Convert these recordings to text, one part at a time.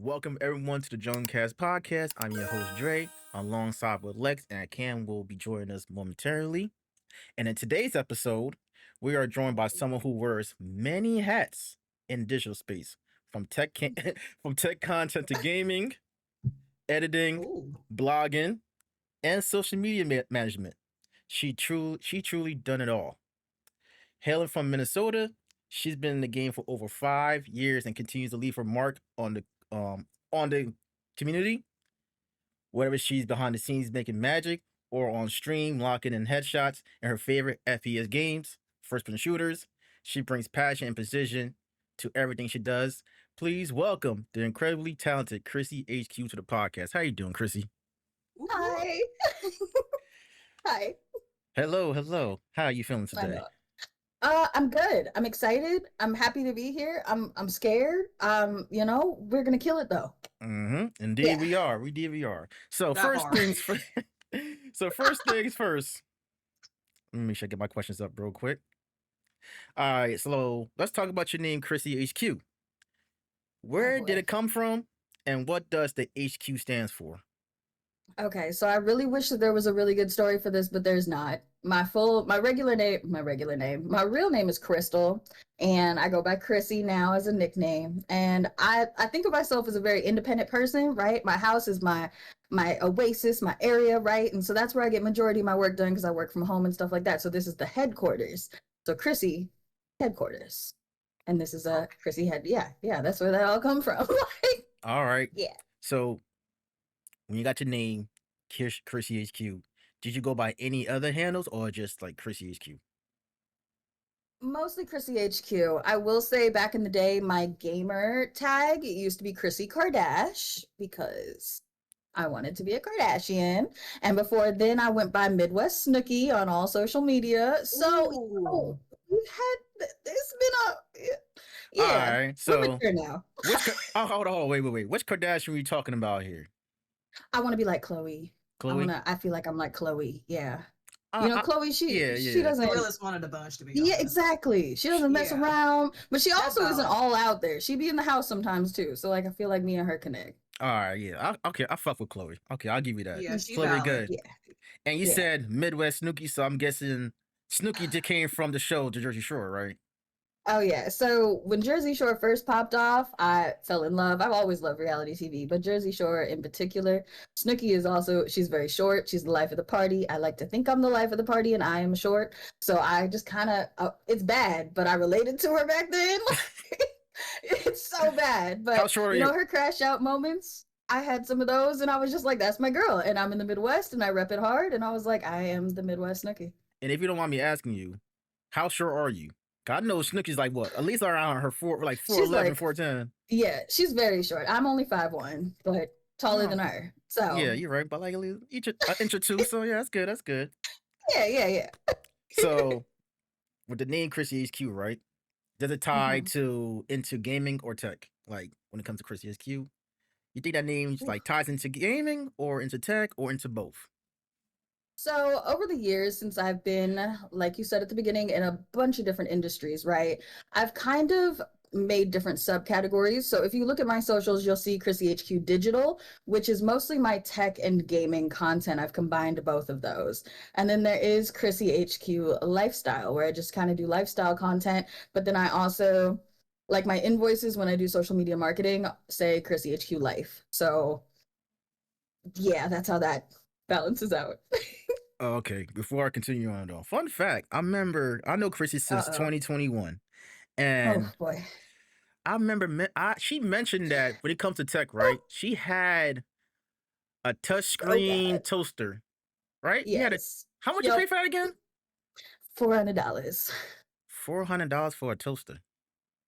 Welcome everyone to the JungleCast Podcast. I'm your host Dre, alongside with Lex and Cam will be joining us momentarily. And in today's episode, we are joined by someone who wears many hats in digital space, from from tech content to gaming, editing, Ooh. blogging, and social media management. She truly done it all. Hailing from Minnesota, she's been in the game for over 5 years and continues to leave her mark on the community, whether she's behind the scenes making magic or on stream locking in headshots in her favorite FPS games, first person shooters. She brings passion and precision to everything she does. Please welcome the incredibly talented ChrissyHQ to the podcast. How you doing, Chrissy? Hi. Hi. Hello. How are you feeling I today? know. I'm good. I'm excited. I'm happy to be here. I'm scared. We're gonna kill it though. Indeed Yeah. we are. We are. So That first hard. things first. So first things first. Let me make sure I get my questions up real quick. All right, so let's talk about your name, ChrissyHQ. Where did boy. it come from, and what does the HQ stands for? Okay, so I really wish that there was a really good story for this, but there's not. My real name is Crystal, and I go by Chrissy now as a nickname. And I think of myself as a very independent person, right? My house is my oasis, my area, right? And so that's where I get majority of my work done because I work from home and stuff like that. So this is the headquarters. So Chrissy, headquarters. And this is a Chrissy head. Yeah, that's where that all come from. Like, All right. yeah. So when you got your name, ChrissyHQ, did you go by any other handles or just like ChrissyHQ? Mostly Chrissy HQ. I will say back in the day, my gamer tag it used to be Chrissy Kardash because I wanted to be a Kardashian. And before then, I went by Midwest Snooki on all social media. So Ooh. we've had it's been a All yeah. right. We're So mature now. hold on, wait. Which Kardashian are we talking about here? I want to be like Chloe. Chloe? I feel like I'm like Chloe. Yeah. Uh, Chloe, she yeah. doesn't. The realest one of the bunch, to be Yeah, honest. exactly. She doesn't mess Yeah. around, but she also That's isn't valid. all out there. She be in the house sometimes too. So like, I feel like me and her connect. All right, yeah. Okay, I fuck with Chloe. Okay, I'll give you that. Yeah, she Chloe valid. good. Yeah. And you Yeah. said Midwest Snooki, so I'm guessing Snooki just came from the show The Jersey Shore, right? Oh yeah. So when Jersey Shore first popped off, I fell in love. I've always loved reality TV, but Jersey Shore in particular. Snooki is also she's very short. She's the life of the party. I like to think I'm the life of the party, and I am short. So I just kind of it's bad, but I related to her back then. It's so bad, How but short are you? her crash out moments. I had some of those, and I was just like, "That's my girl." And I'm in the Midwest, and I rep it hard. And I was like, "I am the Midwest Snooki." And if you don't mind me asking you, how short are you? God knows Snooki's like what? At least around her like She's 4'11", like 4'10". Yeah, she's very short. I'm only 5'1", but taller Oh. than her. So Yeah, you're right, but like at least each an inch or two. So yeah, that's good. That's good. yeah. So with the name Chrissy HQ, right? Does it tie Mhm. to into gaming or tech? Like when it comes to Chrissy HQ, you think that name like ties into gaming or into tech or into both? So over the years, since I've been, like you said at the beginning, in a bunch of different industries, right? I've kind of made different subcategories. So if you look at my socials, you'll see Chrissy HQ Digital, which is mostly my tech and gaming content. I've combined both of those. And then there is Chrissy HQ Lifestyle, where I just kind of do lifestyle content. But then I also, like my invoices when I do social media marketing, say Chrissy HQ Life. So yeah, that's how that balances out. Oh, okay, before I continue on though, fun fact: I know Chrissy since Uh-oh. 2021, Oh and boy. I remember she mentioned that when it comes to tech, right? She had a touchscreen bad. toaster, right? You had a Yes. how much you pay for that again? $400. $400 for a toaster.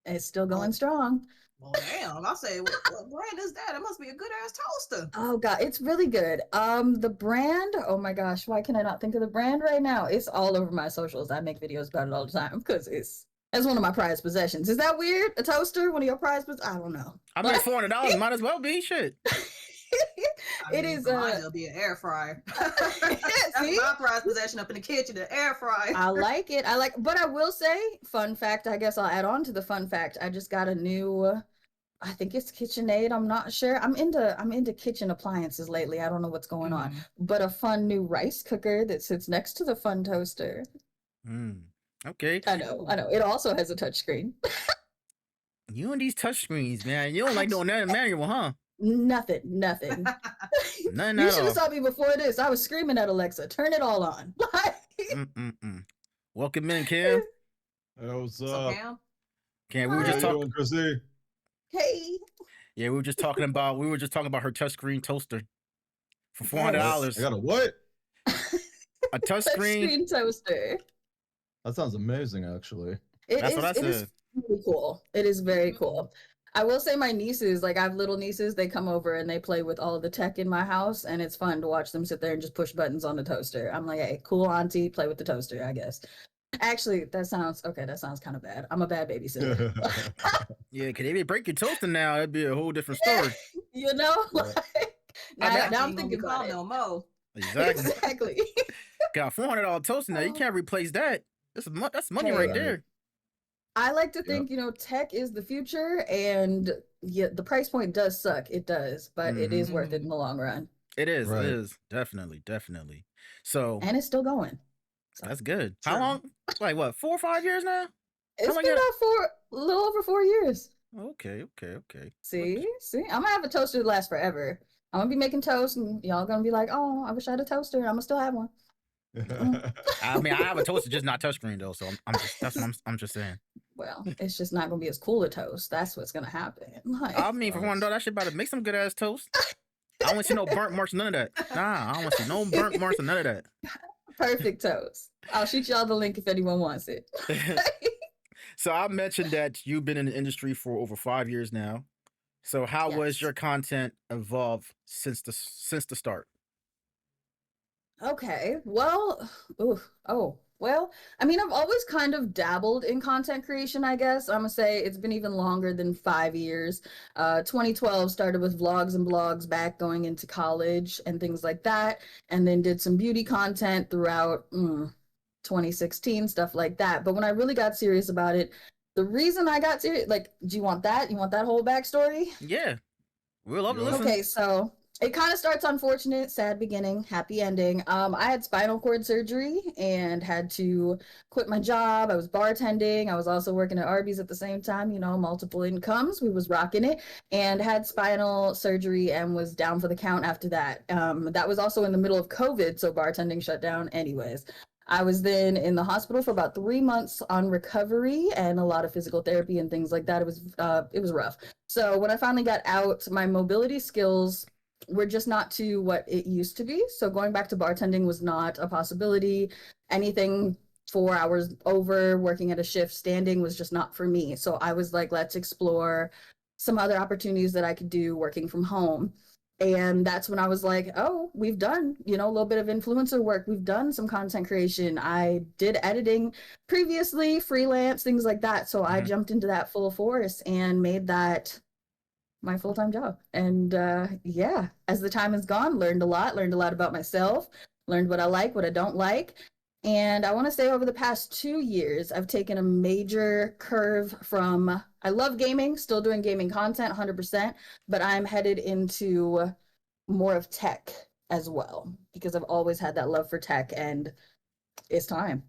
It's still going strong. Well, damn. I say, what brand is that? It must be a good ass toaster. Oh god, it's really good. The brand, oh my gosh, why can I not think of the brand right now? It's all over my socials. I make videos about it all the time because that's one of my prized possessions. Is that weird? A toaster, one of your prized possessions? I don't know. I mean, $400 might as well be shit. It is for mine, it'll be an air fryer. That's See? my prized possession up in the kitchen, the air fryer. I like it. But I will say, fun fact, I guess I'll add on to the fun fact. I just got a new I think it's KitchenAid. I'm not sure. I'm into kitchen appliances lately. I don't know what's going on. But a fun new rice cooker that sits next to the fun toaster. Mm. Okay. I know. It also has a touchscreen. You and these touchscreens, man. You don't like doing that manual, huh? Nothing. Nothing You at should have all. saw me before this. I was screaming at Alexa, turn it all on. Mm-mm-mm. Welcome in, Cam. Hey, what's So up? Cam, Cam, we were How just you talking. doing, Chrissy? Hey, Yeah, we were just talking about her touchscreen toaster for I $400. got a what? A touchscreen. touchscreen toaster. That sounds amazing, actually. That's what I It is said. really cool. It is very cool. I will say my nieces, like I have little nieces, they come over and they play with all of the tech in my house, and it's fun to watch them sit there and just push buttons on the toaster. I'm like, hey, cool auntie, play with the toaster, I guess. Actually, that sounds kind of bad. I'm a bad babysitter. Yeah, because if they break your toaster now, that'd be a whole different story. You know? Yeah. Like, I mean, now I'm ain't gonna be thinking about called it. no more. Exactly. Exactly. Got a $400 toaster now. You can't replace that. That's money Hey, right Right. there. I like to Yep. think, tech is the future, and yeah, the price point does suck. It does, but it is worth it in the long run. It is. Right. It is. Definitely. So And it's still going. So that's good. How True. long? Like what? 4 or 5 years now? it's long been you- about a little over 4 years. Okay. See, I'm gonna have a toaster that lasts forever. I'm gonna be making toast, and y'all gonna be like, "Oh, I wish I had a toaster. I'm gonna still have one." I mean, I have a toaster, just not touchscreen though. So I'm just saying. Well, it's just not gonna be as cool a toast. That's what's gonna happen. Like, I mean, for $1, that shit about to make some good ass toast. I don't want to see no burnt marks, none of that. Nah, I don't want to see no burnt marks or none of that. perfect toast. I'll shoot y'all the link if anyone wants it. So I mentioned that you've been in the industry for over 5 years now. So how was Yes. your content evolved since the start? Okay. Well, well, I mean, I've always kind of dabbled in content creation, I guess. I'm gonna say it's been even longer than 5 years. 2012 started with vlogs and blogs back going into college and things like that, and then did some beauty content throughout 2016, stuff like that. But when I really got serious about it, the reason I got serious, like, do you want that? You want that whole backstory? Yeah, we'll love to Yeah. listen. Okay, so it kind of starts unfortunate, sad beginning, happy ending. I had spinal cord surgery and had to quit my job. I was bartending. I was also working at Arby's at the same time, multiple incomes. We was rocking it, and had spinal surgery and was down for the count after that. That was also in the middle of COVID, so bartending shut down anyways. I was then in the hospital for about 3 months on recovery and a lot of physical therapy and things like that. It was rough. So when I finally got out, my mobility skills were just not to what it used to be. So going back to bartending was not a possibility. Anything 4 hours over, working at a shift, standing was just not for me. So I was like, let's explore some other opportunities that I could do working from home. And that's when I was like, oh, we've done, a little bit of influencer work. We've done some content creation. I did editing previously, freelance, things like that. So I jumped into that full force and made that my full-time job. And yeah, as the time has gone, learned a lot about myself, learned what I like, what I don't like. And I want to say over the past 2 years, I've taken a major curve from, I love gaming, still doing gaming content 100%, but I'm headed into more of tech as well, because I've always had that love for tech, and it's time.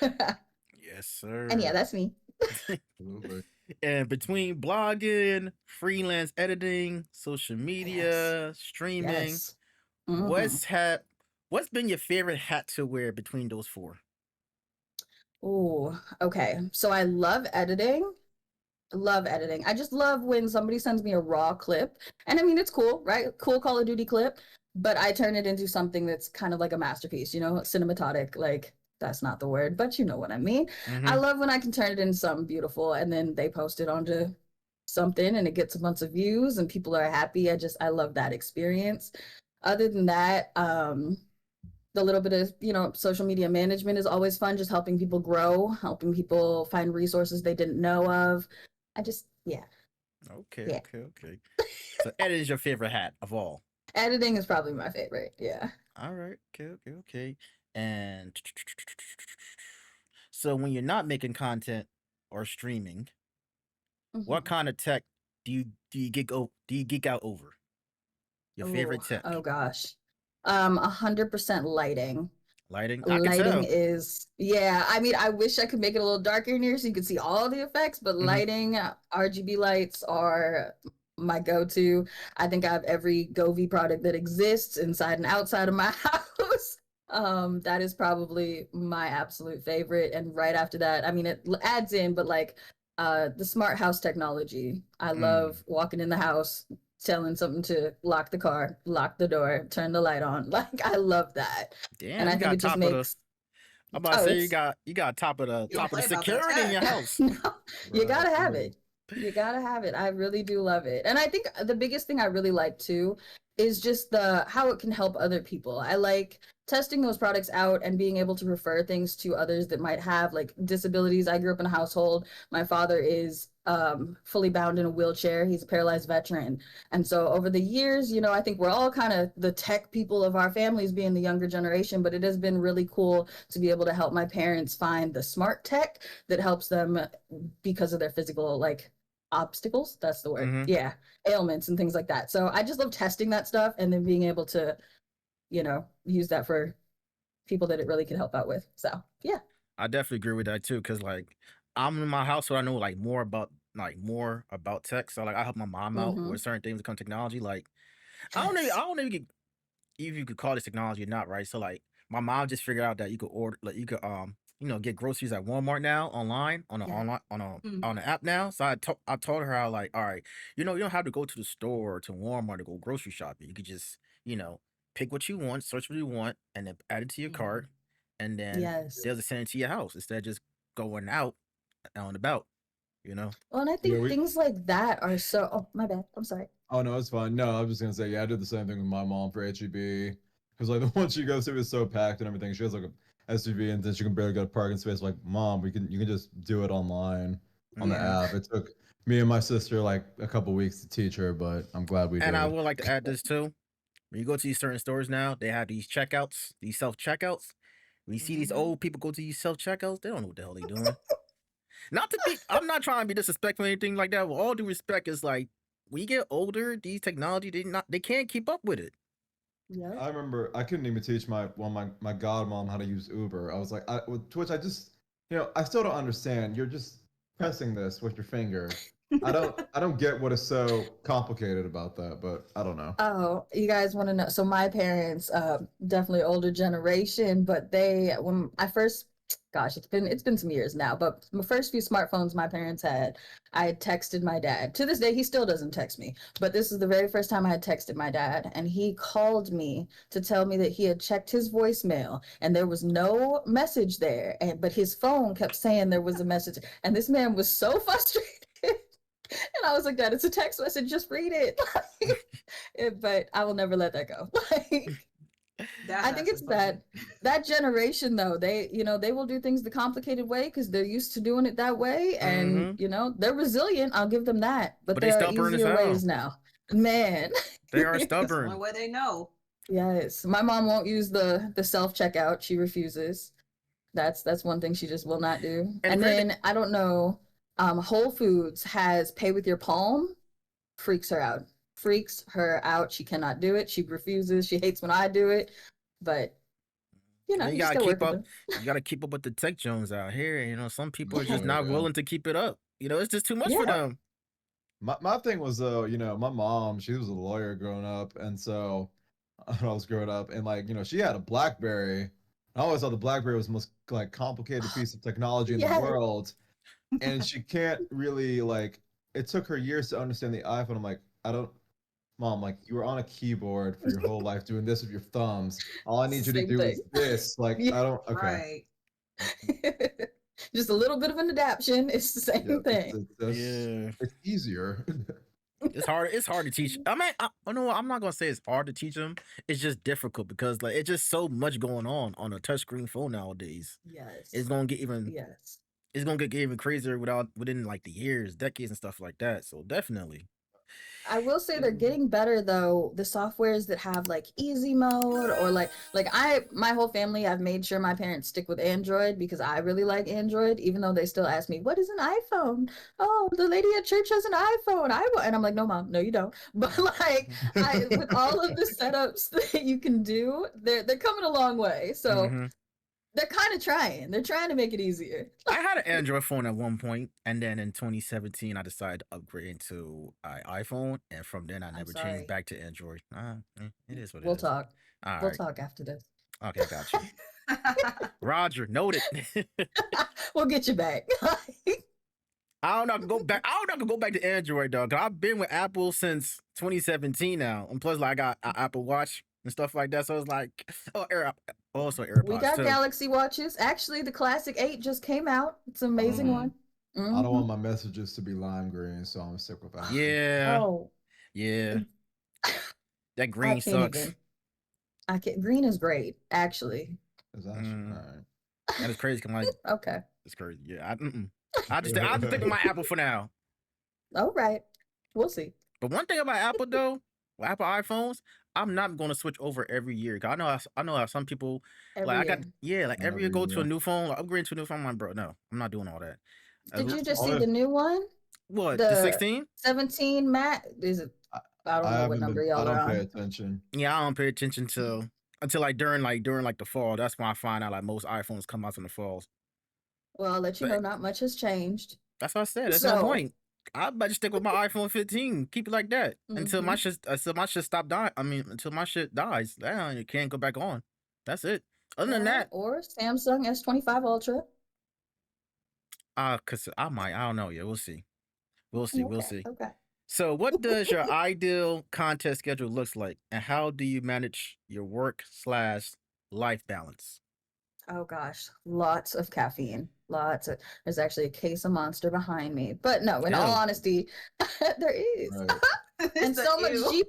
Yes, sir. And yeah, that's me. Absolutely. And between blogging, freelance editing, social media, streaming, Yes. Mhm. what's been your favorite hat to wear between those four? Oh, okay. So I love editing. Love editing. I just love when somebody sends me a raw clip. And I mean, it's cool, right? Cool Call of Duty clip, but I turn it into something that's kind of like a masterpiece, cinematotic. Like, that's not the word, but you know what I mean. I love when I can turn it into something beautiful and then they post it onto something and it gets a bunch of views and people are happy. I love that experience. Other than that, the little bit of social media management is always fun, just helping people grow, helping people find resources they didn't know of. Yeah. Okay. So edit is your favorite hat of all. Editing is probably my favorite. Yeah. All right. Okay. And so when you're not making content or streaming, what kind of tech do you geek out over? Your favorite Oh tech? gosh. 100% lighting. Lighting? I can Lighting tell. is, yeah, I mean, I wish I could make it a little darker in here so you could see all the effects, but Hmm. lighting, RGB lights are my go-to. I think I have every Govee product that exists inside and outside of my house. That is probably my absolute favorite. And right after that, I mean, it adds in, but like the smart house technology. I Mm. love walking in the house, telling something to lock the car, lock the door, turn the light on. Like I love that. And Damn, I you think got it just top of the. makes, I'm about to oh, say it's, you got You don't top of the play about that security in tech. your house. no, you Right. gotta have Yeah. it. You gotta have it. I really do love it. And I think the biggest thing I really like too is just the how it can help other people. I like testing those products out and being able to refer things to others that might have like disabilities. I grew up in a household. My father is fully bound in a wheelchair. He's a paralyzed veteran. And so over the years, you know, I think we're all kind of the tech people of our families being the younger generation, but it has been really cool to be able to help my parents find the smart tech that helps them because of their physical like obstacles. That's the word. Hmm. Yeah. Ailments and things like that. So I just love testing that stuff and then being able to, you know, use that for people that it really can help out with. So yeah. I definitely agree with that too, because like I'm in my house, so I know more about tech. So like I help my mom out Mm-hmm. with certain things that come technology. Like I Yes. don't know if you could call this technology or not, right? So like my mom just figured out that you could order like you could get groceries at Walmart now Yeah. Mm. on an app now. So I told her how like, all right, you don't have to go to the store or to Walmart to go grocery shopping. You could just, pick what you want, search what you want, and then add it to your Yeah. cart, and then Yes. they'll just send it to your house instead of just going out and about, you know? Well, and I Yeah, think things like that are so, oh, my bad. I'm sorry. Oh no, it's fine. No, I was just gonna say, yeah, I did the same thing with my mom for HEB because like the one she goes to is so packed and everything. She has like a SUV and then she can barely get a parking space. Like, mom, you can just do it online on the Hmm. Yeah. app. It took me and my sister like a couple weeks to teach her, but I'm glad we And I did. would like to add this too. When you go to these certain stores now, they have these checkouts, these self checkouts. When you see these Mm-hmm. old people go to these self checkouts, they don't know what the hell they doing. Not to be, I'm not trying to be disrespectful or anything like that. With all due respect, it's like when you get older, these technology they can't keep up with it. Yep. I remember I couldn't even teach my godmom how to use Uber. I was like, with Twitch, I just I still don't understand. You're just pressing this with your finger. I don't get what is so complicated about that, but I don't know. Oh, you guys want to know? So my parents, definitely older generation, but they when I first, gosh, it's been some years now, but my first few smartphones my parents had, I had texted my dad. To this day, he still doesn't text me, but this is the very first time I had texted my dad, and he called me to tell me that he had checked his voicemail and there was no message there, and but his phone kept saying there was a message, and this man was so frustrated. And I was like, Dad, it's a text message. Just read it. But I will never let that go. Like, That's I think actually it's funny. that generation though. They will do things the complicated way because they're used to doing it that way, and Hmm. they're resilient. I'll give them that. But But they there are stubborn as easier hell. ways now. Man, They are That's the only stubborn. way they know. yes. My mom won't use the self checkout. She refuses. That's one thing she just will not do. And the And crazy, then I don't know. Whole Foods has pay with your palm. Freaks her out. Freaks her out. She cannot do it. She refuses. She hates when I do it. But and you just gotta work with them. you gotta keep up with the tech Jones out here. Some people are just Oh not yeah. willing to keep it up. It's just too much Yeah. for them. My thing was though, my mom, she was a lawyer growing up, and so when I was growing up, and like, she had a BlackBerry. I always thought the BlackBerry was the most like complicated piece of technology in the Yeah. world, and she can't really like. It took her years to understand the iPhone. I'm like, I don't, mom, like you were on a keyboard for your whole life doing this with your thumbs. All I It's need the you to same do thing. is this. Like Yeah. I don't. Okay. Right. Just a little bit of an adaptation. It's the Yeah. same thing. Yeah, It's easier. it's hard. It's hard to teach. I mean, no, I'm not gonna say it's hard to teach them. It's just difficult because like it's just so much going on a touchscreen phone nowadays. It's Yes. gonna get even Yes. it's gonna get even crazier within like the years, decades, and stuff like that. So definitely. I will say they're getting better though. The softwares that have like easy mode or my whole family, I've made sure my parents stick with Android because I really like Android, even though they still ask me, what is an iPhone? Oh, the lady at church has an iPhone. And I'm like, no, mom, no, you don't. But like with all of the setups that you can do, they're coming a long way. So Mhm. they're kind of trying. They're trying to make it easier. I had an Android phone at one point, and then in 2017, I decided to upgrade to an iPhone, and from then I I'm never changed sorry. back to Android. It is what it We'll is. talk. All We'll right. talk after this. Okay, got you. Roger, noted. We'll get you back. I don't know. I can go back. I don't know. I can go back to Android, dog. Cause I've been with Apple since 2017 now, and plus, like, I got an Apple Watch and stuff like that. So it's like, also AirPods We got too. Galaxy watches. Actually, the Classic 8 just came out. It's an amazing one. I don't want my messages to be lime green, so I'm gonna stick with that. Yeah, Oh, yeah. That I green can't sucks. even. I can't. Green is great, actually. Is that all right? That is crazy. Like, Okay. it's crazy. Yeah, I just stick with my Apple for now. All right. We'll see. But one thing about Apple though, with Apple iPhones, I'm not going to switch over every year. 'Cause I know how some people Every like year. like every year Every go to a year. new phone, like upgrade to a new phone. I'm like, bro, no, I'm not doing all that. Did you just All see this- the new one? What the The 16? 17 Matt? Is it? I don't know what number I y'all are don't pay on. attention. Yeah, I don't pay attention until like during the fall. That's when I find out like most iPhones come out in the falls. Well, I'll let you know But not much has changed. that's what I said. That's no So, point. I better stick with my iPhone 15. Keep it like that until my mhm. shit stop dying. I mean, until my shit dies. Then it can't go back on. That's it. Other than that, or Samsung S25 Ultra. cause I don't know. Yeah, we'll see. We'll see. We'll Okay. see. Okay. So, what does your ideal content schedule looks like, and how do you manage your work/life balance? Oh gosh, lots of caffeine. There's actually a case of Monster behind me. But no, in all Ew. honesty, there is. Right. And so much Ew. cheap.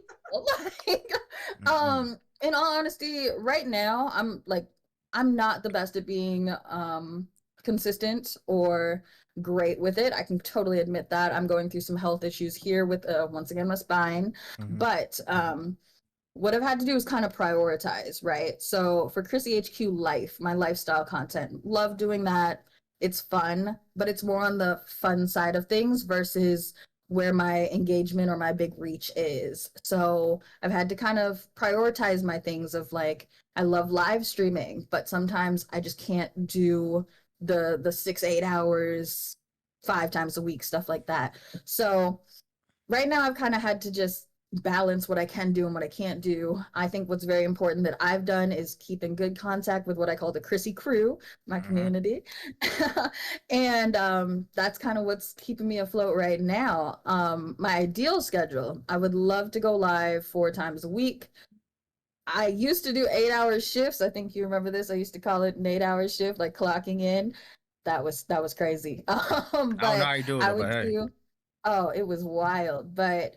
Like, in all honesty, right now I'm not the best at being consistent or great with it. I can totally admit that. I'm going through some health issues here with once again my spine. Mhm. But what I've had to do is kind of prioritize, right? So for ChrissyHQ Life, my lifestyle content, love doing that. It's fun, but it's more on the fun side of things versus where my engagement or my big reach is. So I've had to kind of prioritize my things of like, I love live streaming, but sometimes I just can't do the 6, 8 hours 5 times a week, stuff like that. So right now I've kind of had to just balance what I can do and what I can't do. I think what's very important that I've done is keep in good contact with what I call the Chrissy crew, my community. And that's kind of what's keeping me afloat right now. My ideal schedule, I would love to go live 4 times a week. I used to do 8 hour shifts. I think you remember this. I used to call it an 8 hour shift, like clocking in. That was crazy. I don't know But how you do I it, but would hey. do, oh, it was wild. But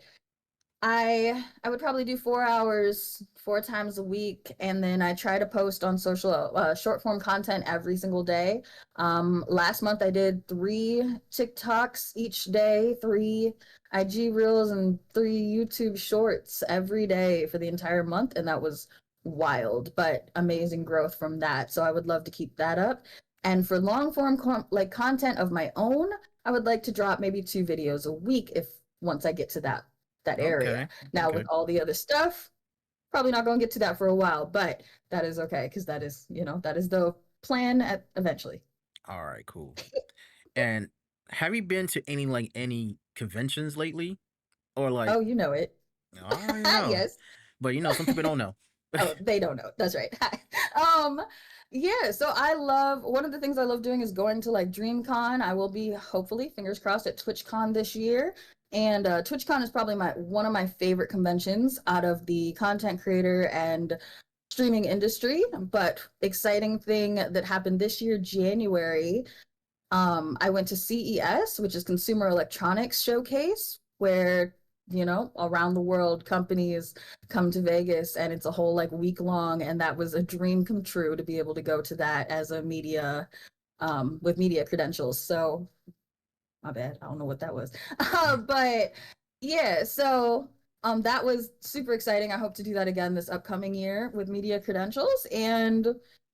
I would probably do 4 hours 4 times a week, and then I try to post on social short form content every single day. Last month I did 3 TikToks each day, 3 IG reels, and 3 YouTube shorts every day for the entire month, and that was wild, but amazing growth from that. So I would love to keep that up. And for long form content of my own, I would like to drop maybe 2 videos a week if once I get to that area. Okay. Now Okay. with all the other stuff, probably not going to get to that for a while, but that is okay because that is, that is the plan eventually. All right. Cool. And have you been to any conventions lately, or like? Oh, you know it. I already know. Yes. But some people don't know. Oh, they don't know. That's right. Yeah, so one of the things I love doing is going to like DreamCon. I will be hopefully, fingers crossed, at TwitchCon this year. And TwitchCon is probably one of my favorite conventions out of the content creator and streaming industry. But exciting thing that happened this year, January, I went to CES, which is Consumer Electronics Showcase, where around the world companies come to Vegas, and it's a whole like week long, and that was a dream come true to be able to go to that as a media with media credentials. So my bad, I don't know what that was. But Yeah, so that was super exciting. I hope to do that again this upcoming year with media credentials. And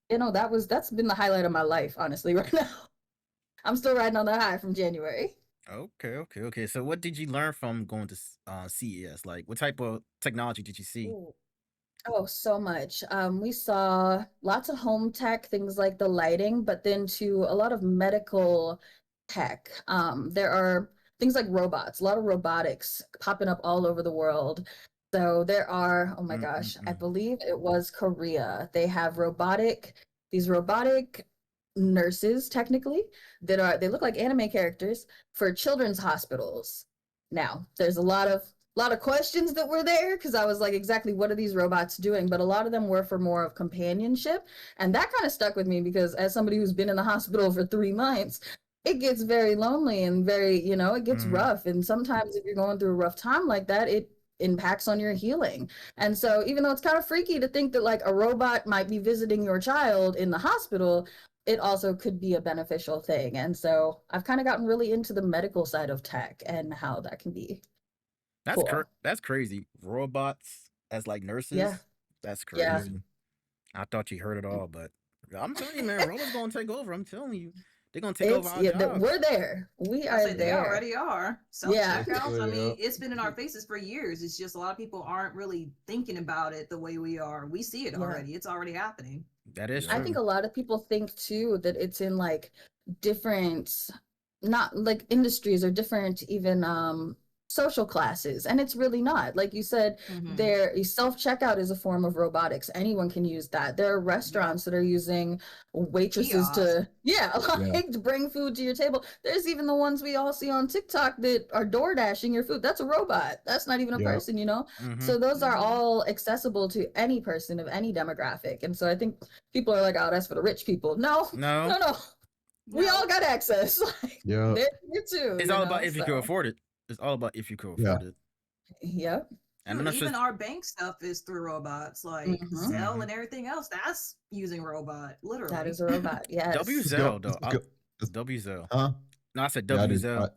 that's been the highlight of my life, honestly, right now. I'm still riding on that high from January. Okay. So what did you learn from going to CES? Like, what type of technology did you see? Ooh. Oh, so much. We saw lots of home tech, things like the lighting, but then to a lot of medical tech. There are things like robots, a lot of robotics popping up all over the world. So there are, oh my gosh, I Mm-mm-mm. believe it was Korea. They have these robotic nurses technically they look like anime characters for children's hospitals. Now, there's a lot of questions that were there because I was like, exactly what are these robots doing? But a lot of them were for more of companionship. And that kind of stuck with me because as somebody who's been in the hospital for 3 months, it gets very lonely and very, it gets Mhm. rough. And sometimes if you're going through a rough time like that, it impacts on your healing. And so even though it's kind of freaky to think that like a robot might be visiting your child in the hospital, it also could be a beneficial thing. And so I've kind of gotten really into the medical side of tech and how that can be cool. That's crazy. Robots as like Yeah. nurses. That's Yeah. crazy. I thought you heard it all, but I'm telling you, man, robots gonna take over. I'm telling you, they're gonna take over our We're jobs. there. We I are say they there. already are. Self Yeah. checkouts. I Basically, mean, yep. it's been in our faces for years. It's just a lot of people aren't really thinking about it the way we are. We see it Yeah. already. It's already happening. That is I Yeah. think true. a lot of people think too that it's in like different, not like industries or different even social classes, and it's really not. Like you said, Mm-hmm. there self-checkout is a form of robotics. Anyone can use that. There are Yep. restaurants that are using waitresses Kiosk. to, yeah, Yeah. like to bring food to your table. There's even the ones we all see on TikTok that are door dashing your food. That's a robot. That's not even a Yep. person. Mm-hmm. So those are Mm-hmm. all accessible to any person of any demographic. And so I think people are like, oh, that's for the rich people. No, No, no, no. We all No. got access. Like Yep. they're here too, it's all about if you can so afford it. It's all about if you can Yeah. afford it. yep. And I'm Shoot, not even just. our bank stuff is through robots, like Hmm. Zelle Mm-hmm. and everything else. That's using robot, That literally. is a robot. Yes. Let's go. WZL though. WZL. Huh? No, I said Yeah, I do. WZL.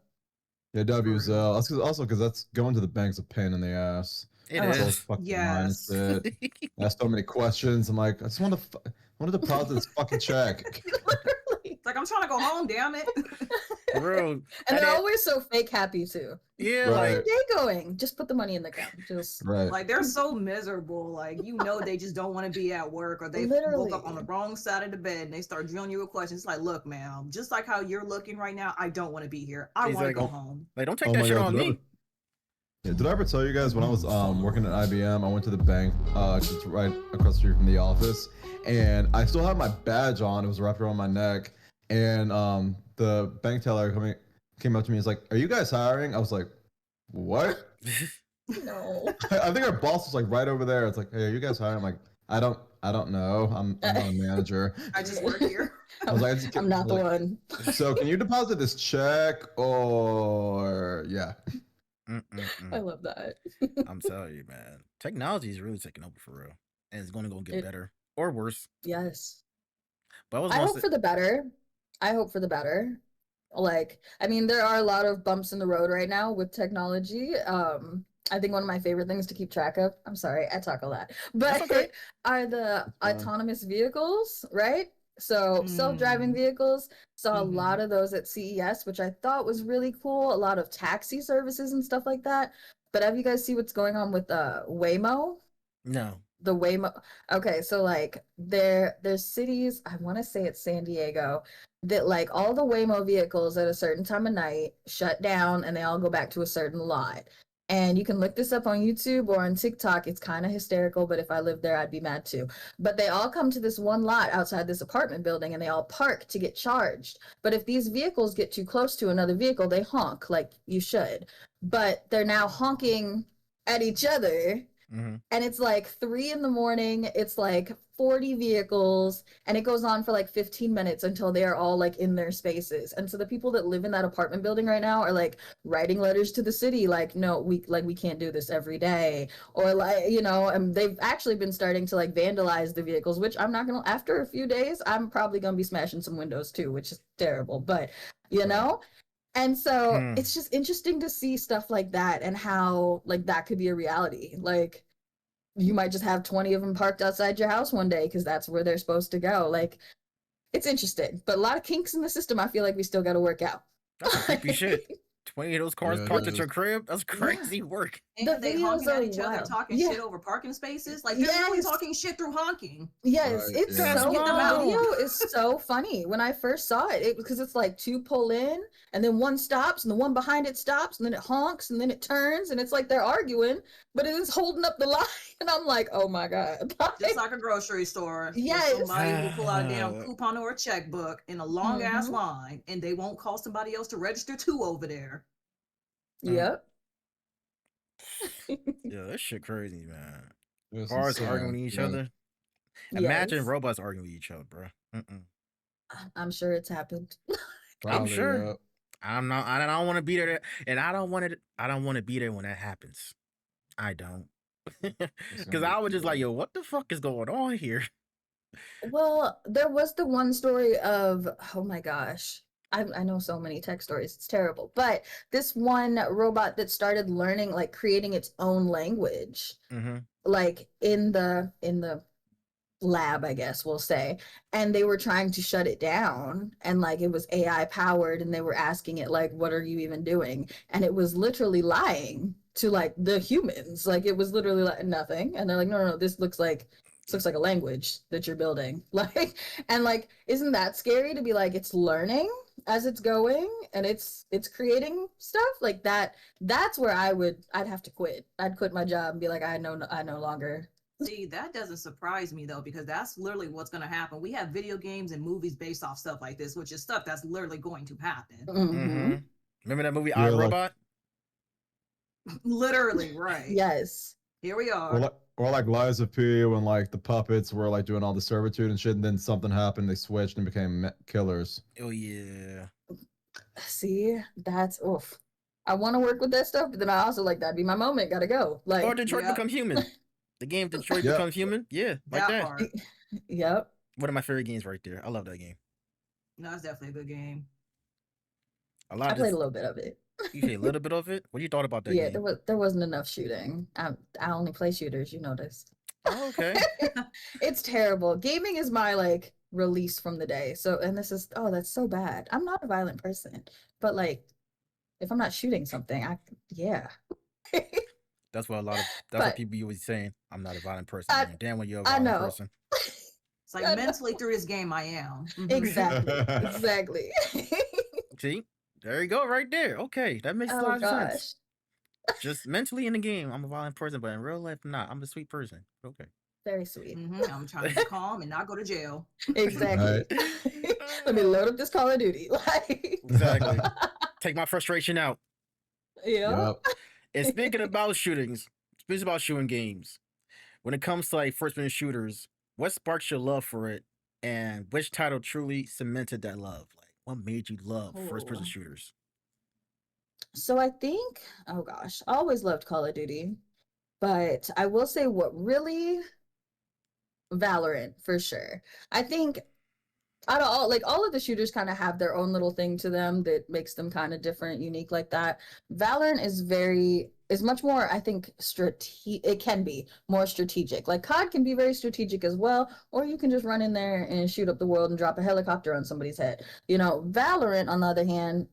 Yeah, For real. W's. Also, because that's going to the bank's a pain in the ass. It Oh, It's all is. fucking Yes. mindset. I ask so many questions. I'm like, I just want to deposit this fucking check. literally. It's like I'm trying to go home, damn it. Bro, And and they're it, always so fake happy too. yeah, How's Right. your like day going? Just put the money in the account. Just Right. Like they're so miserable. Like they just don't want to be at work, or they woke up on the literally. wrong side of the bed and they start drilling you with questions. It's like, look, ma'am, just like how you're looking right now, I don't want to be here. I want to go exactly. Oh, home. Like don't take oh that my shit God. on me. Did I ever tell you guys when I was working at IBM, I went to the bank just right across the street from the office, and I still had my badge on. It was wrapped around my neck, and the bank teller came up to me. He's like, "Are you guys hiring?" I was like, "What?" No. I think our boss was like right over there. It's like, "Hey, are you guys hiring?" I'm like, I don't know. I'm not a manager." I just work here. I was like, I just I'm not the like, one. so can you deposit this check or yeah? I Mm-mm-mm. love that. I'm telling you, man. Technology is really taking over for real, and it's going to go get It, better or worse. yes. But I was I going to hope say, for the better. I hope for the better. Like, I mean, there are a lot of bumps in the road right now with technology. I think one of my favorite things to keep track of, I'm sorry, I talk a lot, that's but okay. are the It's fine. autonomous vehicles, right? So self-driving Mm. vehicles, saw a Mm-hmm. lot of those at CES, which I thought was really cool. A lot of taxi services and stuff like that. But have you guys see what's going on with Waymo? No. The Waymo. Okay, so like there's cities, I want to say it's San Diego, that like all the Waymo vehicles at a certain time of night shut down and they all go back to a certain lot. And you can look this up on YouTube or on TikTok. It's kind of hysterical, but if I lived there, I'd be mad too. But they all come to this one lot outside this apartment building and they all park to get charged. But if these vehicles get too close to another vehicle, they honk like you should. But they're now honking at each other, Mm-hmm. and it's like 3 in the morning. It's like 40 vehicles, and it goes on for like 15 minutes until they're all like in their spaces. And so the people that live in that apartment building right now are like writing letters to the city, like, no, we can't do this every day, or like, and they've actually been starting to like vandalize the vehicles, which I'm not gonna. After a few days, I'm probably gonna be smashing some windows too, which is terrible, but you Right. know And so Hmm. it's just interesting to see stuff like that and how like that could be a reality. Like you might just have 20 of them parked outside your house one day because that's where they're supposed to go. Like it's interesting, but a lot of kinks in the system I feel like we still got to work out. That's some creepy shit. 20 of those cars Yeah, it parked at is. your crib? That's Yeah. crazy work. The And they videos honking are at each other, wild. talking Yeah. shit over parking spaces. Like they're really Yes. talking shit through honking. Yes, Right, it's yeah. That's so Get them the out. video is so funny. When I first saw it, because it's like two pull in and then one stops and the one behind it stops and then it honks and then it turns and it's like they're arguing, but it is holding up the line. And I'm like, oh my God. Just like a grocery store. Yes. Where somebody will pull out a damn coupon or a checkbook in a long ass Mhm. line and they won't call somebody else to register too over there. Yep. Yeah, that shit crazy, man. It's Cars insane. arguing with each Yeah. other. Imagine Yes. robots arguing with each other, bro. I'm sure it's happened. Probably, sure. yeah. I'm not. I don't want to be there, and I don't want it. I don't want to be there when that happens. I don't, because I was just like, yo, what the fuck is going on here? Well, there was the one story of, oh my gosh, I know so many tech stories. It's terrible. But this one robot that started learning, like creating its own language, Mm-hmm. like in the lab, I guess we'll say. And they were trying to shut it down. And like it was AI powered, and they were asking it, like, what are you even doing? And it was literally lying to like the humans. Like it was literally like nothing. And they're like, no, this looks like a language that you're building. Like, and like, isn't that scary to be like it's learning as it's going and it's creating stuff like that? That's where I'd have to quit. I'd quit my job and be like, I no longer. See, that doesn't surprise me though, because that's literally what's going to happen. We have video games and movies based off stuff like this, which is stuff that's literally going to happen. Mm-hmm. Remember that movie Yeah, I, like- Robot? Literally, right. Yes. Here we are. Or like Lies of P when like the puppets were like doing all the servitude and shit, and then something happened, they switched and became killers. Oh yeah. See, that's oof. I want to work with that stuff, but then I also like that'd be my moment. Gotta go. Like, Or Detroit Yep. Become Human. The game Detroit Yep. Becomes Human. Yeah, like that. part. yep. One of my favorite games right there. I love that game. No, it's definitely a good game. A I lot played of a little bit of it. you say a little bit of it. What you thought about that Yeah, game? there wasn't enough shooting. I only play shooters. You know this. Oh, okay. It's terrible. Gaming is my like release from the day. So, and this is that's so bad. I'm not a violent person, but like if I'm not shooting something, yeah. That's what what But- people you was saying. I'm not a violent person. I- man. Damn, when you're a I violent know. person. It's like I know. mentally through this game, I am. Mhm. Exactly. See, there you go, right there. Okay, that makes a lot of gosh. sense. Just mentally in the game, I'm a violent person, but in real life, I'm not. I'm a sweet person. Okay. Very sweet. Mhm. I'm trying to be calm and not go to jail. Exactly. Let me load up this Call of Duty. Like Exactly. Take my frustration out. yeah. Yep. And speaking about shootings, speaking about shooting games, when it comes to like first-person shooters, what sparks your love for it, and which title truly cemented that love? Like, what made you love first-person Ooh. shooters? So I think, oh gosh, I always loved Call of Duty, but I will say what really Valorant for sure. I think out of all of the shooters kind of have their own little thing to them that makes them kind of different, unique like that. Valorant is much more, I think, it can be more strategic. Like COD can be very strategic as well, or you can just run in there and shoot up the world and drop a helicopter on somebody's head. Valorant, on the other hand,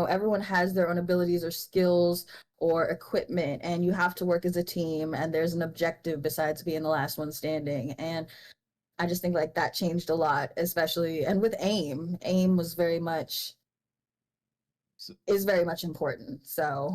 everyone has their own abilities or skills or equipment, and you have to work as a team, and there's an objective besides being the last one standing. And I just think like that changed a lot, especially and with aim. Aim was very much important. So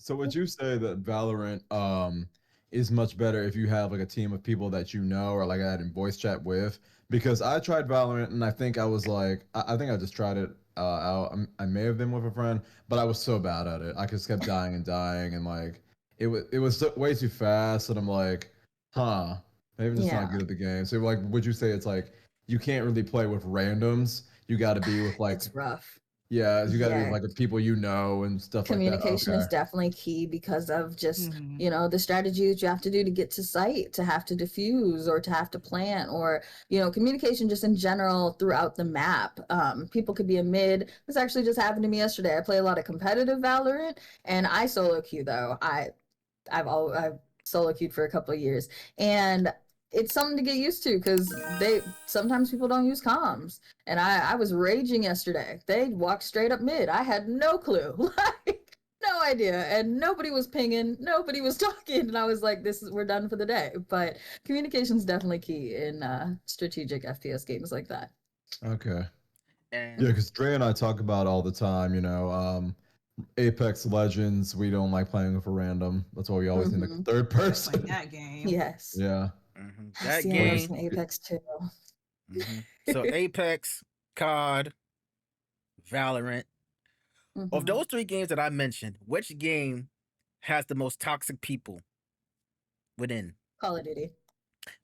Would you say that Valorant is much better if you have like a team of people that you know or like I had in voice chat with? Because I tried Valorant and I think I was like I think I just tried it out. I may have been with a friend, but I was so bad at it. I just kept dying and like it was way too fast, and I'm like, huh, maybe I'm just not Yeah. good at the game. So like, would you say it's like you can't really play with randoms? You got to be with like it's rough. Yeah, you got to be Yeah, like the people you know and stuff like that. communication Okay. is definitely key because of just, Hmm. the strategy that you have to do to get to site, to have to diffuse or to have to plant, or, communication just in general throughout the map. People could be a mid. This actually just happened to me yesterday. I play a lot of competitive Valorant, and I solo queue though. I've solo queued for a couple of years, and it's something to get used to because they sometimes people don't use comms, and I was raging yesterday. They walked straight up mid. I had no clue, like no idea, and nobody was pinging, nobody was talking, and I was like, we're done for the day. But communication's definitely key in strategic FPS games like that. Okay. And Yeah, because Dre and I talk about all the time, Apex Legends, we don't like playing with a random. That's why we always need like Hmm. a third Like playing person. that game. Yes. Yeah. that See, I love game. some Apex too. So Apex, COD, Valorant. Of Hmm. those three games that I mentioned, which game has the most toxic people within? Call of Duty.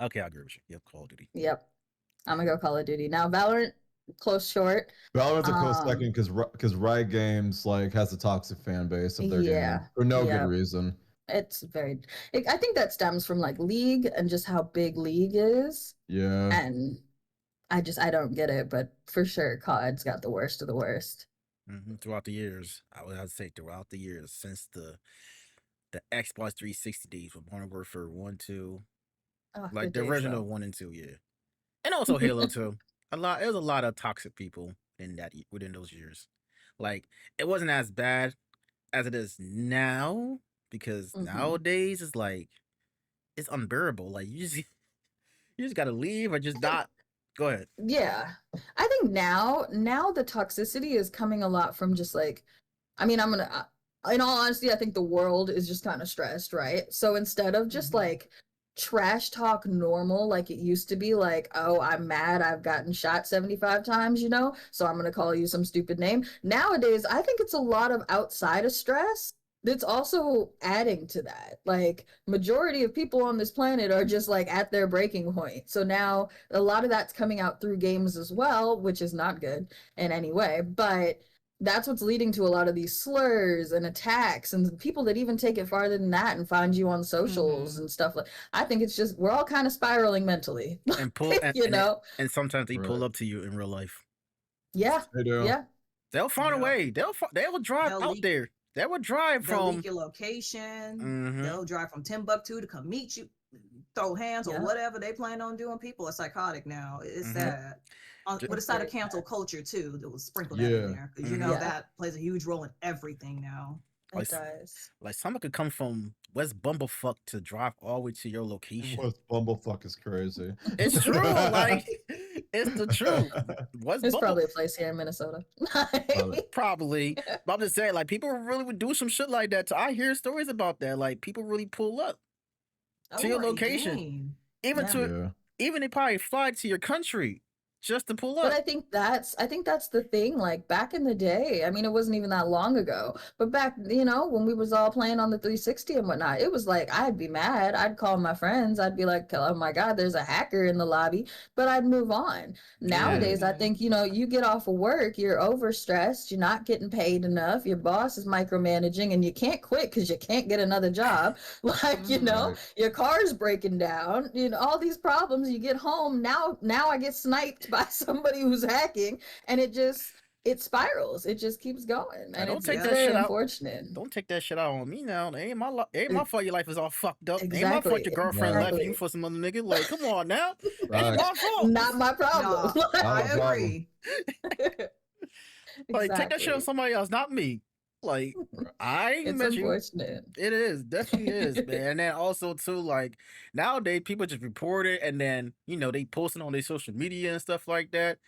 Okay, I agree with you. Yep, Call of Duty. Yep. I'm gonna go Call of Duty. Now Valorant, close short. Valorant's a close second Um, because Riot Games like has a toxic fan base of their game yeah, for no good yeah. reason. It's I think that stems from like League and just how big League is. Yeah. And I don't get it, but for sure COD's got the worst of the worst. Throughout the years, I would say throughout the years since the Xbox 360 days with Modern Warfare 1, 2, Oh, like good the days original though. 1 and 2, yeah, and also Halo 2. There's a lot of toxic people in within those years. Like it wasn't as bad as it is now because Hmm. nowadays it's like it's unbearable. Like you just gotta leave or just not. Go ahead. Yeah. I think now the toxicity is coming a lot from just like, I mean, in all honesty, I think the world is just kind of stressed, right? So instead of just Hmm. like trash talk normal, like it used to be, like, oh, I'm mad, I've gotten shot 75 times, so I'm going to call you some stupid name. Nowadays, I think it's a lot of outside of stress that's also adding to that. Like, majority of people on this planet are just like at their breaking point. So now a lot of that's coming out through games as well, which is not good in any way. But that's what's leading to a lot of these slurs and attacks and people that even take it farther than that and find you on socials Hmm. and stuff. Like, I think it's just we're all kind of spiraling mentally. And pull you know and sometimes they pull Right. up to you in real life. yeah, They do. yeah, They'll find a Yeah. way. They'll drive They'll out leak there. They will drive they'll leak from. your location. Mm-hmm. They'll drive from Timbuktu to come meet you, throw hands or yeah. whatever they plan on doing. People are psychotic now. It's Mm-hmm. sad. But It's it's not a very cancel sad. culture too that was sprinkled that in Yeah. there because Mm-hmm. Yeah, that plays a huge role in everything now. Like it does. like someone could come from West Bumblefuck to drive all the way to your location. What's Bumblefuck is crazy. It's true. Like it's the truth. West There's Bumble probably a place here in Minnesota. probably. But I'm just saying, like people really would do some shit like that. I hear stories about that. Like people really pull up to your Over a location, game. even Yeah. to Yeah. even they probably fly to your country just to pull But up. I think that's the thing. Like back in the day, I mean, it wasn't even that long ago. But back, when we was all playing on the 360 and whatnot, it was like I'd be mad. I'd call my friends. I'd be like, "Oh my God, there's a hacker in the lobby," but I'd move on. Yeah. Nowadays, I think you get off of work, you're overstressed, you're not getting paid enough, your boss is micromanaging, and you can't quit because you can't get another job. Like Right. your car's breaking down, all these problems. You get home now I get sniped by somebody who's hacking, and it spirals. It just keeps going, I and don't take it's that Yep. very shit out. unfortunate. Don't take that shit out on me now. It ain't my E- fault your life is all fucked up. Ain't my fault exactly, your girlfriend Right. left you exactly. for some other nigga. Like, come on now. Ain't Right. my fault. Not my problem. No, I Not a problem. agree. Like, take that shit on Exactly. somebody else, not me. Like, I ain't It's met you. unfortunate. It is, definitely is, man. And then also too, like nowadays people just report it and then, they post it on their social media and stuff like that.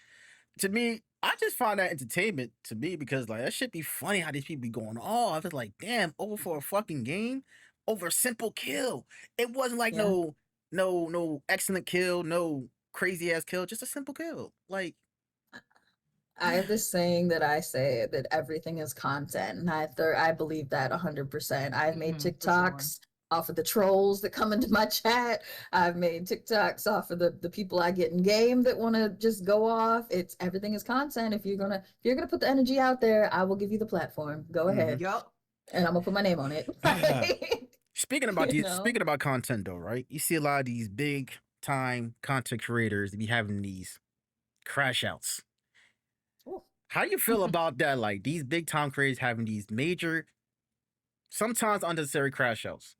To me, I just find that entertainment to me because like that should be funny how these people be going off. It's like, damn, over for a fucking game, over a simple kill. It wasn't like Yeah. no excellent kill, no crazy ass kill, just a simple kill. Like, I have this saying that I say that everything is content, and I believe that 100%. I've made For sure. TikToks off of the trolls that come into my chat. I've made TikToks off of the people I get in game that want to just go off. It's everything is content. If you're gonna put the energy out there, I will give you the platform. Go ahead. Yup. And I'm gonna put my name on it. Speaking about You these, know? speaking about content though, right? You see a lot of these big time content creators be having these crash outs. Ooh. How do you feel about that? Like these big time creators having these major, sometimes unnecessary crash outs.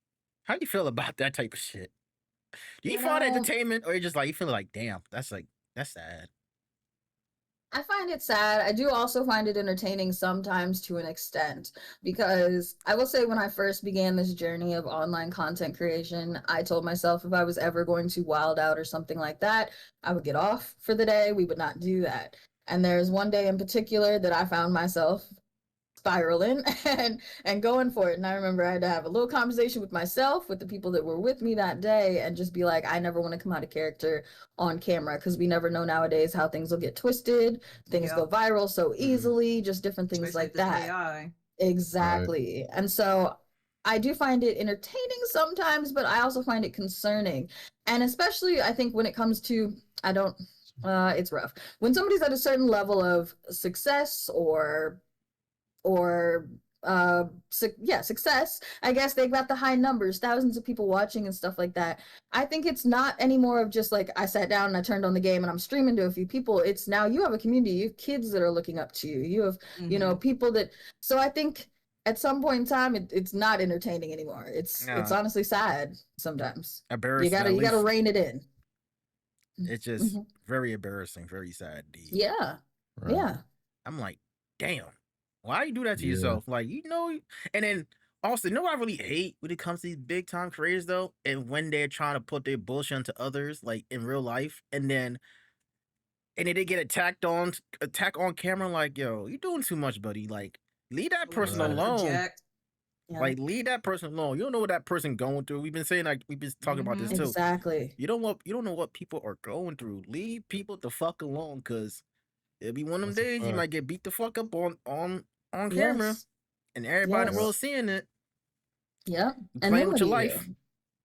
How do you feel about that type of shit? Do you You find it know- entertainment, or you just like you feel like, damn, that's sad. I find it sad. I do also find it entertaining sometimes to an extent, because I will say when I first began this journey of online content creation, I told myself if I was ever going to wild out or something like that, I would get off for the day. We would not do that. And there's one day in particular that I found myself spiraling and going for it. And I remember I had to have a little conversation with myself, with the people that were with me that day, and just be like, I never want to come out of character on camera, because we never know nowadays how things will get twisted. Things go Yep. viral so easily, just different things Especially like with this that. AI. Exactly. And so I do find it entertaining sometimes, but I also find it concerning. And especially I think when it comes to, it's rough. When somebody's at a certain level of success or success, I guess they've got the high numbers, thousands of people watching and stuff like that. I think it's not anymore of just like I sat down and I turned on the game and I'm streaming to a few people. It's now you have a community, you have kids that are looking up to you, you have people that, so I think at some point in time it's not entertaining anymore. It's honestly sad sometimes. You gotta rein it in. It's just very embarrassing, very sad. Yeah. Right. Yeah. I'm like, damn, why you do that to yourself? Like, and then also, what I really hate when it comes to these big time creators though, and when they're trying to put their bullshit onto others, like in real life, and then they get attack on camera, like, yo, you're doing too much, buddy. Like, leave that person Right. alone. Project. Yeah. Like, leave that person alone. You don't know what that person going through. We've been talking about this too. Exactly. You don't know what people are going through. Leave people the fuck alone, because it'll be one of them That's a days you fact. might get beat the fuck up on camera, Yes. and everybody in the Yes. world seeing it. Yeah. You And playing with your nobody life.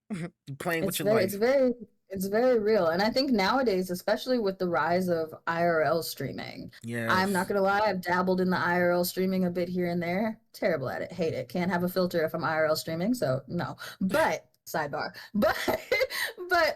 You playing with It's your very, life. it's very real. And I think nowadays, especially with the rise of IRL streaming, Yes. I'm not gonna lie, I've dabbled in the IRL streaming a bit here and there. Terrible at it, hate it. Can't have a filter if I'm IRL streaming, so no. But sidebar. But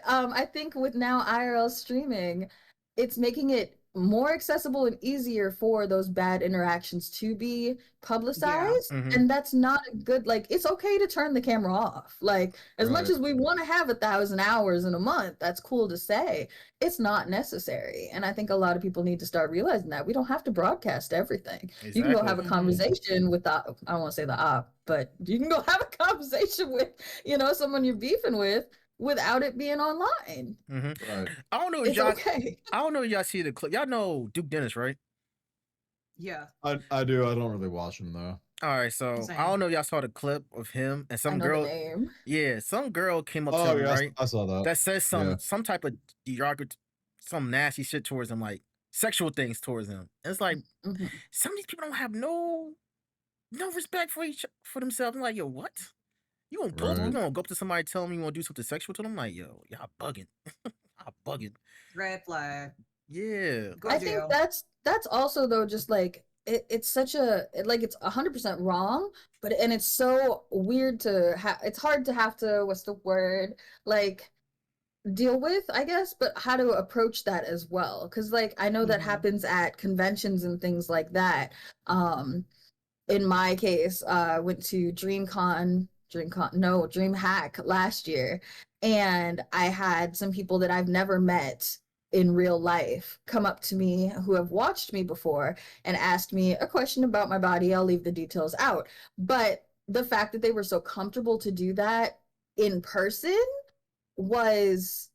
I think with now IRL streaming, it's making it more accessible and easier for those bad interactions to be publicized. Mhm. And that's not a good, like, it's okay to turn the camera off. Like, as much Right. as we want to have 1,000 hours in a month, that's cool to say, it's not necessary. And I think a lot of people need to start realizing that we don't have to broadcast everything. You can go have a Mhm. conversation with I don't want to say the op, but you can go have a conversation with, someone you're beefing with without it being online. Right. I don't know if It's y'all. okay. I don't know if y'all see the clip. Y'all know Duke Dennis, right? Yeah. I do. I don't really watch him though. All right, so Same. I don't know if y'all saw the clip of him and I some know girl. the name. Yeah, some girl came up to Oh him, yeah, right? I saw that. That says Yeah. some type of derogatory, some nasty shit towards him, like sexual things towards him. And it's like Mhm. some of these people don't have no respect for themselves. I'm like, yo, what? You gonna Right. you gonna go up to somebody tell them you want to do something sexual to them? I'm like, yo, y'all bugging. Y'all bugging. Red flag. Yeah. Go I jail. think that's also though just like it's such a like it's 100% wrong, but and it's so weird to have. It's hard to have to what's the word, like, deal with, I guess, but how to approach that as well, because like I know that Mhm. happens at conventions and things like that. In my case, I went to DreamHack last year, and I had some people that I've never met in real life come up to me who have watched me before and asked me a question about my body. I'll leave the details out. But the fact that they were so comfortable to do that in person was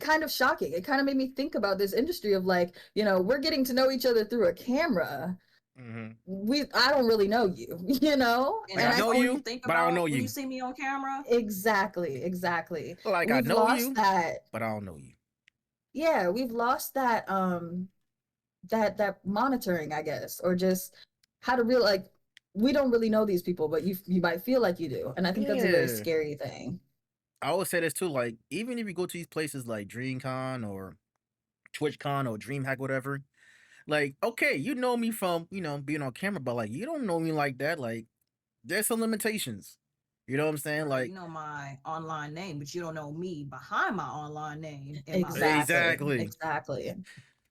kind of shocking. It kind of made me think about this industry of like, we're getting to know each other through a camera. I don't really know you, And Like, I that's know all you, think but I don't about know when you. you see me on camera. Exactly. Like, I We've know lost you, that. but I don't know you. Yeah, we've lost that that monitoring, I guess, or just how to real like we don't really know these people, but you might feel like you do. And I think that's a very Yeah. scary thing. I always say this too, like, even if you go to these places like DreamCon or TwitchCon or DreamHack, whatever, like, okay, you know me from, being on camera, but like, you don't know me like that. Like, there's some limitations. You know what I'm saying? Right, Like, you know my online name, but you don't know me behind my online name in my life. Exactly. Exactly. Exactly.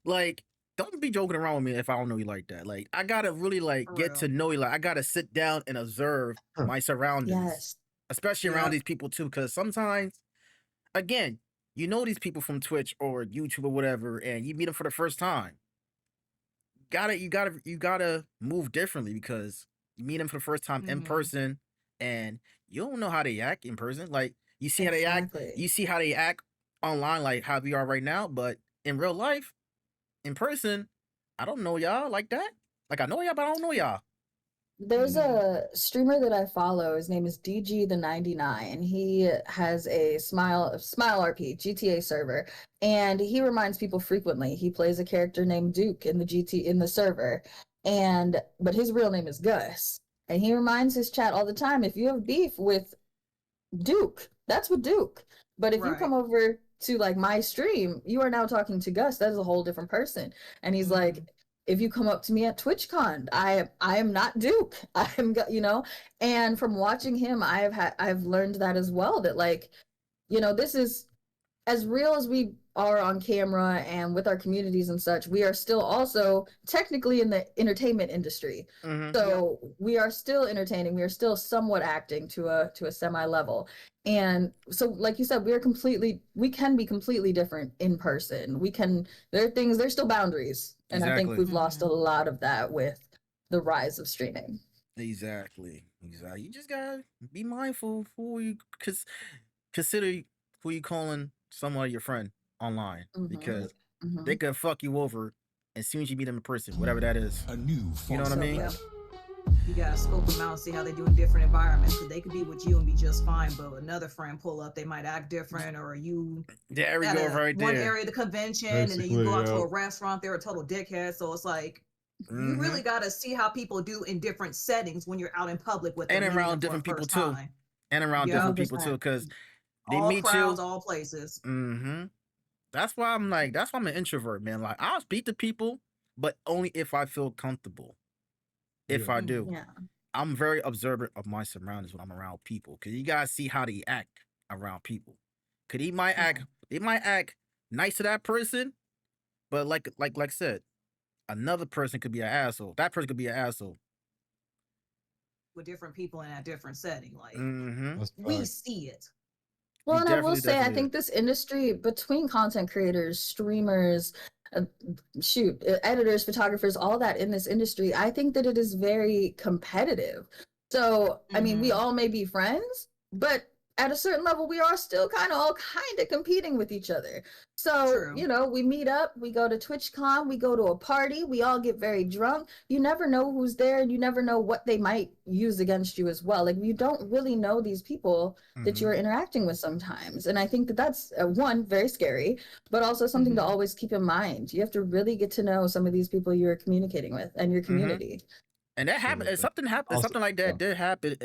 Like, don't be joking around with me if I don't know you like that. Like, I gotta really like For get real. to know you. Like, I gotta sit down and observe my surroundings, Yes. especially around Yep. these people too. Because sometimes, again, you know these people from Twitch or YouTube or whatever, and you meet them for the first time. You gotta move differently because you meet them for the first time in Mhm. person, and you don't know how they act in person. Like, you see how they act, Exactly. you see how they act online, like how we are right now, but in real life, in person, I don't know y'all like that. Like, I know y'all, but I don't know y'all. There's Mhm. a streamer that I follow. His name is DG the 99. He has a Smile RP GTA server, and he reminds people frequently. He plays a character named Duke in the server, but his real name is Gus. And he reminds his chat all the time, if you have beef with Duke, that's with Duke. But if you come Right. over to like my stream, you are now talking to Gus. That is a whole different person. And he's like, Mhm. if you come up to me at TwitchCon, I am not Duke. I am, And from watching him, I've learned that as well. That like, this is as real as we are on camera and with our communities and such, we are still also technically in the entertainment industry. Mm-hmm. Yep. So we are still entertaining. We are still somewhat acting to a semi level. And so, like you said, we can be completely different in person. There's still boundaries. And I think Exactly. we've lost a Mhm. lot of that with the rise of streaming. Exactly. You just gotta be mindful who you consider who you calling someone your friend online, Mm-hmm. because Mm-hmm. they could fuck you over as soon as you meet them in person, whatever that is. A new You know what I So mean? real. Yep. You gotta scope them out and see how they do in different environments. Because they could be with you and be just fine, but another friend pull up, they might act different, or you There we at go, a right one there. area of the convention, and then you Basically, go out to yeah. a restaurant, they're a total dickhead. So it's like you Mm-hmm. really gotta see how people do in different settings when you're out in public with them, And meeting them around for a different people first too. time. And around Yep. different people too, 100%. because they All meet crowds, you. all places. Mm-hmm. That's why I'm an introvert, man. Like, I'll speak to people, but only if I feel comfortable. If Yeah. I do. Yeah. I'm very observant of my surroundings when I'm around people, because you gotta see how they act around people. Cause they might act nice to that person, but like I said, another person could be an asshole. That person could be an asshole. With different people in a different setting. Like Mm-hmm. That's we fact. see it. Well, We and I will say, I definitely think this industry between content creators, streamers, uh, editors, photographers, all that in this industry, I think that it is very competitive. So, I mean, we Mhm. all may be friends, but at a certain level, we are still all kind of competing with each other. So, True. we meet up, we go to TwitchCon, we go to a party, we all get very drunk. You never know who's there, and you never know what they might use against you as well. Like, you don't really know these people that Mm-hmm. you are interacting with sometimes. And I think that that's one, very scary, but also something to Mhm. always keep in mind. You have to really get to know some of these people you're communicating with and your Mm-hmm. community. And that happened. And Absolutely. something happened. Also, Something like yeah, that did happen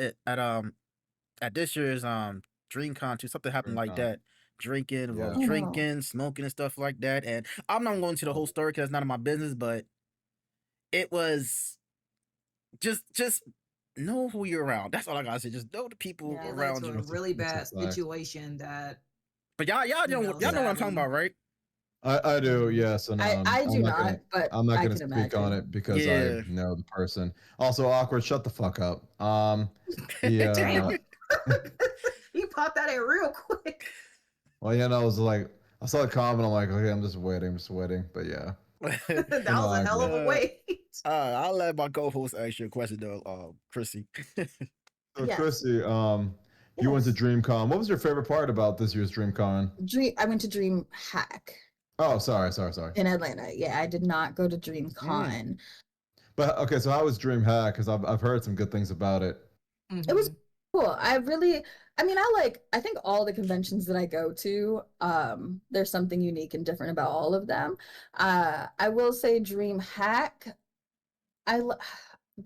at this year's DreamCon too. Something happened like DreamCon. that. Drinking, well, Yeah. Oh no. drinking, smoking, and stuff like that. And I'm not going to the whole story because it's none of my business. But it was just know who you're around. That's all I gotta say. Just know the people Yeah. It led around to a you. really That's a bad fact. situation that, But y'all know what I'm talking sadly. about, right? I do, Mhm. yes, and I do not, but I'm not I gonna can speak on imagine. it because I Yeah. know the person. Also awkward. Shut the fuck up. The Damn. You popped that in real quick. well, yeah, no, I was like, I saw the comment. I'm like, okay, I'm just waiting. But yeah, That but no, was I a hell of agree. a wait. I'll let my co-host ask you a question though, Chrissy. So Yes. Chrissy, you went to Yes. DreamCon. What was your favorite part about this year's DreamCon? I went to Dream Hack Oh, sorry. in Atlanta. Yeah, I did not go to Mm. DreamCon. But okay, so how was DreamHack? Because I've heard some good things about it. It was Mhm. cool. I think all the conventions that I go to, there's something unique and different about all of them. I will say Dream Hack, I lo-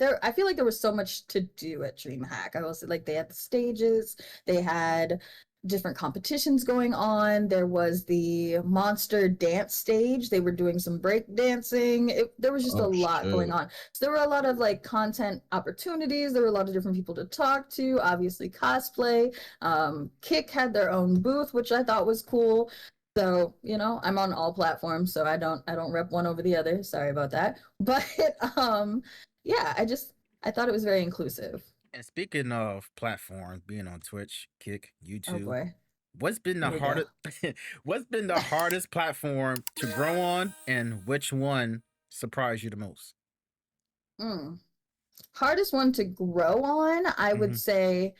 I feel like there was so much to do at DreamHack. I was like, they had the stages, they had different competitions going on. There was the monster dance stage. They were doing some break dancing. There was just a Oh lot going shit. on. So there were a lot of like content opportunities. There were a lot of different people to talk to. Obviously, cosplay. Kick had their own booth, which I thought was cool. So, I'm on all platforms, so I don't rep one over the other. Sorry about that. But yeah, I thought it was very inclusive. And speaking of platforms, being on Twitch, Kick, Oh YouTube, boy, what's been the here we go. hardest what's been the hardest platform to grow on, and which one surprised you the most? Mm. Hardest one to grow on, I would Hmm. say,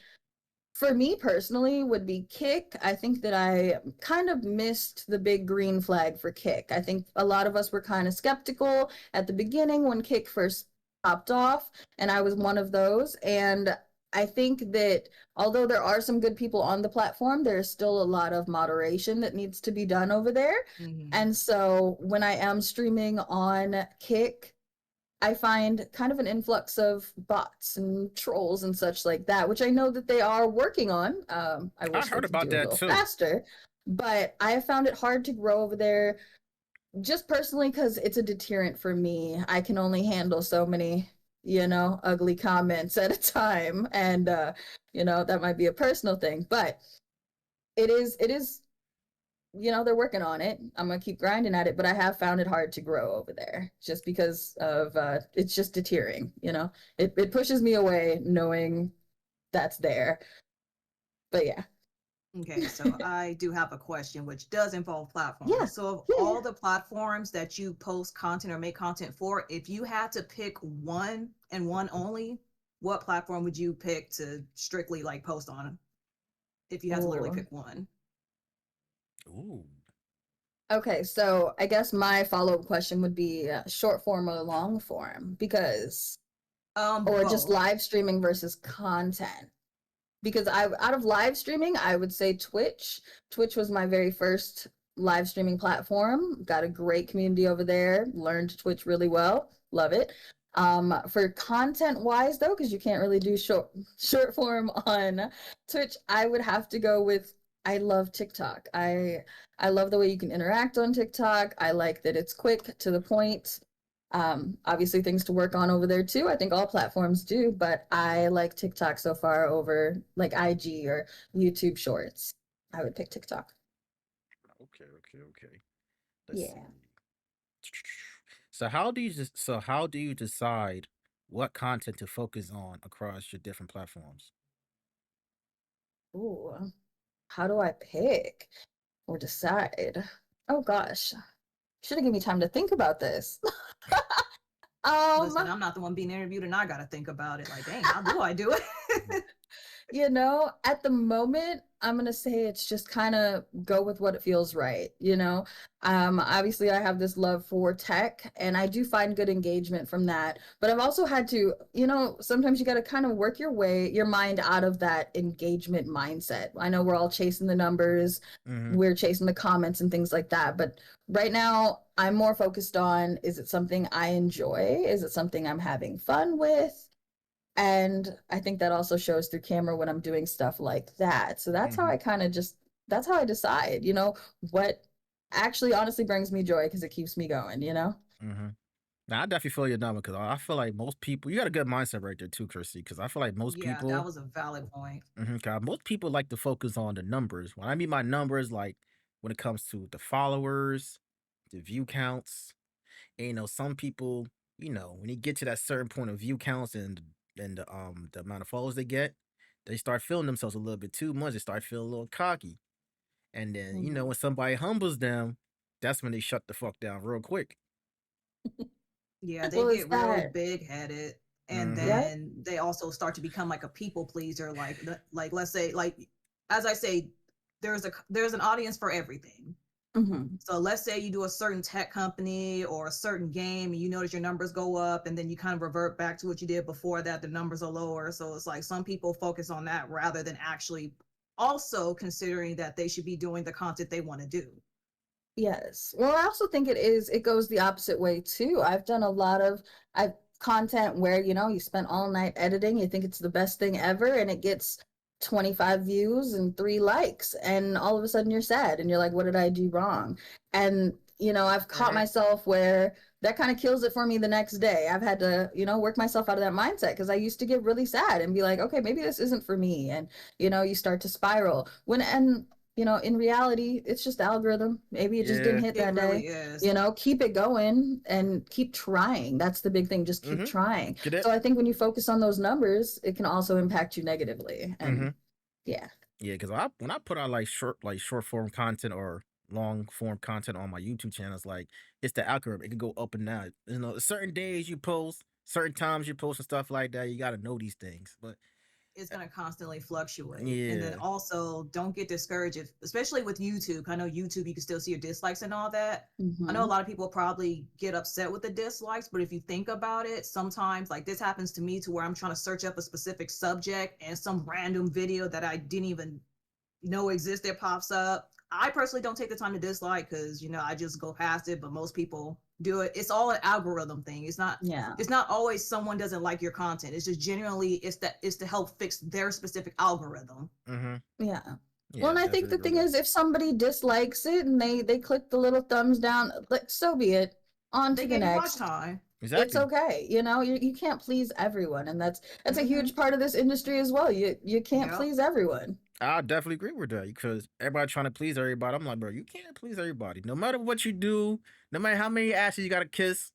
for me personally, would be Kick. I think that I kind of missed the big green flag for Kick. I think a lot of us were kind of skeptical at the beginning when Kick first popped off, and I was one of those. And I think that although there are some good people on the platform, there's still a lot of moderation that needs to be done over there. Hmm. And so when I am streaming on Kick, I find kind of an influx of bots and trolls and such like that, which I know that they are working on. I I wish they heard could about do a that little too. faster, but I have found it hard to grow over there just personally because it's a deterrent for me. I can only handle so many, ugly comments at a time. And, that might be a personal thing, but it is they're working on it. I'm gonna keep grinding at it, but I have found it hard to grow over there just because of it's just deterring, It pushes me away knowing that's there. But yeah. Okay, so I do have a question which does involve Yeah. platforms. So, of Yeah, all yeah. the platforms that you post content or make content for, if you had to pick one and one only, what platform would you pick to strictly like post on? If you had to literally Oh. pick one. Ooh. Okay, so I guess my follow-up question would be short form or long form because or just Both. live streaming versus content. Because out of live streaming, I would say Twitch. Twitch was my very first live streaming platform. Got a great community over there. Learned Twitch really well. Love it. For content wise though, because you can't really do short form on Twitch, I would have to go with I love TikTok. I love the way you can interact on TikTok. I like that it's quick to the point. Obviously things to work on over there too. I think all platforms do, but I like TikTok so far over like IG or YouTube Shorts. I would pick TikTok. Okay, okay, okay. Let's see. Yeah. How do you decide what content to focus on across your different platforms? Ooh, how do I pick or decide? Oh gosh, should have given me time to think about this. Listen, um, I'm not the one being interviewed and I got to think about it. Like, dang, how do I do it? at the moment, I'm gonna say it's just kind of go with what it feels right, Obviously I have this love for tech and I do find good engagement from that. But I've also had to, sometimes you gotta kind of work your mind out of that engagement mindset. I know we're all chasing the numbers, Hmm. we're chasing the comments and things like that. But right now I'm more focused on, is it something I enjoy? Is it something I'm having fun with? And I think that also shows through camera when I'm doing stuff like that. So that's how Hmm. I kind of just that's how I decide, what actually honestly brings me joy because it keeps me going. Hmm. Now I definitely feel your number because I feel like most people, you got a good mindset right there too, Chrissy. Because I feel like most Yeah, that people, was a valid point. 'cause most people like to focus on the numbers. When I mean my numbers, like when it comes to the followers, the view counts, and some people, when you get to that certain point of view counts and the amount of followers they get, they start feeling themselves a little bit too much. They start feeling a little cocky. And then, Mhm. when somebody humbles them, that's when they shut the fuck down real quick. Yeah, they Well, is get real that big headed and Hmm. right? then they also start to become like a people pleaser. Like let's say, like, as I say, there's an audience for everything. Hmm. So let's say you do a certain tech company or a certain game and you notice your numbers go up and then you kind of revert back to what you did before that, the numbers are lower. So it's like some people focus on that rather than actually also considering that they should be doing the content they want to do. Yes. Well, I also think it goes the opposite way too. I've content where, you know, you spent all night editing, you think it's the best thing ever, and it gets 25 views and 3 likes, and all of a sudden you're sad and you're like, what did I do wrong? And, you know, I've caught myself where that kind of kills it for me the next day. I've had to, you know, work myself out of that mindset, because I used to get really sad and be like, okay, maybe this isn't for me. And, you know, you start to spiral. And you know, in reality, it's just the algorithm. Maybe it just didn't hit that really day. is. You know, keep it going and keep trying. That's the big thing. Just keep trying. So I think when you focus on those numbers, it can also impact you negatively. And yeah. Yeah, because when I put out like short form content or long form content on my YouTube channel, it's like it's the algorithm. It can go up and down. You know, certain days you post, certain times you post and stuff like that. You got to know these things, but it's going to constantly fluctuate. Yeah. And then also don't get discouraged, especially with YouTube. I know YouTube, you can still see your dislikes and all that. I know a lot of people probably get upset with the dislikes, but if you think about it, sometimes like this happens to me, to where I'm trying to search up a specific subject and some random video that I didn't even know existed pops up. I personally don't take the time to dislike, because, you know, I just go past it, but most people do it. It's all an algorithm thing. It's not always someone doesn't like your content. It's just generally it's to help fix their specific algorithm. Yeah. Well, and I think the thing is, if somebody dislikes it and they click the little thumbs down, like, so be it. On to the next. Time. Exactly. It's okay. You know, you can't please everyone, and that's a huge part of this industry as well. You can't please everyone. I definitely agree with that, because everybody trying to please everybody. I'm like, bro, you can't please everybody. No matter what you do, no matter how many asses you got to kiss,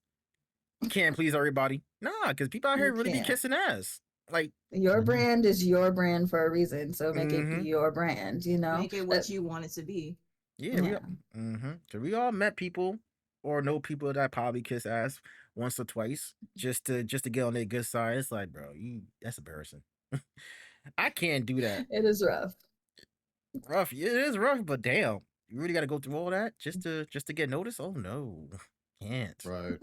you can't please everybody. Nah, because people out here really be kissing ass. Like, your brand is your brand for a reason, so make it your brand. You know, make it what you want it to be. Yeah. So we all met people or know people that probably kiss ass once or twice just to get on their good side. It's like, bro, that's embarrassing. I can't do that. It is rough. It is rough, but damn, you really got to go through all that just to get noticed? Oh no, can't. Right.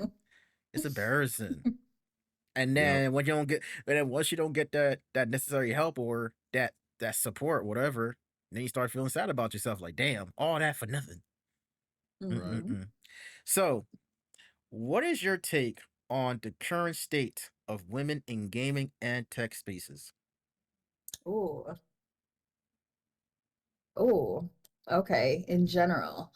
It's embarrassing. And then once you don't get that necessary help or that support, whatever, then you start feeling sad about yourself. Like, damn, all that for nothing. Right. So, what is your take on the current state of women in gaming and tech spaces? Oh, okay. In general.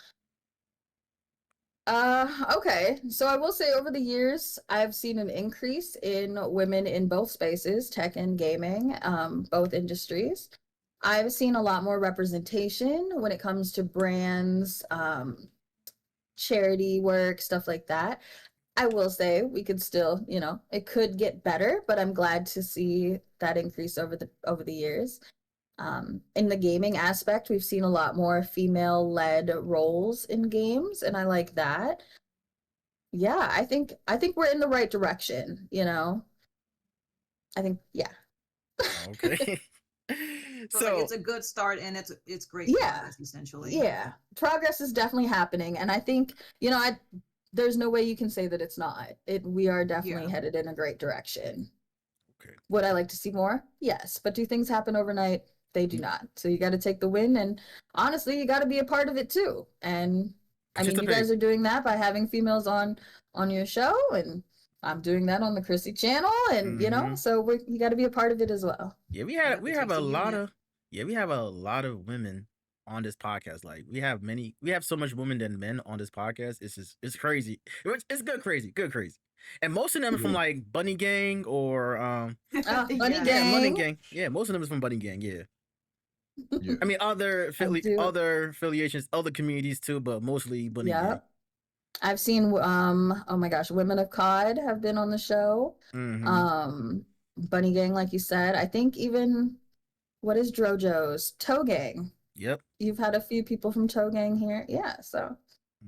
Okay. So I will say, over the years, I've seen an increase in women in both spaces, tech and gaming, both industries. I've seen a lot more representation when it comes to brands, charity work, stuff like that. I will say we could still, you know, it could get better, but I'm glad to see that increase over the years. In the gaming aspect, we've seen a lot more female-led roles in games, and I like that. Yeah, I think we're in the right direction, you know. I think, yeah. Okay. So like, it's a good start, and it's great progress, essentially. Yeah, progress is definitely happening, and I think, you know, there's no way you can say that it's not. We are definitely headed in a great direction. Okay. Would I like to see more? Yes, but do things happen overnight? They do not. So you got to take the win, and honestly, you got to be a part of it too. And I mean, you guys are doing that by having females on your show, and I'm doing that on the Chrissy channel, and you know, so you got to be a part of it as well. Yeah, we have a lot of women on this podcast. Like, we have so much women than men on this podcast. It's crazy. It's good crazy. And most of them are from like Bunny Gang or Bunny Gang. Yeah, Bunny Gang. Yeah, most of them is from Bunny Gang. Yeah. I mean, other affiliations, other communities too, but mostly Bunny Gang. I've seen oh my gosh, Women of COD have been on the show. Bunny Gang, like you said. I think even, what is Drojo's? Toe Gang. Yep. You've had a few people from Toe Gang here. Yeah, so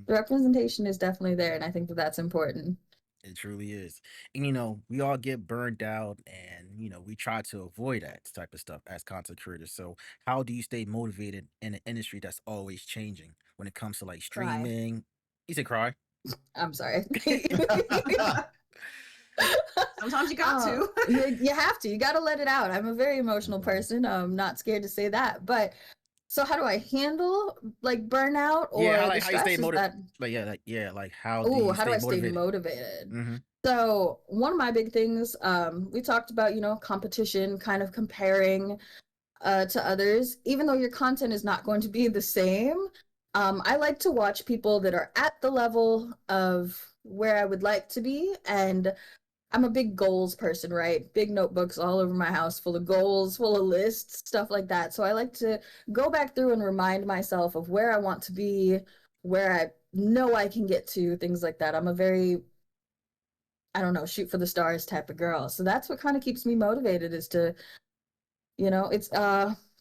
the representation is definitely there, and I think that's important. It truly is. And, you know, we all get burned out, and, you know, we try to avoid that type of stuff as content creators. So how do you stay motivated in an industry that's always changing when it comes to like streaming? You said cry? I'm sorry. Sometimes you got to. You have to. You got to let it out. I'm a very emotional person. I'm not scared to say that. But So how do I handle like burnout Yeah, or the how you stay stress? Is that like how do oh, you how do stay I stay motivated? motivated? Mm-hmm. So one of my big things, we talked about, competition, kind of comparing to others, even though your content is not going to be the same. I like to watch people that are at the level of where I would like to be. And I'm a big goals person, right? Big notebooks all over my house full of goals, full of lists, stuff like that. So I like to go back through and remind myself of where I want to be, where I know I can get to, things like that. I'm a very, I don't know, shoot for the stars type of girl. So that's what kind of keeps me motivated is to, it's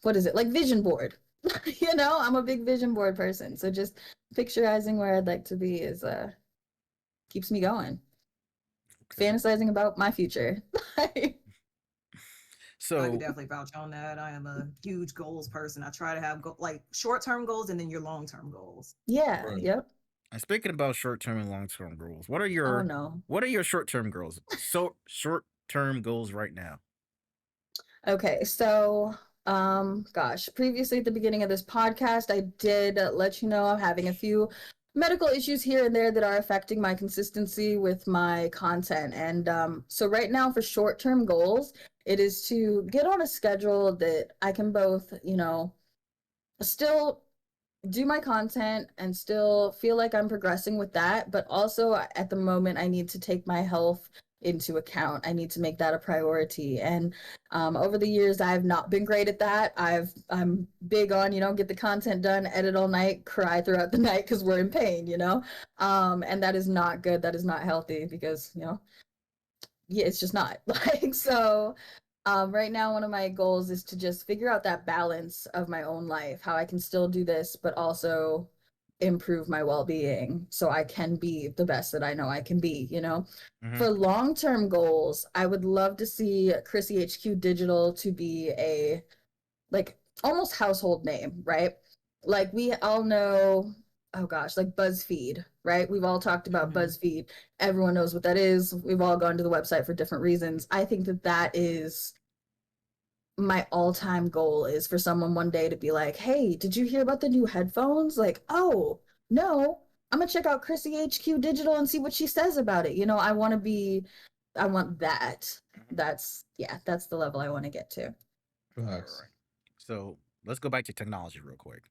what is it? Like vision board. I'm a big vision board person. So just picturizing where I'd like to be is keeps me going. Okay. Fantasizing about my future. I So could definitely vouch on that. I am a huge goals person. I try to have like short-term goals and then your long-term goals. Yeah, Right. yep. and speaking about short-term and long-term goals, Oh no. what are your short-term goals? So short-term goals right now. Okay, so gosh, previously at the beginning of this podcast, I did let you know I'm having a few medical issues here and there that are affecting my consistency with my content. And so right now for short-term goals, it is to get on a schedule that I can both, still do my content and still feel like I'm progressing with that. But also at the moment, I need to take my health into account. I need to make that a priority. And over the years, I've not been great at that. I'm big on, get the content done, edit all night, cry throughout the night because we're in pain, and that is not good. That is not healthy because, yeah, it's just not like so. Right now, one of my goals is to just figure out that balance of my own life, how I can still do this, but also improve my well-being so I can be the best that I know I can be. Mm-hmm. For long-term goals, I would love to see ChrissyHQ Digital to be a like almost household name, right? Like we all know, oh gosh, like BuzzFeed, right? We've all talked about BuzzFeed. Everyone knows what that is. We've all gone to the website for different reasons. I think that is my all-time goal is for someone one day to be like, hey, did you hear about the new headphones? Like, oh, no, I'm gonna check out ChrissyHQ Digital and see what she says about it. I want that. That's the level I want to get to. Facts. Right. So let's go back to technology real quick.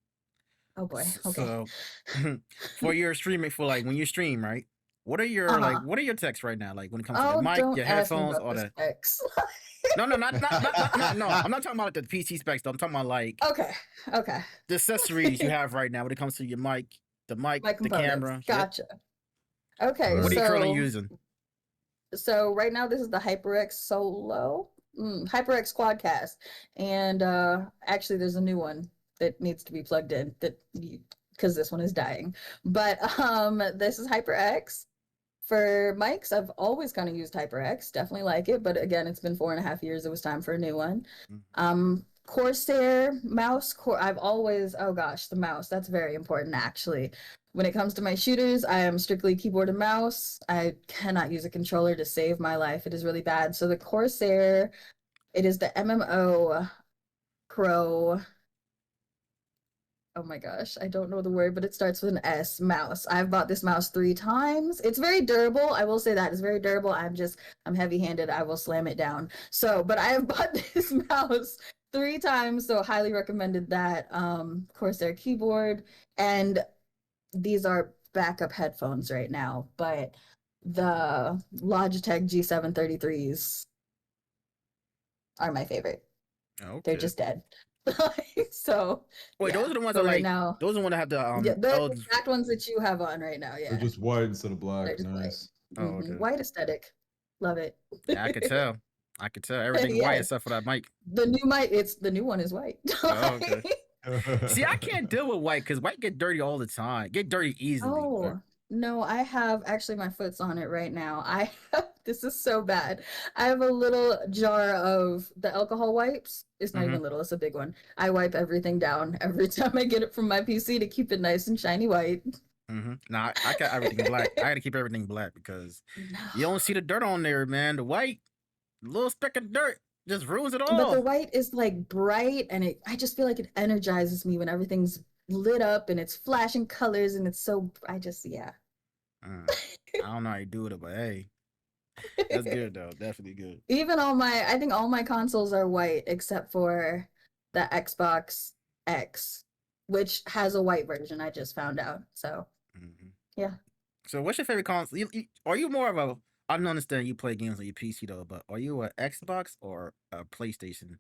Oh boy. Okay. So for your streaming, for like when you stream, right? What are your Uh-huh. what are your techs right now? Like when it comes to the Oh, mic, don't your ask me headphones, about or the the specs. no, no. I'm not talking about the PC specs though. I'm talking about like Okay. the accessories you have right now when it comes to your mic, My the components. camera. Yep. Gotcha. Okay, What are you currently so using? right now this is the HyperX Solo, HyperX Quadcast, and actually there's a new one that needs to be plugged in because this one is dying. But this is HyperX. For mics, I've always kind of used HyperX, definitely like it, but again, it's been 4.5 years. It was time for a new one. Corsair mouse, I've always, oh gosh, the mouse, that's very important actually. When it comes to my shooters, I am strictly keyboard and mouse. I cannot use a controller to save my life. It is really bad. So the Corsair, it is the MMO Pro. Oh my gosh, I don't know the word, but it starts with an S, mouse. I've bought this mouse 3 times. It's very durable. I will say that it's very durable. I'm heavy-handed. I will slam it down. So, but I have bought this mouse 3 times, so highly recommended that. Corsair keyboard, and these are backup headphones right now, but the Logitech G733s are my favorite. Okay. They're just dead. So wait, yeah. those are the ones But that right like now, those are the ones that have the yeah, the L. exact ones that you have on right now. They're Yeah, just white instead of they're black. just white. Nice. Oh, okay. White aesthetic, love it. Yeah, I could tell. I could tell everything white Yes. except for that mic. The new mic, the new one is white. Oh, okay. See, I can't deal with white because white get dirty all the time. Get dirty easily. Oh no, I have actually my foot's on it right now. This is so bad. I have a little jar of the alcohol wipes. It's not even little, it's a big one. I wipe everything down every time I get it from my PC to keep it nice and shiny white. Nah, I got everything black. I gotta keep everything black because you don't see the dirt on there, man. The white, little speck of dirt. just ruins it But the all. white is like bright, and I just feel like it energizes me when everything's lit up and it's flashing colors, and it's so yeah. Mm, I don't know how you do it, but hey, that's good though. Definitely good. Even I think all my consoles are white except for the Xbox X, which has a white version. I just found out. So Mhm. yeah. So, what's your favorite console? Are you more of a? I don't understand you play games on your PC though, but are you a Xbox or a PlayStation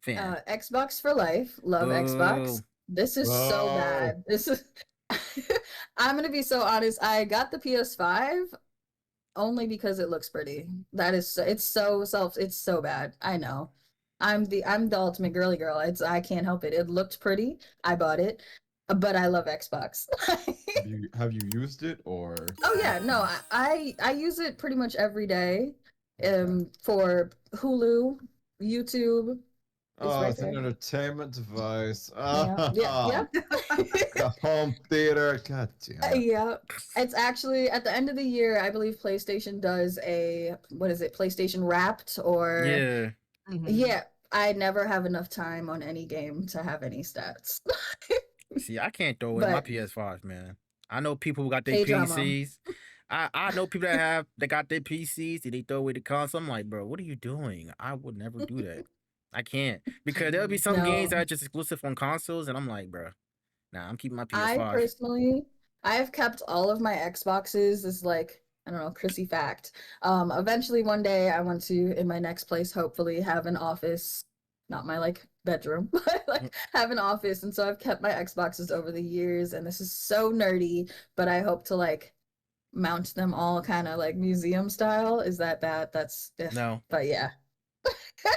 fan? Xbox for life. Love Xbox. Boo. This is so Whoa. bad. This is I'm gonna be so honest. I got the PS5 only because it looks pretty. It's so bad. I know. I'm the ultimate girly girl. I can't help it. It looked pretty. I bought it, but I love Xbox. Have you used it or? Oh yeah, no, I use it pretty much every day. Okay. For Hulu, YouTube is Oh, right it's an there. entertainment device. Yeah, yeah, Ah, yeah. the home theater. God damn it. Yeah. It's actually at the end of the year, I believe PlayStation does a what is it, PlayStation Wrapped or Yeah. Mhm. yeah, I never have enough time on any game to have any stats. See, I can't throw away my But PS5, man. I know people who got their K drama. PCs. I know people that got their PCs and they throw away the console. I'm like, bro, what are you doing? I would never do that. I can't because there'll be some games No. that are just exclusive on consoles, and I'm like, bro, nah, I'm keeping my I PS5. personally, I've kept all of my Xboxes as like, I don't know, Chrissy fact. Eventually one day I want to, in my next place, hopefully have an office, not my like bedroom, but like have an office. And so I've kept my Xboxes over the years, and this is so nerdy, but I hope to like mount them all kind of like museum style. Is that bad? That's, No, but yeah.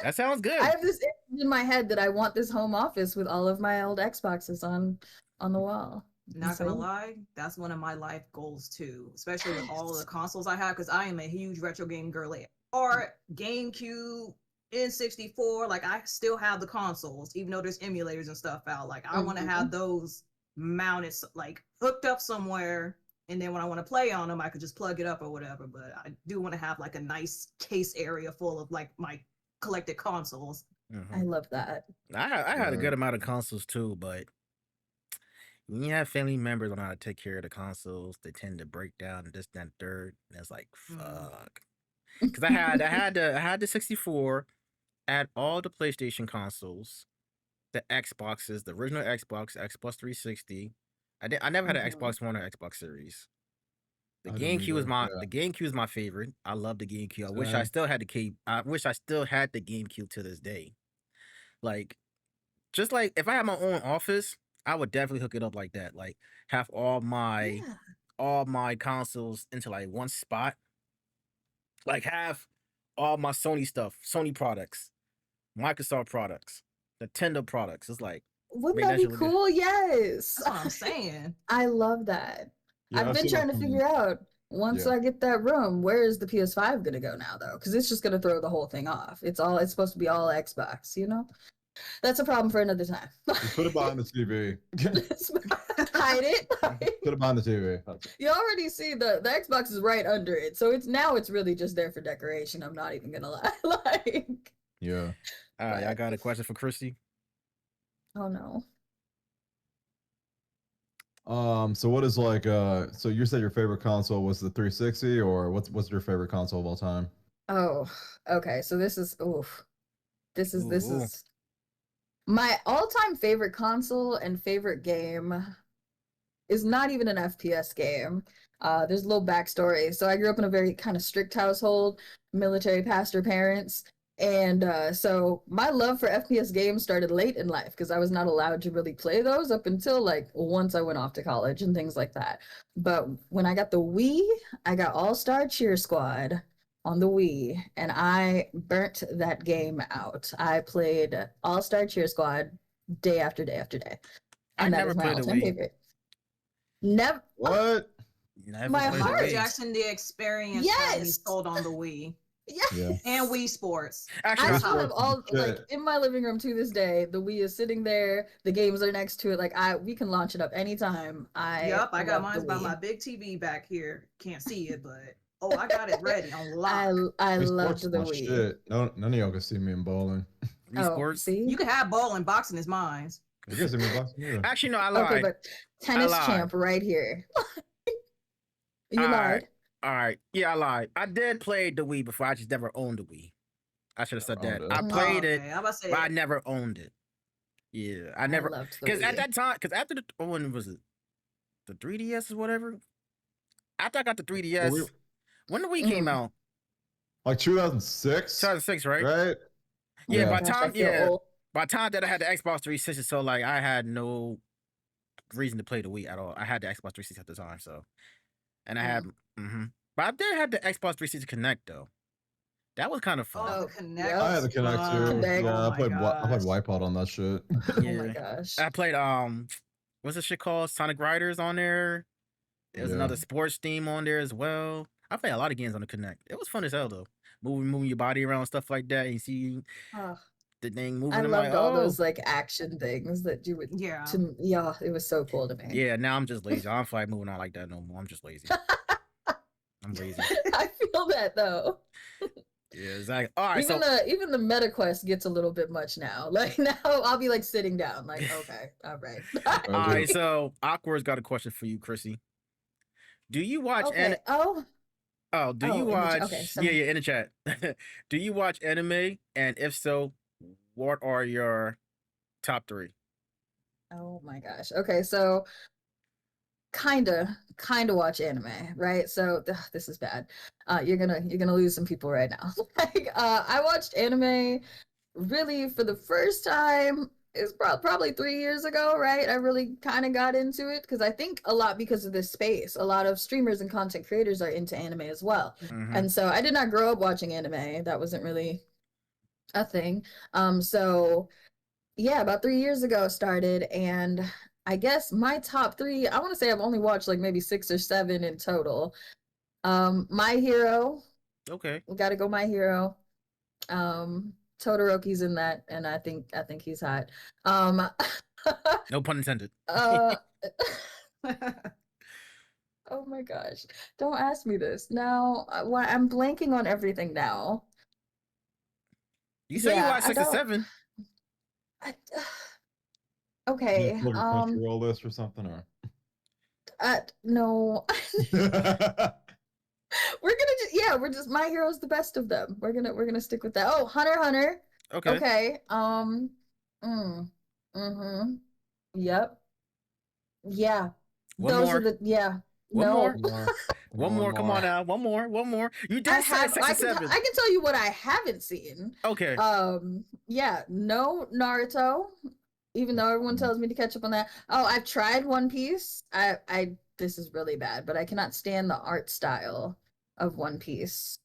that sounds I good. have this image in my head that I want this home office with all of my old Xboxes on the wall. And Not so gonna yeah. lie, that's one of my life goals too, especially with all of the consoles I have, because I am a huge retro game girly. Or GameCube, N64, like I still have the consoles, even though there's emulators and stuff out. Like I want to Mhm. have those mounted, like hooked up somewhere, and then when I want to play on them, I could just plug it up or whatever. But I do want to have like a nice case area full of like my collected consoles. I Mhm. love that. I had a Word. good amount of consoles too, but when you have family members on how to take care of the consoles, they tend to break down and this, that, and third. And it's like, Mm. fuck. Because I had the 64, I had all the PlayStation consoles, the Xboxes, the original Xbox, Xbox 360. I never had an Mhm. Xbox One or Xbox Series. I didn't either. Yeah. The GameCube is my favorite. I love the GameCube. Same. I wish I still had the GameCube to this day. Like just like if I had my own office, I would definitely hook it up like that. Like have Yeah. all my consoles into like one spot. Like have all my Sony stuff, Sony products, Microsoft products, Nintendo products. It's like Wouldn't make that that be shit look good. cool? Yes. That's what I'm saying. I love that. Yeah, I've I've been seen trying to them. figure out once Yeah. I get that room, where is the PS5 gonna go now though? Because it's just gonna throw the whole thing off. It's supposed to be all Xbox, you know? That's a problem for another time. Just put it behind the TV. Hide it. Put it behind the TV. That's it. You already see the Xbox is right under it, so it's really just there for decoration. I'm not even gonna lie. Like, Yeah. All right, I but got a question for Chrissy. oh no. So what is like so you said your favorite console was the 360 or what's your favorite console of all time? Oh, okay. So this is oof. This Ooh, is my all-time favorite console and favorite game is not even an FPS game. There's a little backstory. So I grew up in a very kind of strict household, military pastor parents. And so my love for FPS games started late in life because I was not allowed to really play those up until like once I went off to college and things like that. But when I got the Wii, I got All Star Cheer Squad on the Wii, and I burnt that game out. I played All Star Cheer Squad day after day after day, I and that never is my played the all-time Wii. favorh. Never. What? Never My The played the heart. Michael Wii. Jackson, the experience had me Yes. sold on the Wii Yes. Yeah. and Wii Sports. Actually, I I, still have Sports is all the like shit. in my living room to this day. The Wii is sitting there. The games are next to it. Like we can launch it up anytime. I Yep, I got love the mine by my Wii. big TV back here. Can't see it, but Oh, I got it ready on I lock. I Wii loved Sports the is my Wii. shit. No, none of y'all can see me in bowling. Wii Oh, Sports. see? You can have bowling, boxing is mine. You guys see me in boxing either. Actually, no, I Okay, lied. but tennis lied. champ right here. You All lied. right. All right. Yeah, I lied. I did play the Wii before. I just never owned the Wii. I should have said that. Owned it. I played it, Okay, I'm about to but I say never owned it. Yeah, I I never. loved the Because at Wii. that time, because after the when was it? The 3DS or whatever. After I got the 3DS, we- when the Wii came Mhm. out, Like 2006, 2006, right? right? Oh Yeah, my by gosh, I time feel old. by time that I had the Xbox 360, so like I had no reason to play the Wii at all. I had the Xbox 360 at the time, so and I had, but I did have the Xbox 360 Connect though. That was kind of fun. oh, Oh, the Connect. yep. I had the Connect too. Connect. Yeah, Oh I played my gosh. Wipeout on that shit. Oh my Yeah. gosh. I played what's this shit called? Sonic Riders on there. There's Yeah. another sports theme on there as well. I played a lot of games on the Connect. It was fun as hell though. Moving your body around, stuff like that. And you see Oh, the thing moving. I I'm loved like, all oh. those like action things that you would. Yeah. Yeah, it was so cool to me. Yeah, now I'm just lazy. I don't feel like moving on like that no more. I'm just lazy. I'm lazy. I feel that though. Yeah, exactly. All right, Even the MetaQuest gets a little bit much now. Like now I'll be like sitting down, like, okay, all right. all right, so Awkward's got a question for you, Chrissy. Do you watch Okay. Oh, do Oh, you in the watch okay, sorry. yeah, in the chat. Do you watch anime? And if so, what are your top 3? oh my gosh. Okay, so kinda watch anime, right? So this is bad. You're gonna lose some people right now. Like I watched anime really for the first time is probably 3 years ago, right? I really kind of got into it because I think a lot because of this space. A lot of streamers and content creators are into anime as well. Mhm. And so I did not grow up watching anime. That wasn't really a thing. So yeah, about 3 years ago started, and I guess my top 3, I want to say I've only watched like maybe 6 or 7 in total. My Hero, Okay. we gotta go My Hero. Todoroki's in that, and I think he's hot. No pun intended. Oh my gosh, don't ask me this now. I'm blanking on everything now. You say you Yeah, watch I 6 or don't- 7. I, okay. Pull your Crunchyroll list or something, or No. We're just My Hero's the best of them. We're gonna stick with that. Oh, Hunter x Hunter. Okay. Okay. Yep. Yeah. One Those more. are the One no. more. One more. Come on now. One more. You did say 6 or 7. I can tell you what I haven't seen. Okay. Yeah, no Naruto, even though everyone tells me to catch up on that. Oh, I've tried One Piece. I this is really bad, but I cannot stand the art style of One Piece.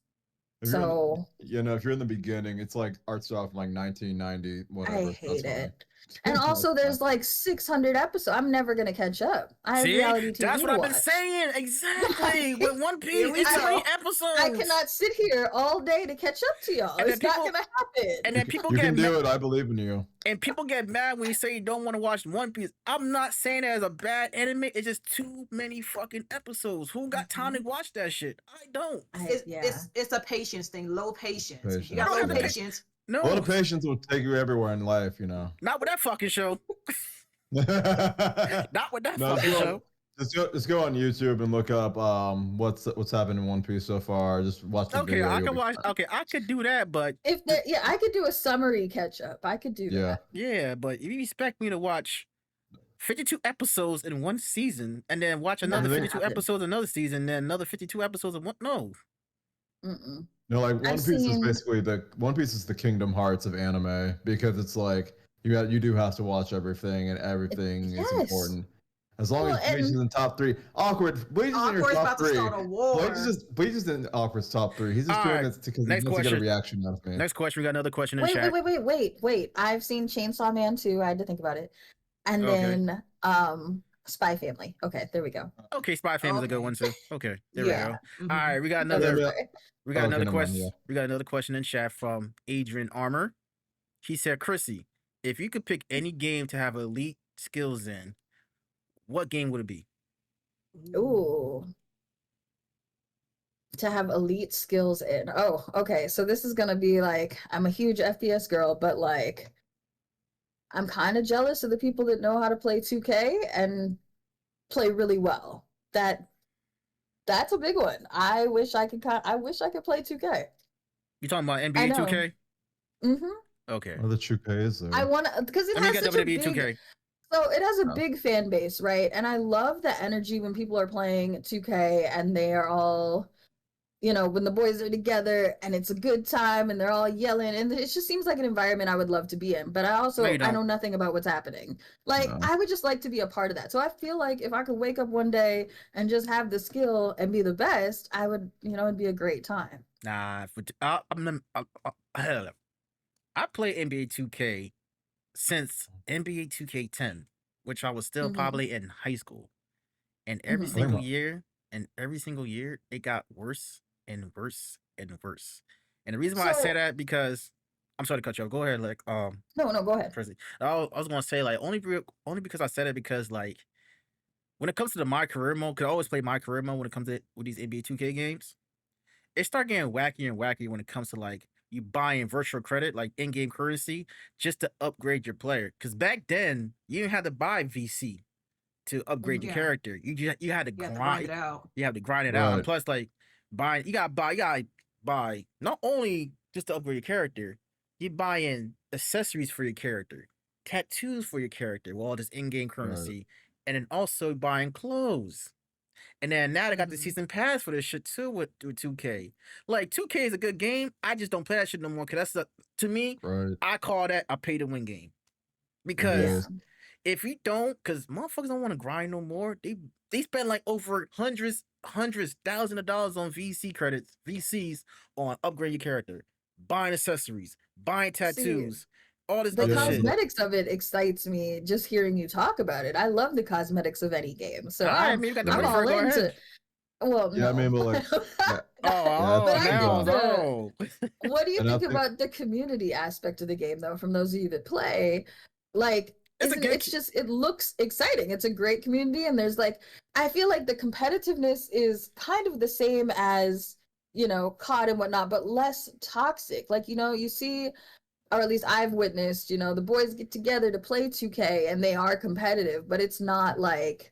if you're in So if you're in the beginning, it's like art style from like 1990, whatever. I That's hate fine. it. And also, there's like 600 episodes. I'm never gonna catch up. I have See, reality TV that's to what I've been watch. saying. Exactly. With One Piece, it's I 20 know. episodes. I cannot sit here all day to catch up to y'all. And It's then not people- gonna happen. And then people You get can mad. do it. I believe in you. And people get mad when you say you don't want to watch One Piece. I'm not saying that as a bad anime. It's just too many fucking episodes. Who got time to watch that shit? I don't. It's a patience thing, low patience. Patience. You got I don't low have the patience. No. A lot of patience will take you everywhere in life, Not with that fucking show. No, Not with that fucking show. just go on YouTube and look up what's happened in One Piece so far. Just watch the Okay, video. I you'll can be watch. fine. Okay, I could do that, but I could do a summary catch up. I could do Yeah. that. yeah, but if you expect me to watch 52 episodes in one season and then watch Not another gonna 52 happen. episodes another season, then another 52 episodes in one, no. Mm-mm. No, like One I've Piece is seen- basically One Piece is the Kingdom Hearts of anime because it's like you do have to watch everything and everything Yes. is important. As long Well, as Bleach is and- in top 3, Bleach is in your Awkward's top about to 3. start a war. Bleach is in Awkward's top 3. He's just All doing right, it because he next wants to get a question. reaction out of me. Next question, we got another question in the chat. Wait. I've seen Chainsaw Man 2. I had to think about it. And Okay. then Spy Family. Okay, there we go. Okay, Spy Family's a good Okay. one too. Okay, there Yeah. we go. Mhm. All right, we got Okay, another. sorry. We got Okay, another never mind, question. yeah. We got another question in chat from Adrian Armour. He said, "Chrissy, if you could pick any game to have elite skills in, what game would it be?" Ooh. to have elite skills in. Oh, okay. So this is gonna be like, I'm a huge FPS girl, but like I'm kind of jealous of the people that know how to play 2K and play really well. That's a big one. I wish I could play 2K. You talking about I NBA know. 2K? Mm-hmm. Okay. What the 2K is there? I want to, because it I mean, you has got such a WWE big 2K. so it has a Oh. big fan base, right? And I love the energy when people are playing 2K and they are all, you know, when the boys are together and it's a good time and they're all yelling, and it just seems like an environment I would love to be in. But No, you I don't. know nothing about what's happening. Like, No. I would just like to be a part of that. So I feel like if I could wake up one day and just have the skill and be the best, I would, you know, it'd be a great time. Nah, I play NBA 2K since NBA 2K10, which I was still Mhm. probably in high school. And Mhm. every I think single my- year, it got worse and worse and worse. And the reason why I say So that because I'm sorry to cut you off. Go ahead, like no, go ahead. Chrissy. I was gonna say like only because I said it because like when it comes to the my career mode, could always play my career mode when it comes to with these NBA 2K games. It start getting wacky and wacky when it comes to like you buying virtual credit, like in-game currency, just to upgrade your player. Because back then you didn't have to buy VC to upgrade your Yeah. character. You had to You have to grind grind. it out. You have to grind it out, and Right. plus like you gotta buy not only just to upgrade your character, you buying accessories for your character, tattoos for your character, well, just in-game currency, and then also buying clothes. And then now they got the Mhm. season pass for this shit too with 2K. Like 2K is a good game. I just don't play that shit no more because to me, Right. I call that a pay to win game. It Because Yeah. is. if you don't, because motherfuckers don't want to grind no more. They spend like over hundreds, thousands of dollars on VCs on upgrade your character, buying accessories, buying See, tattoos, all this the other Yeah, shit. but cosmetics of it excites me just hearing you talk about it. I love the cosmetics of any game. So All right, I mean, you got the I'm money for all it. Go into ahead. well, yeah, I mean, no. but like, yeah, Oh, But I I think, now, think the no. what do you and I think think, about the community aspect of the game though, from those of you that play? Like, It's a isn't good. it's just it looks exciting. It's a great community, and there's like I feel like the competitiveness is kind of the same as, you know, COD and whatnot, but less toxic. Like, you know, you see, or at least I've witnessed, you know, the boys get together to play 2K and they are competitive, but it's not like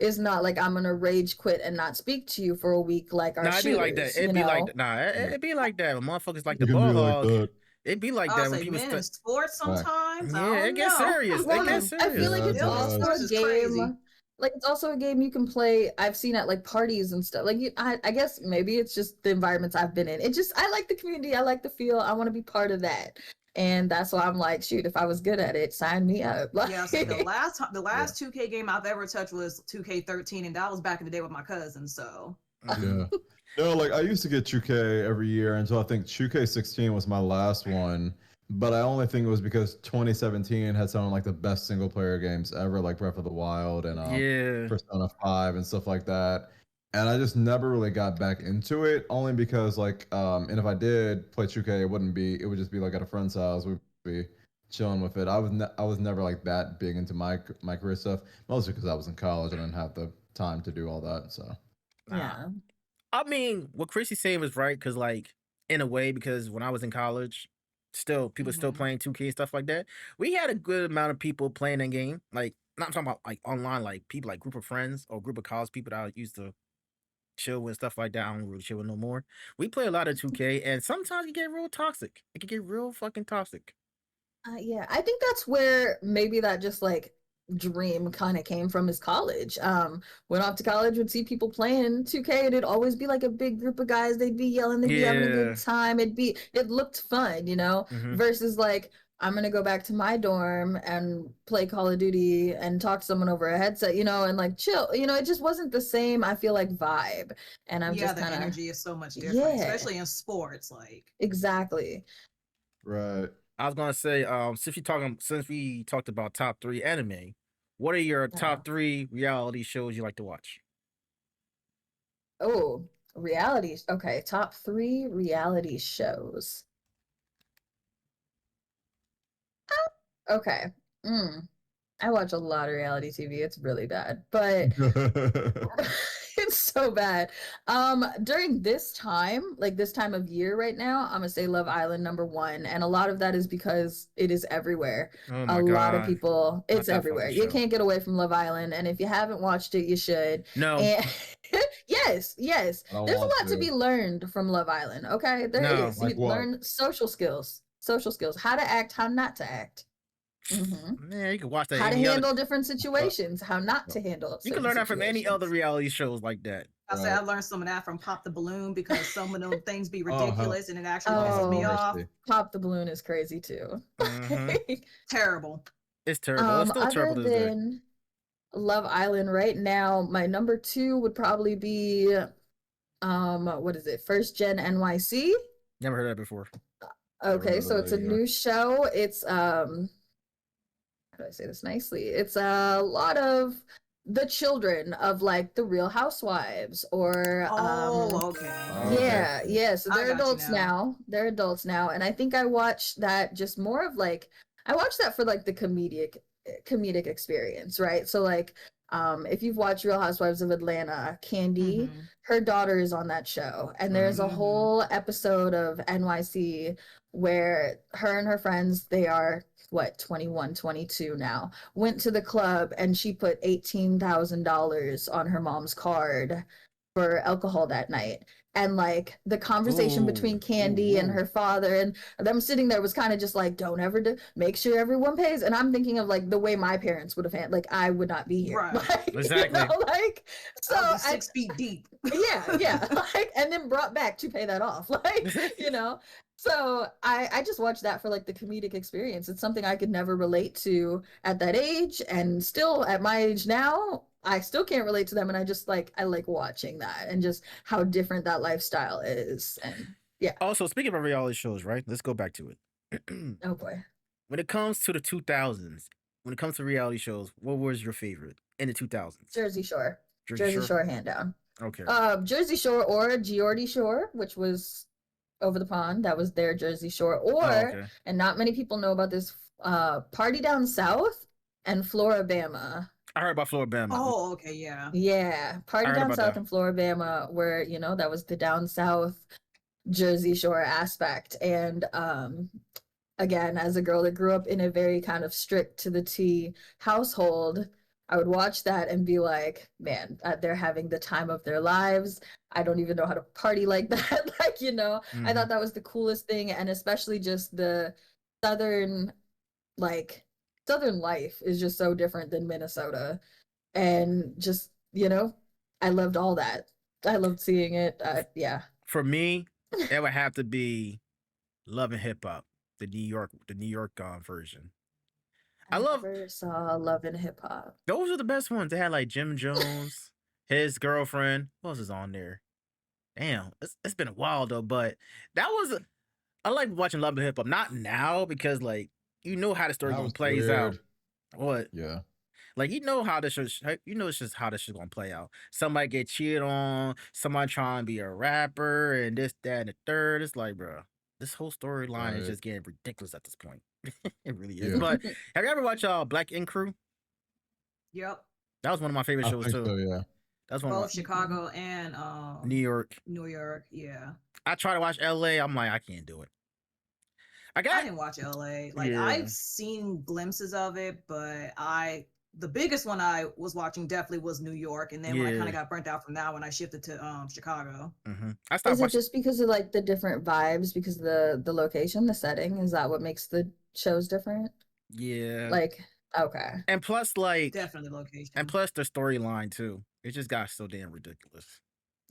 I'm gonna rage quit and not speak to you for a week like our Nah, it'd be like that. shooters, It'd you be like know? that. Nah, yeah, it'd be like that when motherfuckers like the it can ball be like hog. that. It'd be like I'll that when say people men in start. sports Right. sometimes. I Yeah, it don't gets know. serious. It Well, gets I feel like serious. Yeah, it's it Them also sports a does. is crazy. game. Like it's also a game you can play. I've seen at like parties and stuff. Like I guess maybe it's just the environments I've been in. I like the community. I like the feel. I want to be part of that, and that's why I'm like, shoot, if I was good at it, sign me up. Yeah, I'll say the Yeah. last 2K game I've ever touched was 2K13, and that was back in the day with my cousin. So Mhm. Yeah. No, like I used to get 2K every year until I think 2K16 was my last one. But I only think it was because 2017 had some of like the best single player games ever, like Breath of the Wild and Yeah. Persona 5 and stuff like that. And I just never really got back into it, only because like and if I did play 2K, it would just be like at a friend's house. We'd be chilling with it. I was never like that big into my career stuff, mostly because I was in college and I didn't have the time to do all that. So Nah. Yeah. I mean, what Chrissy's saying was right because, like, in a way, because when I was in college, still people still Mhm. playing 2K and stuff like that. We had a good amount of people playing that game. Like, not talking about like online, like people like group of friends or group of college people that I used to chill with stuff like that. I don't really chill with no more. We play a lot of 2K, and sometimes it get real toxic. It can get real fucking toxic. Yeah, I think that's where maybe that just like dream kind of came from is college. Went off to college, would see people playing 2K, and it'd always be like a big group of guys. They'd be yelling, they'd be having a Yeah. good time. It looked fun, you know, Mhm. versus like I'm gonna go back to my dorm and play Call of Duty and talk to someone over a headset, you know, and like chill. You know, it just wasn't the same, I feel like, vibe. And I'm Yeah, just the kind of energy is so much different, yeah, especially in sports. Like exactly. right. I was gonna say, since we talked about top 3 anime, what are your Uh, top 3 reality shows you like to watch? oh, reality. Okay, top 3 reality shows. Okay. I watch a lot of reality TV. It's really bad, but it's so bad. During this time, like this time of year right now, I'm gonna say Love Island #1, and a lot of that is because it is everywhere. Oh A my lot of god. people, Not it's that everywhere. fucking You show. can't get away from Love Island, and if you haven't watched it, you should. No. And yes, I don't there's a want lot to be learned from Love Island. Okay, there No. is. Like You what? learn social skills, how to act, how not to act. Man, you can watch that How to any other. handle different situations, how not to handle You can certain learn that from any other situations. reality shows like that. I say Right. I learned some of that from Pop the Balloon because some of them things be Oh, hell. ridiculous and it actually pisses Oh, me off. mercy. Pop the Balloon is crazy too. Mhm. Terrible. It's terrible. It's still terrible Other to this day. than Love Island right now, my number 2 would probably be what is it? First Gen NYC. Never heard that before. Okay, heard so of it's that a either. new show. It's how do I say this nicely? It's a lot of the children of like the Real Housewives or Oh, okay. yeah, Okay. yeah. So I they're got you adults now. now. They're adults now, and I think I watched that just more of like I watched that for like the comedic experience, right? So like if you've watched Real Housewives of Atlanta, Candy, Mhm. her daughter is on that show, and there's a Mhm. whole episode of NYC where her and her friends, they are what 21, 22 now, went to the club and she put $18,000 on her mom's card for alcohol that night. And like the conversation between Ooh, Candy and ooh. her father and them sitting there was kind of just like, don't ever make sure everyone pays. And I'm thinking of like the way my parents would have had, like I would not be here. Right. Like, Exactly. you know, like so I'll be I, 6 feet deep. yeah, like and then brought back to pay that off. Like, you know. So I just watched that for like the comedic experience. It's something I could never relate to at that age, and still at my age now, I still can't relate to them. And I like watching that and just how different that lifestyle is. And yeah. Also, speaking of reality shows, right? Let's go back to it. Oh boy. When it comes to the 2000s, when it comes to reality shows, what was your favorite in the 2000s? Jersey Shore. Jersey Shore, hand down. Okay. Jersey Shore or Geordie Shore, which was over the pond. That was their Jersey Shore. Or, okay. and not many people know about this, Party Down South and Floribama. I heard about Floribama. Oh, okay, yeah. Yeah, Party heard Down about South that. and Floribama, where you know that was the down south Jersey Shore aspect. And again, as a girl that grew up in a very kind of strict to the T household, I would watch that and be like, man, they're having the time of their lives. I don't even know how to party like that. Like, you know, I thought that was the coolest thing. And especially just the southern, like, southern life is just so different than Minnesota. And just, you know, I loved all that. I loved seeing it. Yeah. For me, it would have to be Love and Hip Hop, the New York version. I love never saw Love and Hip Hop. those are the best ones. They had like Jim Jones, his girlfriend. What else is on there? Damn, it's been a while though, but that was I like watching Love and Hip Hop. Not now because like you know how the story That gonna was plays out. weird. What? Yeah. Like you know how this is, you know it's just how this shit's gonna play out. Somebody get cheated on, somebody trying to be a rapper, and this, that, and the third. It's like, bro, this whole storyline is Right. just getting ridiculous at this point. It really is. Yeah. But have you ever watched Black Ink Crew? Yep. That was one of my favorite I shows think too. so, yeah. That's one of Both Chicago and my New York. New York, yeah. I try to watch LA. I'm like, I can't do it. I I got didn't watch LA. Like Yeah. I've seen glimpses of it, but the biggest one I was watching definitely was New York, and then when I kind Yeah. of got burnt out from that one, I shifted to Chicago. I stopped Is it watching. just because of like the different vibes, because of the location, the setting? Is that what makes the shows different? Yeah. Like, okay. And plus, like, Definitely location. and plus the storyline too. It just got so damn ridiculous.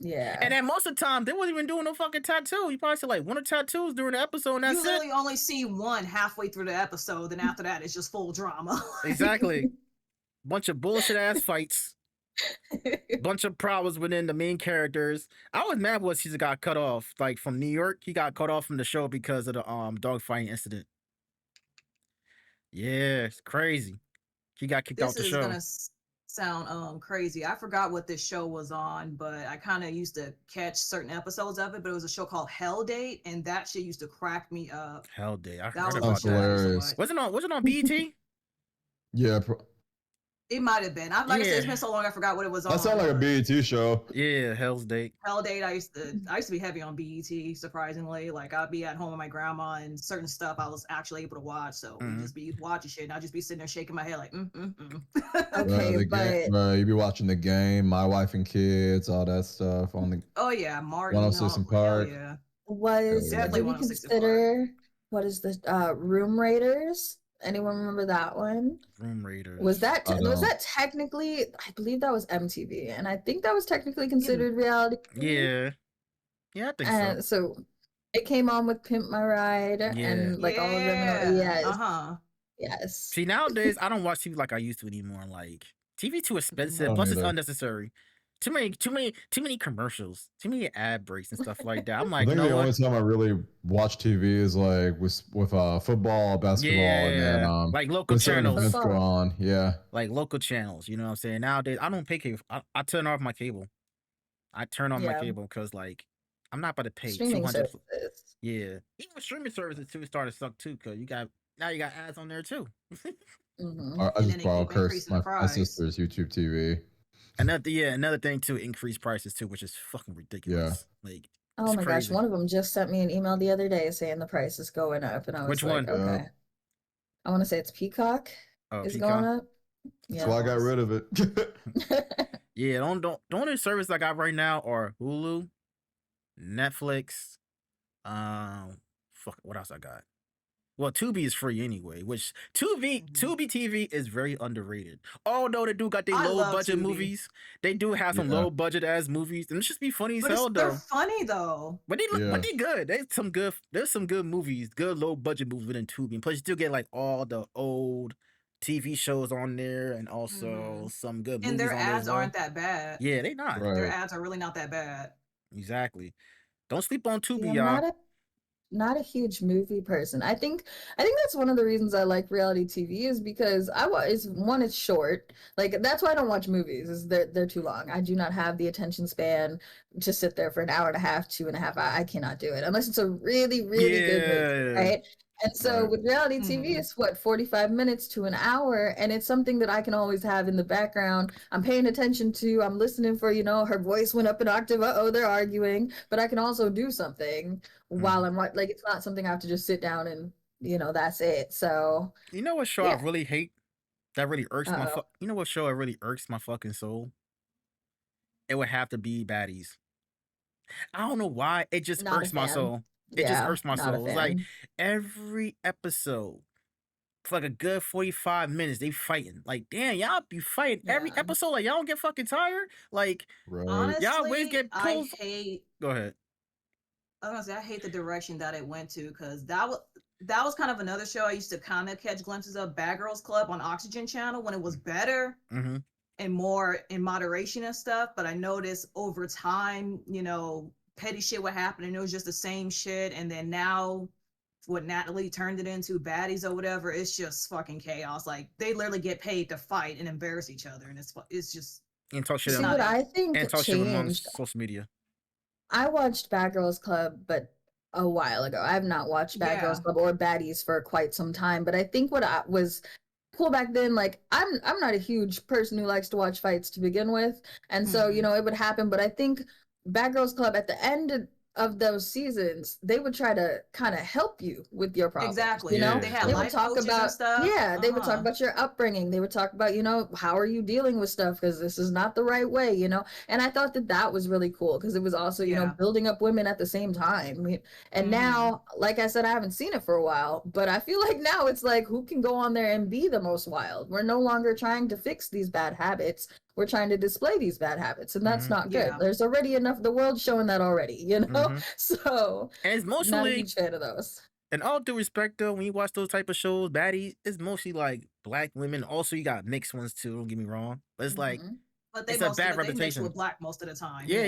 Yeah. And then most of the time, they wasn't even doing no fucking tattoo. You probably see like one or tattoos during the episode, and You that's literally only see one halfway through the episode, then after that, it's just full drama. it. Exactly. Bunch of bullshit ass fights. Bunch of problems within the main characters. I was mad when he got cut off, like from New York. He got cut off from the show because of the dogfighting incident. Yeah, it's crazy. He got kicked This off the is show. gonna sound crazy. I forgot what this show was on, but I kind of used to catch certain episodes of it. But it was a show called Hell Date, and that shit used to crack me up. Hell day. I That heard was about That's that. hilarious. Was it on BET? Yeah. It might have been. Like I said, it's Yeah. been so long I forgot what it was on. That sounds like a but BET show. Yeah, Hell's Date. Hell Date, I used to be heavy on BET, surprisingly. Like I'd be at home with my grandma and certain stuff I was actually able to watch. So we'd just be watching shit and I'd just be sitting there shaking my head like Okay, but you be watching The Game, My Wife and Kids, all that stuff on the oh yeah, Martin. 106 and Park. Hell yeah. was Definitely do we 106 and consider what is the Room Raiders? Anyone remember that one? Room Raiders. Was that I was don't. that technically? I believe that was MTV, and I think that was technically considered reality. Yeah. Yeah, I think And so. so it came on with Pimp My Ride Yeah. and like all of them. Yes, Uh-huh. yes. See, nowadays I don't watch TV like I used to anymore. Like TV too expensive. I Plus don't it's either. unnecessary. Too many commercials. Too many ad breaks and stuff like that. I'm I like, you think know the only what? time I really watch TV is like with football, basketball, and then Yeah. Like local when certain channels. events go Football. on. Yeah. Like local channels. You know what I'm saying? Nowadays I don't pay cable. I turn off my cable. I turn on my Yeah. cable because like I'm not about to pay Streaming 200. services. Yeah. Even streaming services too starting to suck too because you got ads on there too. Hmm. I And just then they borrow keep curse increasing the my price. sister's YouTube TV. Another thing too, increased prices too, which is fucking ridiculous. Like Oh it's my gosh, crazy. one of them just sent me an email the other day saying the price is going up, and I was Which like, one? okay. I want to say it's Peacock Oh, is Peacock. going up. That's Yeah. why I got rid of it. Yeah, the only service I got right now are Hulu, Netflix, fuck, what else I got? Well, Tubi is free anyway, which Tubi TV is very underrated. Although they do got their I low love budget Tubi. movies, they do have some Yeah. low budget ass movies, and it's just be funny as But hell they're though. funny though. But they Yeah. good. There's some good movies, good low budget movies within Tubi. And plus you still get like all the old TV shows on there and also some good movies And their on there as ads well. aren't that bad. Yeah, they not. Right. Their ads are really not that bad. Exactly. Don't sleep on Tubi, Yeah, I'm y'all. not a huge movie person. I think that's one of the reasons I like reality TV is because it's short. Like that's why I don't watch movies. Is they're too long. I do not have the attention span to sit there for an hour and a half, 2.5 hours. I cannot do it unless it's a really, really good movie, Yeah. right? And so Right. with reality TV, Mhm. it's what 45 minutes to an hour, and it's something that I can always have in the background. I'm paying attention to. I'm listening for her voice went up an octave. Oh, they're arguing, but I can also do something while I'm like it's not something I have to just sit down and that's it. So You know what show yeah. I really hate? That really irks my Uh-oh. you know what show that really irks my fucking soul? It would have to be Baddies. I don't know why. It just Not a irks my fan. soul. It just Yeah, irks my not a soul. It's like fan. every episode, for like a good 45 minutes, they fighting. Like, damn, y'all be fighting every Yeah. episode. Like, y'all don't get fucking tired. Like, Right. Honestly, y'all always get I pulled. hate Go ahead. I was gonna say I hate the direction that it went to because that was kind of another show I used to kind of catch glimpses of, Bad Girls Club on Oxygen Channel when it was better Mm-hmm. and more in moderation and stuff. But I noticed over time, petty shit would happen and it was just the same shit. And then now what Natalie turned it into, Baddies or whatever, it's just fucking chaos. Like they literally get paid to fight and embarrass each other, and it's just And talk shit See on what I think and talk shit amongst changed. social media. I watched Bad Girls Club, but a while ago. I have not watched Bad Girls Yeah. Club or Baddies for quite some time. But I think what I was cool back then, like I'm not a huge person who likes to watch fights to begin with, and so Mhm. it would happen. But I think Bad Girls Club at the end of those seasons, they would try to kind of help you with your problems. exactly. Yeah. They had They would life talk coaches about and stuff. they would talk Uh-huh. about your upbringing. They would talk about how are you dealing with stuff because this is not the right way. And I thought that was really cool because it was also Yeah. building up women at the same time. And Mhm. now, like I said, I haven't seen it for a while, but I feel like now it's like who can go on there and be the most wild. We're no longer trying to fix these bad habits. We're trying to display these bad habits, and that's Mhm. not good. Yeah. There's already enough. The world's showing that already. Mhm. So And it's not a mostly, huge fan of those. in all due respect though, when you watch those type of shows, Baddies, it's mostly like black women. Also, you got mixed ones too. Don't get me wrong, but it's like Mhm. But they it's a mostly bad they mix reputation. with black most of the time. Yeah.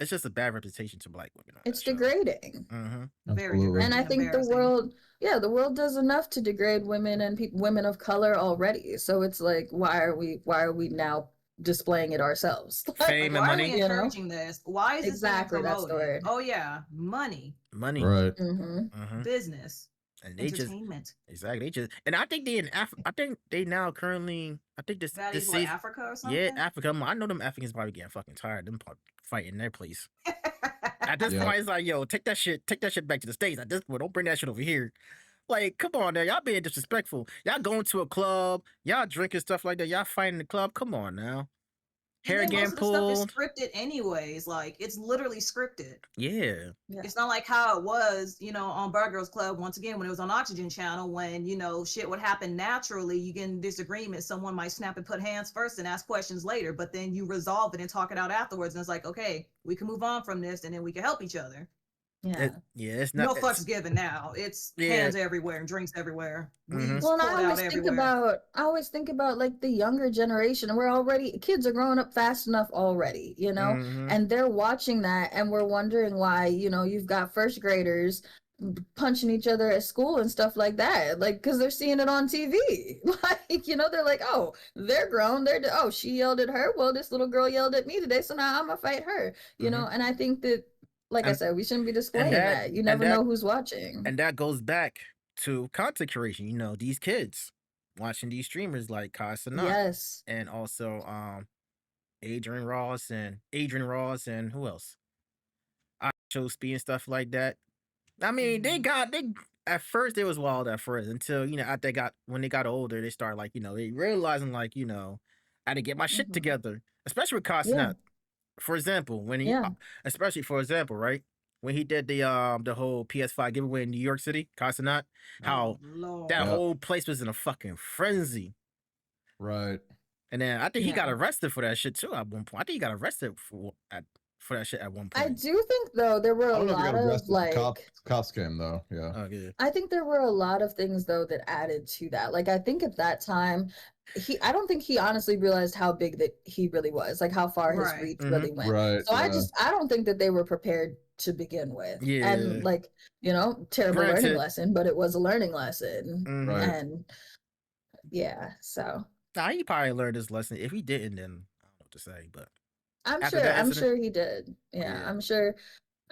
It's just a bad reputation to black women on It's that show. degrading. Mm-hmm. Very Absolutely. degrading And I think the embarrassing. world does enough to degrade women and women of color already. So it's like, why are we now displaying it ourselves? Fame and Why are money. we encouraging this? Why is Exactly, this being that's the promoted? word. Oh yeah, money, Money. Right. Hmm. Mm-hmm. business. And they just Entertainment. exactly they just and I think they in I think they now currently I think That this is what, season Africa or yeah something? Africa I know them Africans probably getting fucking tired them fighting their place. At this Yeah. point, it's like, yo, take that shit back to the States. At this point, don't bring that shit over here. Like, come on now, y'all being disrespectful. Y'all going to a club, y'all drinking stuff like that, y'all fighting in the club. Come on now. And Hair then most getting of the stuff is pulled. scripted anyways. Like, it's literally scripted. Yeah. Yeah. It's not like how it was, on Bar Girls Club, once again, when it was on Oxygen Channel, when, shit would happen naturally. You get in disagreement. Someone might snap and put hands first and ask questions later, but then you resolve it and talk it out afterwards. And it's like, okay, we can move on from this and then we can help each other. Yeah. It's No not. fucks given now. It's hands everywhere and drinks everywhere. Mhm. Well, and pulled out everywhere. I always think about like the younger generation. We're already kids are growing up fast enough already, Mhm. and they're watching that, and we're wondering why, you've got first graders punching each other at school and stuff like that, like because they're seeing it on TV. Like, they're like, oh, they're grown. Oh, she yelled at her. Well, this little girl yelled at me today, so now I'm gonna fight her. And I think that. Like I And- said, we shouldn't be displaying that- that. You and never that- know who's watching. And that goes back to content creation. These kids watching these streamers like Kai Cenat Yes. and also Adrian Ross and who else? I show speed and stuff like that. I mean, they at first they was wild at first until when they got older, they started like they realizing like I had to get my shit Mhm. together, especially with Kai Yeah. Cenat. For example, when he Yeah. especially for example, right? When he did the whole PS5 giveaway in New York City, Kai Cenat, how Oh, Lord. that Yeah. whole place was in a fucking frenzy. Right. And then I think he got Yeah. arrested for that shit too at one point. I think he got arrested for that shit at one point. I do think though there were I a don't know if he lot got of arrested. like Cops came though. Yeah. Oh, yeah. I think there were a lot of things though that added to that. Like I think at that time I don't think he honestly realized how big that he really was, like how far his Right. reach Mhm. really went. Right. So yeah. I don't think that they were prepared to begin with. Yeah. And like, terrible Granted. learning lesson, but it was a learning lesson. Mhm. Right. And yeah, so Nah, he probably learned his lesson. If he didn't, then I don't know what to say. But I'm After sure that I'm incident? sure he did. Yeah, Yeah. I'm sure.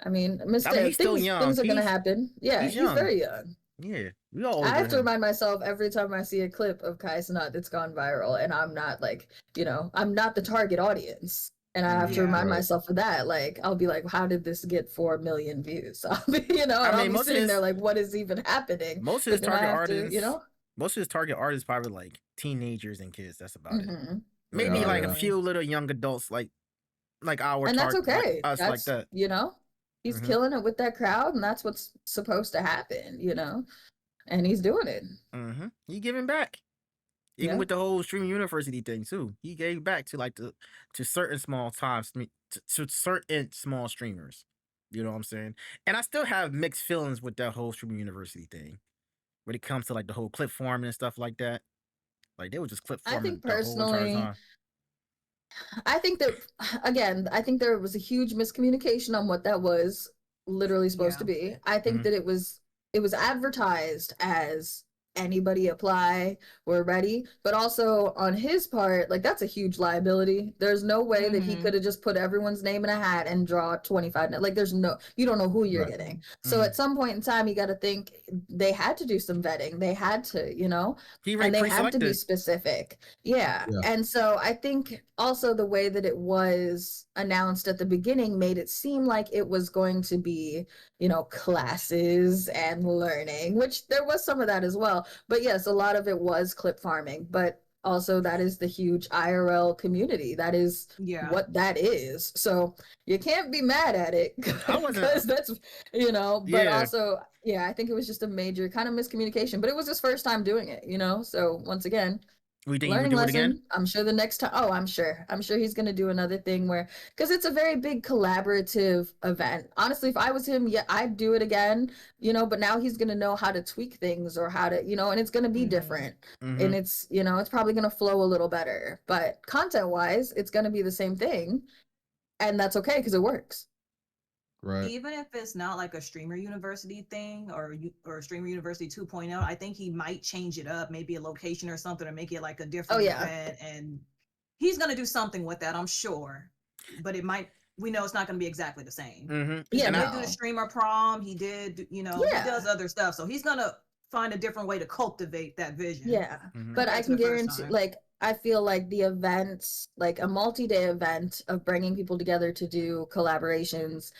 I mean, mistake he's still things young. things are gonna He's- happen. Yeah, he's he's young. very young. yeah, we all older I have than to him. remind myself every time I see a clip of Kai Cenat that's gone viral, and I'm not like, I'm not the target audience. And I have to Yeah. remind Right. myself of that. Like, I'll be like, how did this get 4 million views? I'll be, and I I'll mean, be most of sitting his- there like, what is even happening? Most of But his then I target have to, artists, most of his target artists probably like teenagers and kids. That's about it. Mhm. Maybe Yeah, like yeah. a few little young adults, like our And that's target, okay. like us, That's, like that. he's Mhm. killing it with that crowd, and that's what's supposed to happen, and he's doing it. Mm-hmm. He giving back, even Yeah. with the whole streaming university thing too. He gave back to to certain small to certain small streamers. You know what I'm saying? And I still have mixed feelings with that whole streaming university thing when it comes to like the whole clip farming and stuff like that. Like they were just clip I farming think the whole entire personally, time. I think that again, I think there was a huge miscommunication on what that was literally supposed to be. I think Mhm. that it was advertised as anybody apply, we're ready, but also on his part, like that's a huge liability. There's no way that he Mhm. could have just put everyone's name in a hat and draw 25. Like there's you don't know who you're Right. getting. So Mhm. at some point in time, you got to think they had to do some vetting. They had to, He and ranked they have to be pre-selected. specific. Yeah. Yeah. And so I think also the way that it was announced at the beginning made it seem like it was going to be, classes and learning, which there was some of that as well. But yes, a lot of it was clip farming, but also that is the huge IRL community. That is Yeah. what that is. So you can't be mad at it I wasn't- because that's, but Yeah. also, yeah, I think it was just a major kind of miscommunication, but it was his first time doing it, So once again, We think he would learning do it lesson. again. I'm sure the next time. Oh, I'm sure he's gonna do another thing because it's a very big collaborative event. Honestly, if I was him, yeah, I'd do it again. But now he's gonna know how to tweak things or how to, and it's gonna be Mhm. different, Mhm. and it's it's probably gonna flow a little better. But content wise, it's gonna be the same thing, and that's okay because it works. Right. Even if it's not like a streamer university thing or streamer university 2.0, I think he might change it up, maybe a location or something, or make it like a different yeah. event. And he's gonna do something with that, I'm sure. But we know it's not gonna be exactly the same. Mhm. Yeah, He And did I- do the streamer prom. He did, he Yeah. does other stuff. So he's gonna find a different way to cultivate that vision. Yeah, Mhm. but I compared to can the first guarantee, time. like, I feel like the events, like a multi-day event of bringing people together to do collaborations,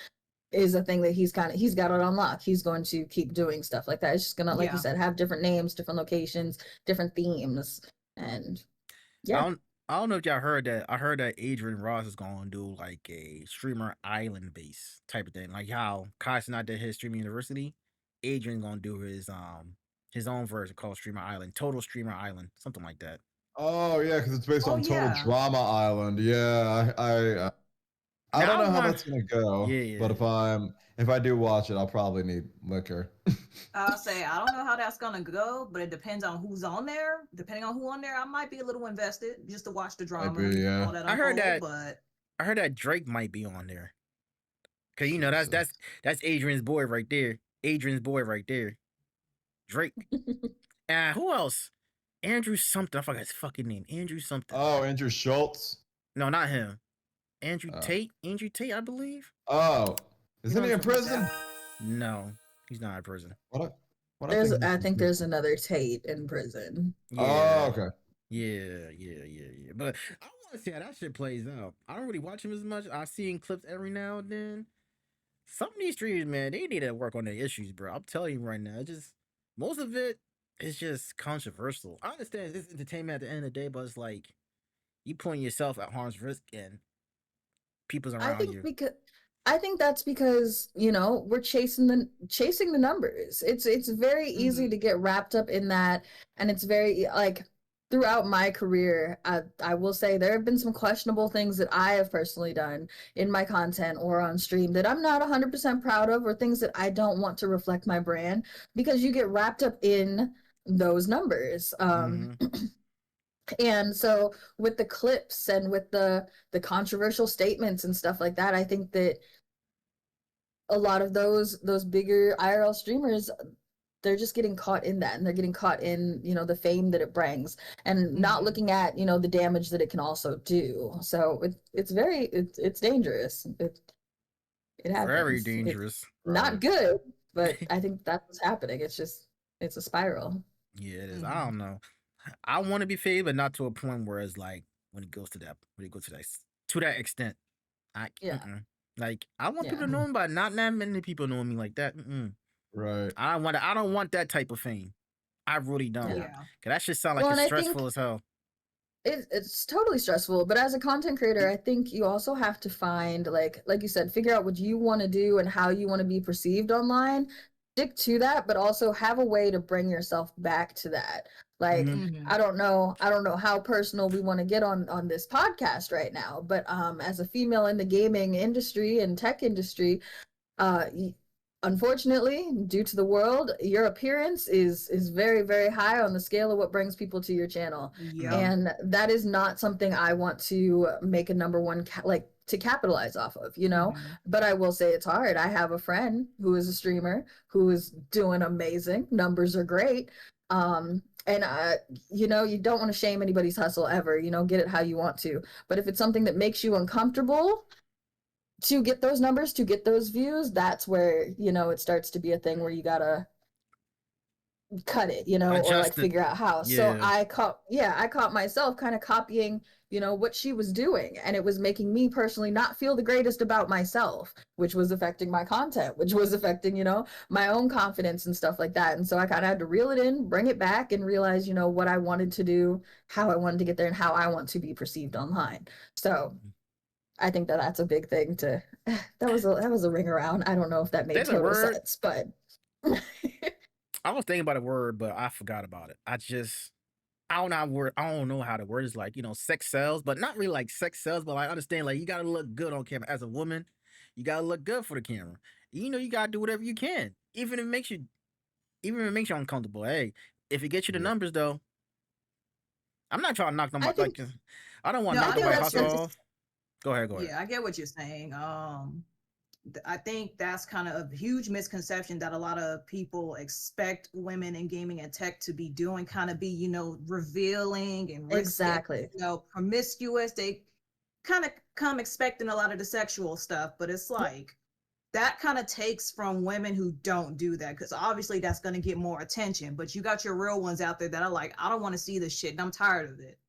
is a thing that he's got it on lock. He's going to keep doing stuff like that. It's just gonna, like you Yeah. said, have different names, different locations, different themes, and I yeah. don't I don't know if y'all heard that. I heard that Adrian Ross is gonna do like a streamer island base type of thing. Like how Kai's not did his streaming university. Adrian gonna do his own version called Streamer Island, Total Streamer Island, something like that. Oh yeah, because it's based Oh on Total yeah. Drama Island. Yeah, I Now don't I know how want that's gonna go, but yeah. if I do watch it, I'll probably need liquor. I'll say I don't know how that's gonna go, but it depends on who's on there. Depending on who on there, I might be a little invested just to watch the drama Maybe, and yeah. all that I heard unfold. that But I heard that Drake might be on there. Cause you know Jesus. that's Adrian's boy right there. Adrian's boy right there. Drake. And who else? Andrew something. I forgot his fucking name. Andrew something. Oh, Andrew Schultz. No, not him. Andrew Oh. Tate. Andrew Tate, I believe. Oh, isn't know he in what I'm talking prison? No, he's not in prison. What I think he's I in think there's prison. another Tate in prison. Yeah. Oh, okay. Yeah. But I want to see how that shit plays out. I don't really watch him as much. I see in clips every now and then. Some of these streamers, man, they need to work on their issues, bro. I'm telling you right now. Most of it is just controversial. I understand it's entertainment at the end of the day, but it's like you putting yourself at harm's risk and people's I around think you. because I think that's because, you know, we're chasing the numbers. It's very easy to get wrapped up in that, and it's very like throughout my career, I will say there have been some questionable things that I have personally done in my content or on stream that I'm not 100% proud of, or things that I don't want to reflect my brand, because you get wrapped up in those numbers. Mhm. And so with the clips and with the controversial statements and stuff like that, I think that a lot of those bigger IRL streamers, they're just getting caught in that, and they're getting caught in, you know, the fame that it brings, and not looking at, you know, the damage that it can also do. So it's dangerous. It Very happens. It's dangerous. not Right. good, but I think that's what's happening. It's a spiral. Yeah, it is. I don't know. I want to be favored, but not to a point where it's like when it goes to that extent. Yeah. Like I want Yeah. people to know me, but not that many people know me like that. Right. I don't want that type of fame. I really don't. Yeah. Cause that shit sound like Well, it's and I stressful think as hell. it's totally stressful, but as a content creator, I think you also have to find, like you said, figure out what you want to do and how you want to be perceived online. Stick to that, but also have a way to bring yourself back to that. Like, Mhm. I don't know how personal we want to get on this podcast right now, but as a female in the gaming industry and tech industry, unfortunately, due to the world, your appearance is very, very high on the scale of what brings people to your channel. Yep. And that is not something I want to make a number one to capitalize off of, you know. But I will say it's hard. I have a friend who is a streamer who is doing amazing. Numbers are great. And you know, you don't want to shame anybody's hustle ever, you know, get it how you want to. But if it's something that makes you uncomfortable to get those numbers, to get those views, that's where, you know, it starts to be a thing where you gotta cut it, you know, or like Adjust it. figure out how. So Yeah. I caught myself kind of copying, you know, what she was doing, and it was making me personally not feel the greatest about myself, which was affecting my content, which was affecting, you know, my own confidence and stuff like that. And so I kind of had to reel it in, bring it back, and realize, you know, what I wanted to do, how I wanted to get there, and how I want to be perceived online. So I think that that's a big thing to that was a ring around. I don't know if that made There's a total word. sense, but I was thinking about a word, but I forgot about it. I don't know word. I don't know how the word is, like, you know, sex sells, but not really like sex sells, but I understand, like, you gotta look good on camera. As a woman, you gotta look good for the camera. You know, you gotta do whatever you can. Even if it makes you uncomfortable. Hey, if it gets you the Yeah. numbers though. I'm not trying to knock nobody, think- like, I don't want No, to I knock get nobody what hustle you're off. Go ahead. Yeah, I get what you're saying. I think that's kind of a huge misconception that a lot of people expect women in gaming and tech to be doing, kind of be, you know, revealing and risky, exactly. you know, promiscuous. They kind of come expecting a lot of the sexual stuff, but it's like that kind of takes from women who don't do that, because obviously that's going to get more attention, but you got your real ones out there that are like, I don't want to see this shit and I'm tired of it.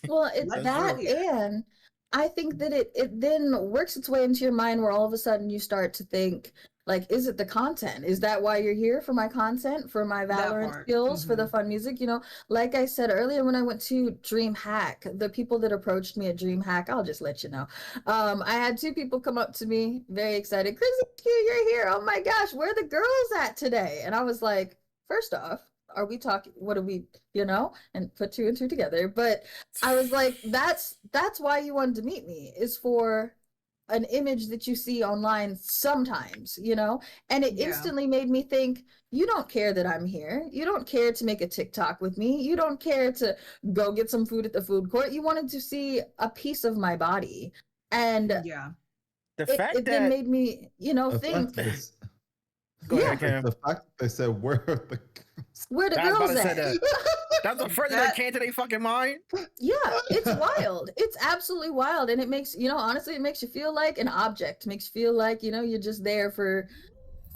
Well, it's Let's That's that, go true. here. and I think that it then works its way into your mind where all of a sudden you start to think, like, is it the content? Is that why you're here, for my content, for my That Valorant part. skills, for the Mhm. fun music? You know, like I said earlier, when I went to DreamHack, the people that approached me at DreamHack, I'll just let you know. I had two people come up to me, very excited. ChrissyHQ, you're here. Oh my gosh, where are the girls at today? And I was like, first off, are we talking? What are we, you know? And put two and two together. But I was like, that's why you wanted to meet me, is for an image that you see online sometimes, you know? And it Yeah. instantly made me think, you don't care that I'm here. You don't care to make a TikTok with me. You don't care to go get some food at the food court. You wanted to see a piece of my body. And Yeah. The it, fact it then that made me, you know, The think, fact that it's- go yeah, ahead, Cam. the fact that they said where are the girls? where the I was about girls to say at? that. That's the first thing that That- came to their fucking mind. Yeah, it's wild. It's absolutely wild. And it makes, you know, honestly, it makes you feel like an object. It makes you feel like, you know, you're just there for,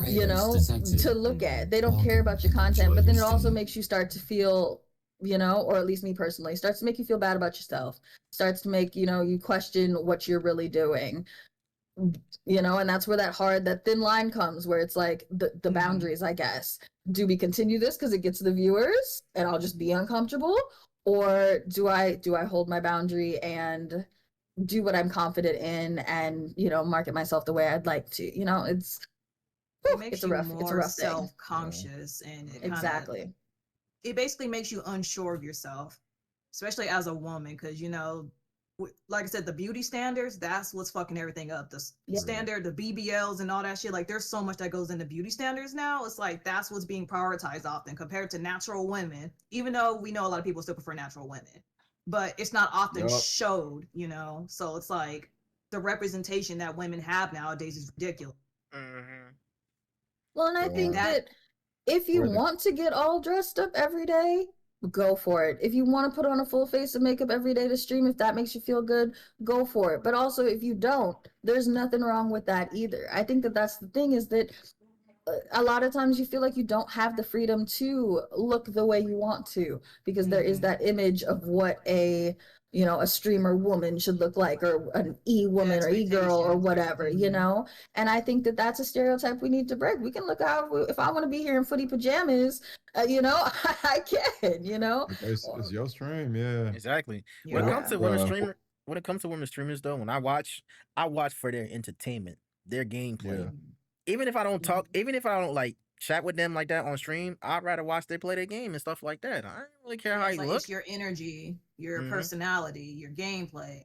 you know, to look at. They don't care about your content, but then it also makes you start to feel, you know, or at least me personally, starts to make you feel bad about yourself. Starts to make, you know, you question what you're really doing. You know, and that's where that thin line comes, where it's like the Mhm. boundaries, I guess. Do we continue this because it gets the viewers and I'll just be uncomfortable, or do I hold my boundary and do what I'm confident in, and, you know, market myself the way I'd like to? You know, it's It makes it's a you rough more thing. self-conscious, and it kind of, Exactly. it basically makes you unsure of yourself, especially as a woman, because, you know, like I said, the beauty standards, that's what's fucking everything up. The Yep. standard, the BBLs and all that shit, like there's so much that goes into beauty standards now. It's like that's what's being prioritized often compared to natural women, even though we know a lot of people still prefer natural women, but it's not often Yup. showed, you know? So it's like the representation that women have nowadays is ridiculous. Mhm. Well, and I Yeah. think That- that if you Where the- want to get all dressed up every day, go for it. If you want to put on a full face of makeup every day to stream, if that makes you feel good, go for it. But also, if you don't, there's nothing wrong with that either. I think that that's the thing, is that a lot of times you feel like you don't have the freedom to look the way you want to, because there is Mhm. that image of what a, you know, a streamer woman should look like, or an e-woman or e-girl or expectations. whatever, you Mhm. know? And I think that that's a stereotype we need to break. We can look out, if I want to be here in footy pajamas, you know, I can, you know? Like, it's your stream, yeah. Exactly. When Yeah. it comes to women Bruh. streamer, when it comes to women streamers though, when I watch for their entertainment, their gameplay. Yeah. Even if I don't talk, even if I don't like chat with them like that on stream, I'd rather watch they play their game and stuff like that. I don't really care Yeah, how it's you like look. it's your energy, your Mhm. personality, your gameplay.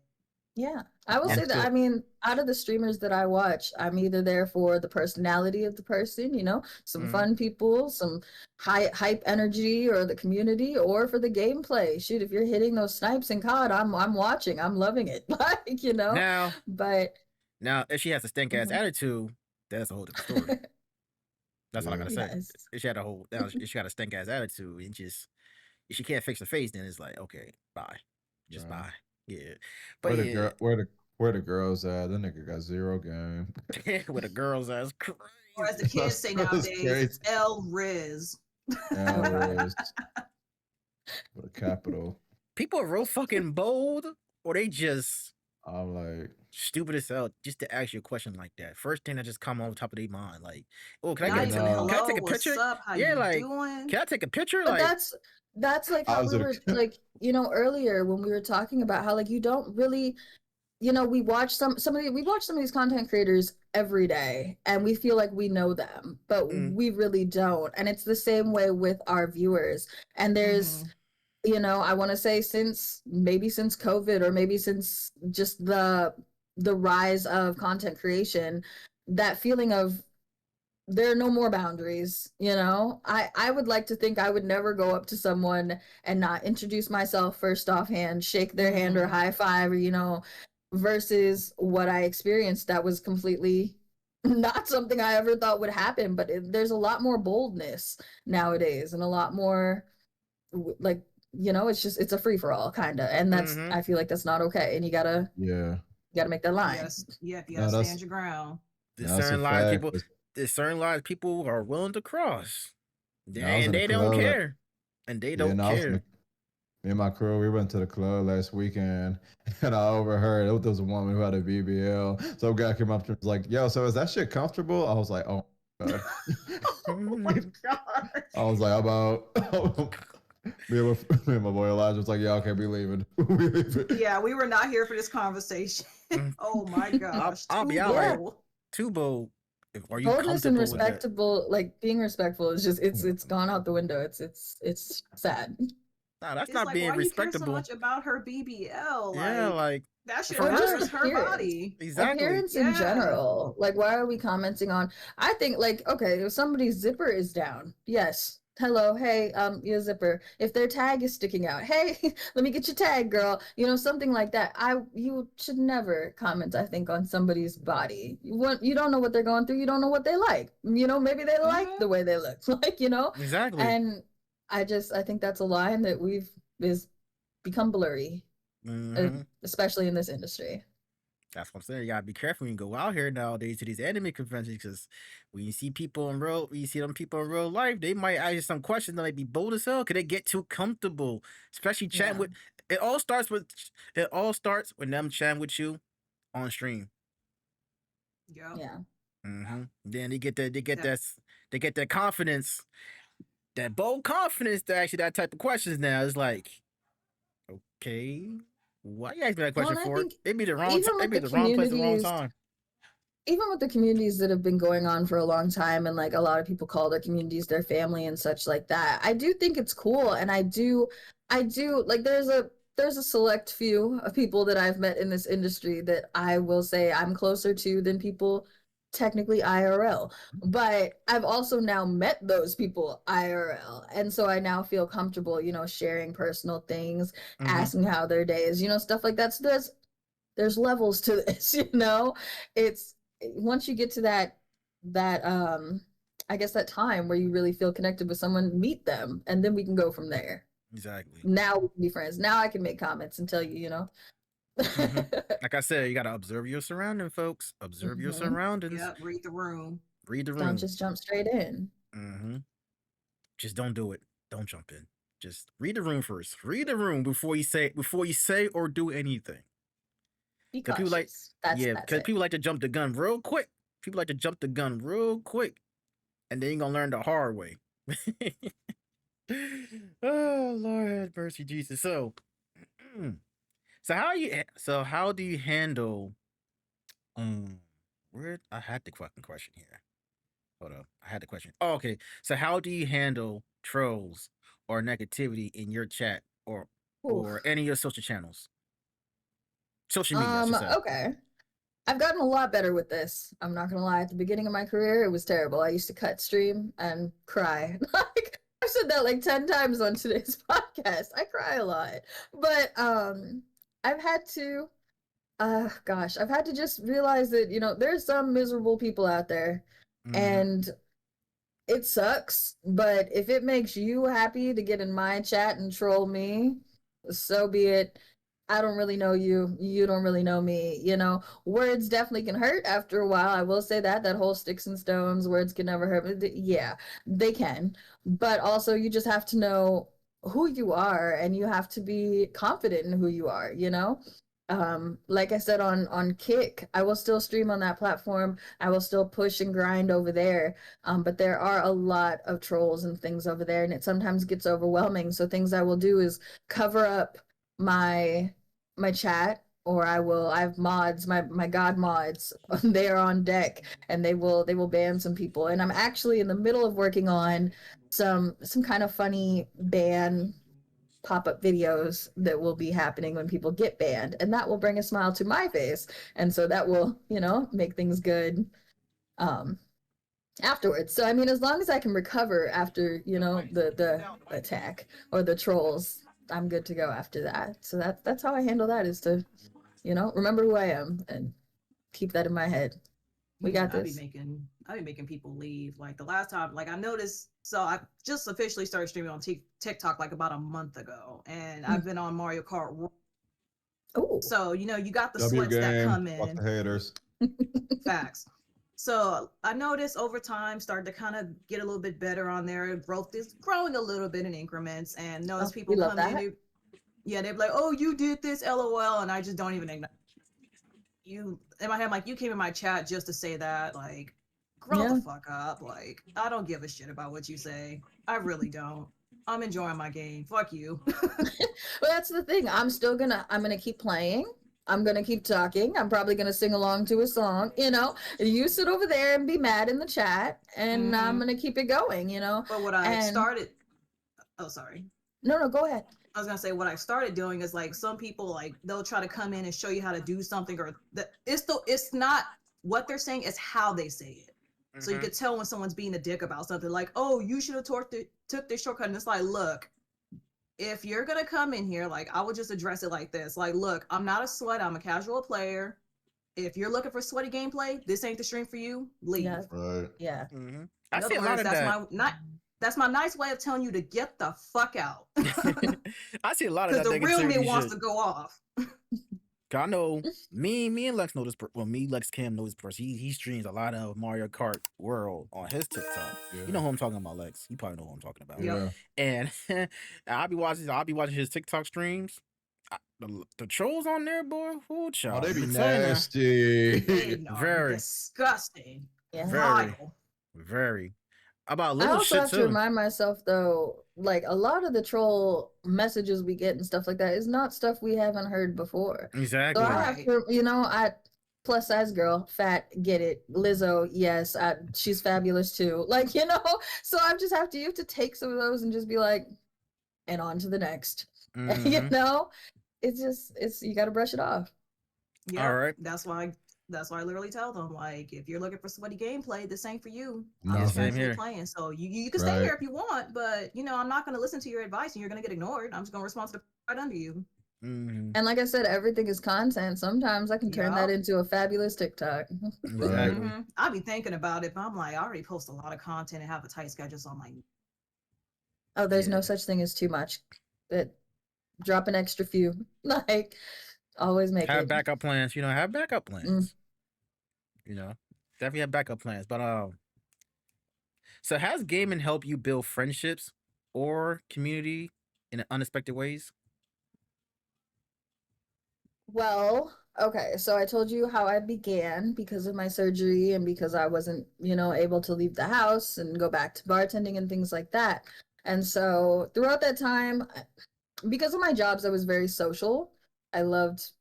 Yeah, I will And say that. I still- mean, out of the streamers that I watch, I'm either there for the personality of the person, you know, some Mhm. fun people, some hype energy, or the community, or for the gameplay. Shoot, if you're hitting those snipes in COD, I'm watching, I'm loving it, like, you know. Now, But if she has a stink ass Mhm. attitude, that's a whole different story. That's all I Yeah. gotta say. yes, If she had if she got a stink ass attitude and just if she can't fix her face, then it's like, okay, bye. Just Right. bye. Yeah. Where But the yeah, girl where the girls at? That nigga got 0 game. with the girls, that's crazy. Or as the kids say That's nowadays, it's crazy. El Riz. Hours with a capital. People are real fucking bold, or they just I'm like, stupid as hell just to ask you a question like that. First thing that just come on the top of their mind, like, oh, can I Not get a even no. hello, can I take a what's picture? up, how Yeah, you like, doing? can I take a picture? but Like, that's like how we were, like, you know, earlier when we were talking about how, like, you don't really, you know, we watch some of these content creators every day, and we feel like we know them, but Mm. we really don't. And it's the same way with our viewers. And there's, Mhm. you know, I want to say since COVID, or maybe since just the rise of content creation, that feeling of there are no more boundaries, you know. I would like to think I would never go up to someone and not introduce myself first offhand, shake their hand, or Mhm. high five, or, you know, versus what I experienced that was completely not something I ever thought would happen. But there's a lot more boldness nowadays, and a lot more, like, you know, it's a free for all kind of, and that's, Mhm. I feel like that's not okay, and you gotta yeah. make that line. Yes, yeah, you No, gotta that's- stand your ground. There's That's a certain lines fact. people. There's certain lines people are willing to cross. I was And in a they don't club. care. And they Yeah, don't no, I was in care. a, me and my crew. We went to the club last weekend, and I overheard there was a woman who had a BBL. Some guy came up to her and was like, "Yo, so is that shit comfortable?" I was like, "Oh my god." Oh my god. I was like, "About." Me and my boy Elijah was like, "Yeah, okay, we leaving. We leaving." Yeah, we were not here for this conversation. Mm. Oh my gosh. I'll be Too out like Yeah. bold. too bold. Are you Boldness and comfortable with that? respectable, like being respectful is just it's gone out the window. It's sad. Nah, that's It's not like, being why you care so respectable. much about her BBL? Yeah, Like, like that shit for Or just her. hurts her appearance. body. Exactly. Appearance in Yeah. general. Like, why are we commenting on? I think, like, okay, if somebody's zipper is down, yes. Hello, hey, your zipper. If their tag is sticking out, hey, let me get your tag, girl. You know, something like that. You should never comment, I think, on somebody's body. You don't know what they're going through. You don't know what they like. You know, maybe they like Mhm. the way they look, like, you know. Exactly. And I think that's a line that is become blurry, hmm especially in this industry. That's what I'm saying. You gotta be careful when you go out here nowadays to these anime conventions because when you see them people in real life, they might ask you some questions that might be bold as hell. Could they get too comfortable? Especially chatting Yeah. with. It all starts when them chatting with you on stream. Yeah. Yeah. Then they get that. They get Yeah. that. They get that confidence. That bold confidence to ask you that type of questions. Now it's like, okay, why you asking me that Well, question and I for? think It be the wrong. even It with be the the wrong place, the wrong communities, time. even with the communities that have been going on for a long time, and like a lot of people call their communities their family and such like that, I do think it's cool, and I do like there's a select few of people that I've met in this industry that I will say I'm closer to than people technically IRL. But I've also now met those people IRL. And so I now feel comfortable, you know, sharing personal things, hmm asking how their day is, you know, stuff like that. So there's levels to this, you know. It's once you get to that I guess that time where you really feel connected with someone, meet them, and then we can go from there. Exactly. Now we can be friends. Now I can make comments and tell you, you know. hmm Like I said, you gotta observe your surroundings, folks. Observe your Mhm. surroundings. Yeah. Read the room. Read the Don't room. just jump straight in. hmm Just don't do it. Don't jump in. Just read the room first. Read the room before you say or do anything. Be Cause people like cautious. That's because it. people like to jump the gun real quick. People like to jump the gun real quick, and then you're gonna learn the hard way. Oh Lord have mercy, Jesus. So, how do you handle where I had the fucking question here. Hold up. I had the question. Oh, okay. So how do you handle trolls or negativity in your chat or Oof. any of your social channels? Social media, I should say. Okay. I've gotten a lot better with this. I'm not gonna lie. At the beginning of my career, it was terrible. I used to cut stream and cry. Like I've said that like 10 times on today's podcast. I cry a lot. But I've had to gosh, I've had to just realize that, you know, there's some miserable people out there Mm-hmm. and it sucks, but if it makes you happy to get in my chat and troll me, so be it. I don't really know you. You don't really know me. You know, words definitely can hurt after a while. I will say that whole sticks and stones, words can never hurt. Yeah, they can. But also, you just have to know who you are and you have to be confident in who you are, you know? Like I said on Kick, I will still stream on that platform. I will still push and grind over there. But there are a lot of trolls and things over there, and it sometimes gets overwhelming. So things I will do is cover up my chat, or I have mods, my god mods. They are on deck, and they will ban some people. And I'm actually in the middle of working on some kind of funny ban pop-up videos that will be happening when people get banned, and that will bring a smile to my face, and so that will, you know, make things good um afterwards. So I mean, as long as I can recover after, you know, the attack or the trolls, I'm good to go after that. So that's how I handle that, is to, you know, remember who I am and keep that in my head. We got I'd be this. making people leave. Like the last time, like I noticed, so I just officially started streaming on TikTok like about a month ago, and I've been on Mario Kart. Oh, So, you know, you got the W sweats that game. come Fuck in. the haters. Facts. So I noticed over time, started to kind of get a little bit better on there. Growth is growing a little bit in increments, and notice Oh, people we love come in. that. They're like, "Oh, you did this, LOL," and I just don't even acknowledge you. In my head, I'm like, you came in my chat just to say that. Like, grow the Yeah. fuck up. Like, I don't give a shit about what you say. I really don't. I'm enjoying my game. Fuck you. Well, that's the thing. I'm gonna keep playing. I'm gonna keep talking. I'm probably gonna sing along to a song, you know. You sit over there and be mad in the chat, and I'm Hmm. gonna keep it going, you know. But what I And started, oh, sorry. no, go ahead. I was gonna say what I started doing is like some people like they'll try to come in and show you how to do something or it's not what they're saying, it's how they say it. So you Mhm. could tell when someone's being a dick about something like, oh, you should have took this shortcut. And it's like, look, if you're gonna come in here, like I would just address it like this. Like, look, I'm not a slut, I'm a casual player. If you're looking for sweaty gameplay, this ain't the stream for you. Leave. Yeah, Right. yeah. Mhm. I In see other a lot words, of that. that's my nice way of telling you to get the fuck out. I see a lot of Because that the real me negativity wants shit. to go off. 'Cause I know me and Lex know this. Well, me, Lex Cam knows this person. He streams a lot of Mario Kart World on his TikTok. Yeah. You know who I'm talking about, Lex. You probably know who I'm talking about. Yep. Yeah. And I'll be watching his TikTok streams. The trolls on there, boy. Ooh, Oh, child. they be I'm telling ya. nasty. They are Very, disgusting. Yeah. very, Vile. very. About I little also shit have to too. remind myself though, like a lot of the troll messages we get and stuff like that is not stuff we haven't heard before. So Exactly. I have Right. to, you know, I plus size girl, fat, get it. Lizzo, yes, she's fabulous too. Like, you know, so I just have to you have to take some of those and just be like, and on to the next. You Hmm. know, it's you got to brush it off. All Yep. right. That's why I literally tell them, like, if you're looking for sweaty gameplay, this ain't for you. No. I'm just Same casually here. playing. So you can stay Right. here if you want, but you know, I'm not gonna listen to your advice and you're gonna get ignored. I'm just gonna respond to the right under you. Hmm. And like I said, everything is content. Sometimes I can turn that Yep. into a fabulous TikTok. Exactly. Mm-hmm. I be thinking about it, but I'm like, I already post a lot of content and have a tight schedule, so I'm like, Oh, there's Yeah. no such thing as too much. That drop an extra few. Like always make Have it. backup plans. Have backup Mm. plans. Definitely have backup plans. But so has gaming helped you build friendships or community in unexpected ways? Well, okay, so I told you how I began because of my surgery and because I wasn't, able to leave the house and go back to bartending and things like that. And so throughout that time, because of my jobs, I was very social. I loved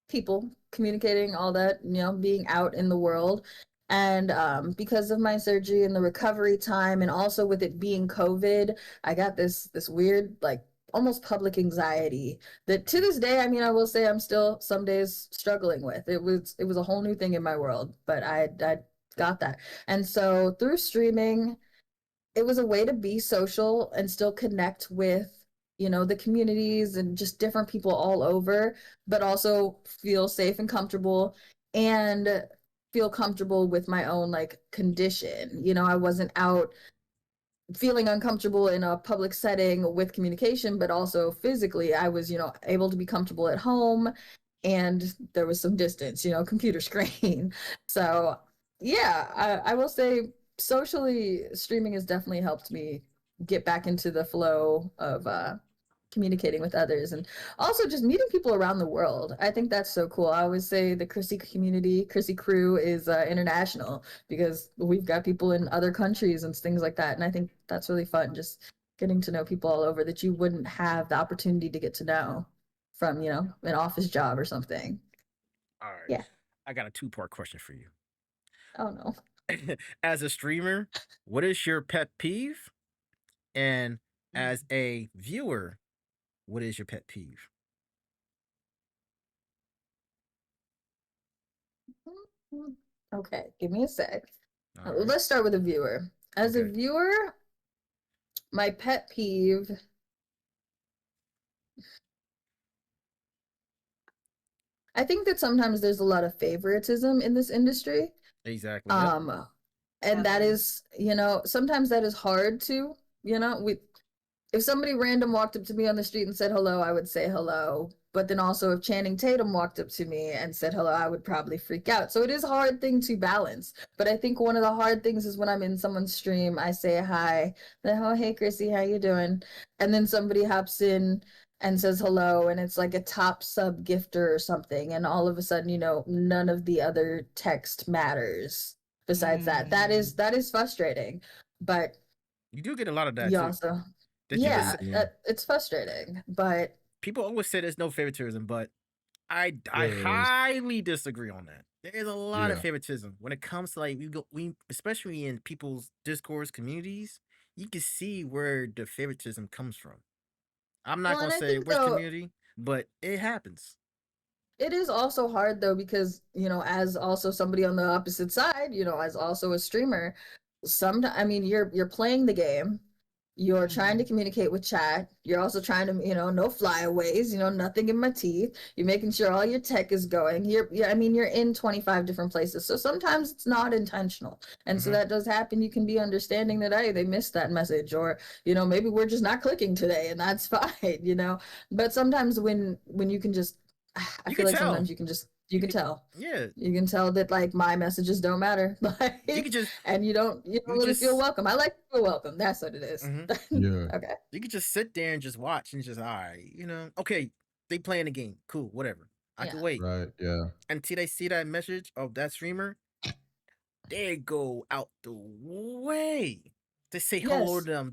people, communicating, all that, being out in the world. And because of my surgery and the recovery time, and also with it being COVID, I got this weird, like almost public anxiety that to this day, I mean, I will say I'm still some days struggling with. It was a whole new thing in my world, but I got that. And so through streaming, it was a way to be social and still connect with the communities and just different people all over, but also feel safe and comfortable and feel comfortable with my own like condition. I wasn't out feeling uncomfortable in a public setting with communication, but also physically I was able to be comfortable at home, and there was some distance, computer screen. So yeah, I will say socially streaming has definitely helped me get back into the flow of communicating with others, and also just meeting people around the world. I think that's so cool. I always say the Chrissy community, Chrissy crew is international because we've got people in other countries and things like that. And I think that's really fun, just getting to know people all over that you wouldn't have the opportunity to get to know from, an office job or something. All right. Yeah. I got a two-part question for you. Oh no. As a streamer, what is your pet peeve? And as a viewer, what is your pet peeve? Okay, give me a sec. All right. Let's start with a viewer. As a Okay. viewer, my pet peeve, I think that sometimes there's a lot of favoritism in this industry. Exactly. Yep. And that Heavily. is, sometimes that is hard to, if somebody random walked up to me on the street and said hello, I would say hello. But then also if Channing Tatum walked up to me and said hello, I would probably freak out. So it is a hard thing to balance. But I think one of the hard things is when I'm in someone's stream, I say hi, then, oh, hey, Chrissy, how you doing? And then somebody hops in and says hello, and it's like a top sub gifter or something. And all of a sudden, none of the other text matters besides that. That is frustrating. But You do get a lot of that you too. also, That you yeah, just it's frustrating. But people always say there's no favoritism, but I There is. highly disagree on that. There is a lot of Yeah. favoritism when it comes to like we especially in people's discourse communities. You can see where the favoritism comes from. I'm not well, and gonna I say think which though community, but it happens. it is also hard though because as also somebody on the opposite side, as also a streamer, I mean you're playing the game, you're trying to communicate with chat, you're also trying to no flyaways, nothing in my teeth, you're making sure all your tech is going, I mean you're in 25 different places, so sometimes it's not intentional, and so Mhm. that does happen. You can be understanding that, hey, they missed that message, or maybe we're just not clicking today, and that's fine. But sometimes when you can just I You feel can like tell. sometimes you can tell. Yeah, You can tell that like my messages don't matter. you Like, can just and you don't really feel just welcome. I like to feel welcome. That's what it is. mhm. Yeah. Okay. You can just sit there and just watch and just all right, okay, they playing the game, cool, whatever. I Yeah. can wait Right. Yeah. until they see that message of that streamer. They go out the way to say hello Yes. to them,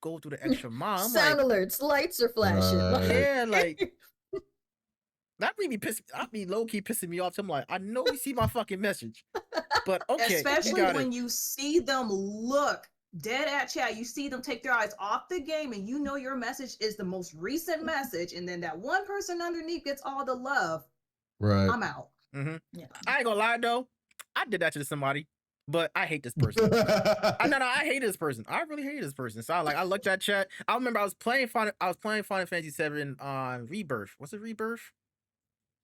go through the extra mile. I'm Sound like, alerts, lights are flashing. Right. yeah, like that be low key pissing me off. I'm like, I know you see my fucking message, but okay, you Especially got it. when you see them look dead at chat, you see them take their eyes off the game, and your message is the most recent message, and then that one person underneath gets all the love. Right. I'm out. Mm-hmm. Yeah. I ain't gonna lie though, I did that to somebody, but I hate this person. I hate this person. I really hate this person. So I looked at chat. I remember I was playing Final Fantasy 7 on Rebirth. What's it, Rebirth?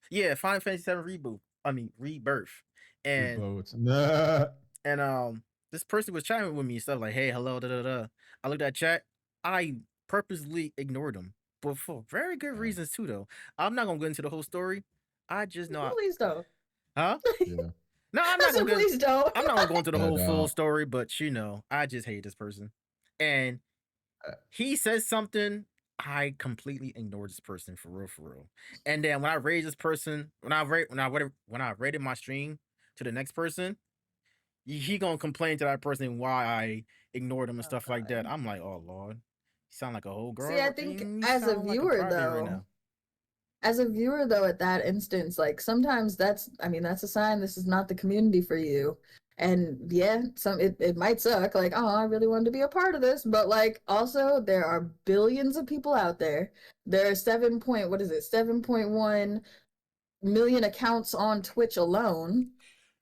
Yeah, Final Fantasy 7 Reboot. I mean Rebirth. And Boats. Nah. and this person was chatting with me and stuff like, hey, hello, da da da. I looked at chat. I purposely ignored them. But for very good reasons too though. I'm not gonna go into the whole story. I just know Please don't. huh? Yeah. No, I'm I not said, gonna please don't. I'm not gonna go into the Yeah, whole full no. story, but I just hate this person. And he says something, I completely ignored this person for real. And then when I raised this person, when I rated my stream to the next person, he gonna complain to that person why I ignored him and Oh, stuff like that. God. I'm like, oh Lord, you sound like a whole girl. See, I think You as a sound like a viewer crybaby right though, now. at that instance, like sometimes that's a sign this is not the community for you. And yeah, it might suck, like, oh, I really wanted to be a part of this, but like also there are billions of people out there. There are 7.1 million accounts on Twitch alone.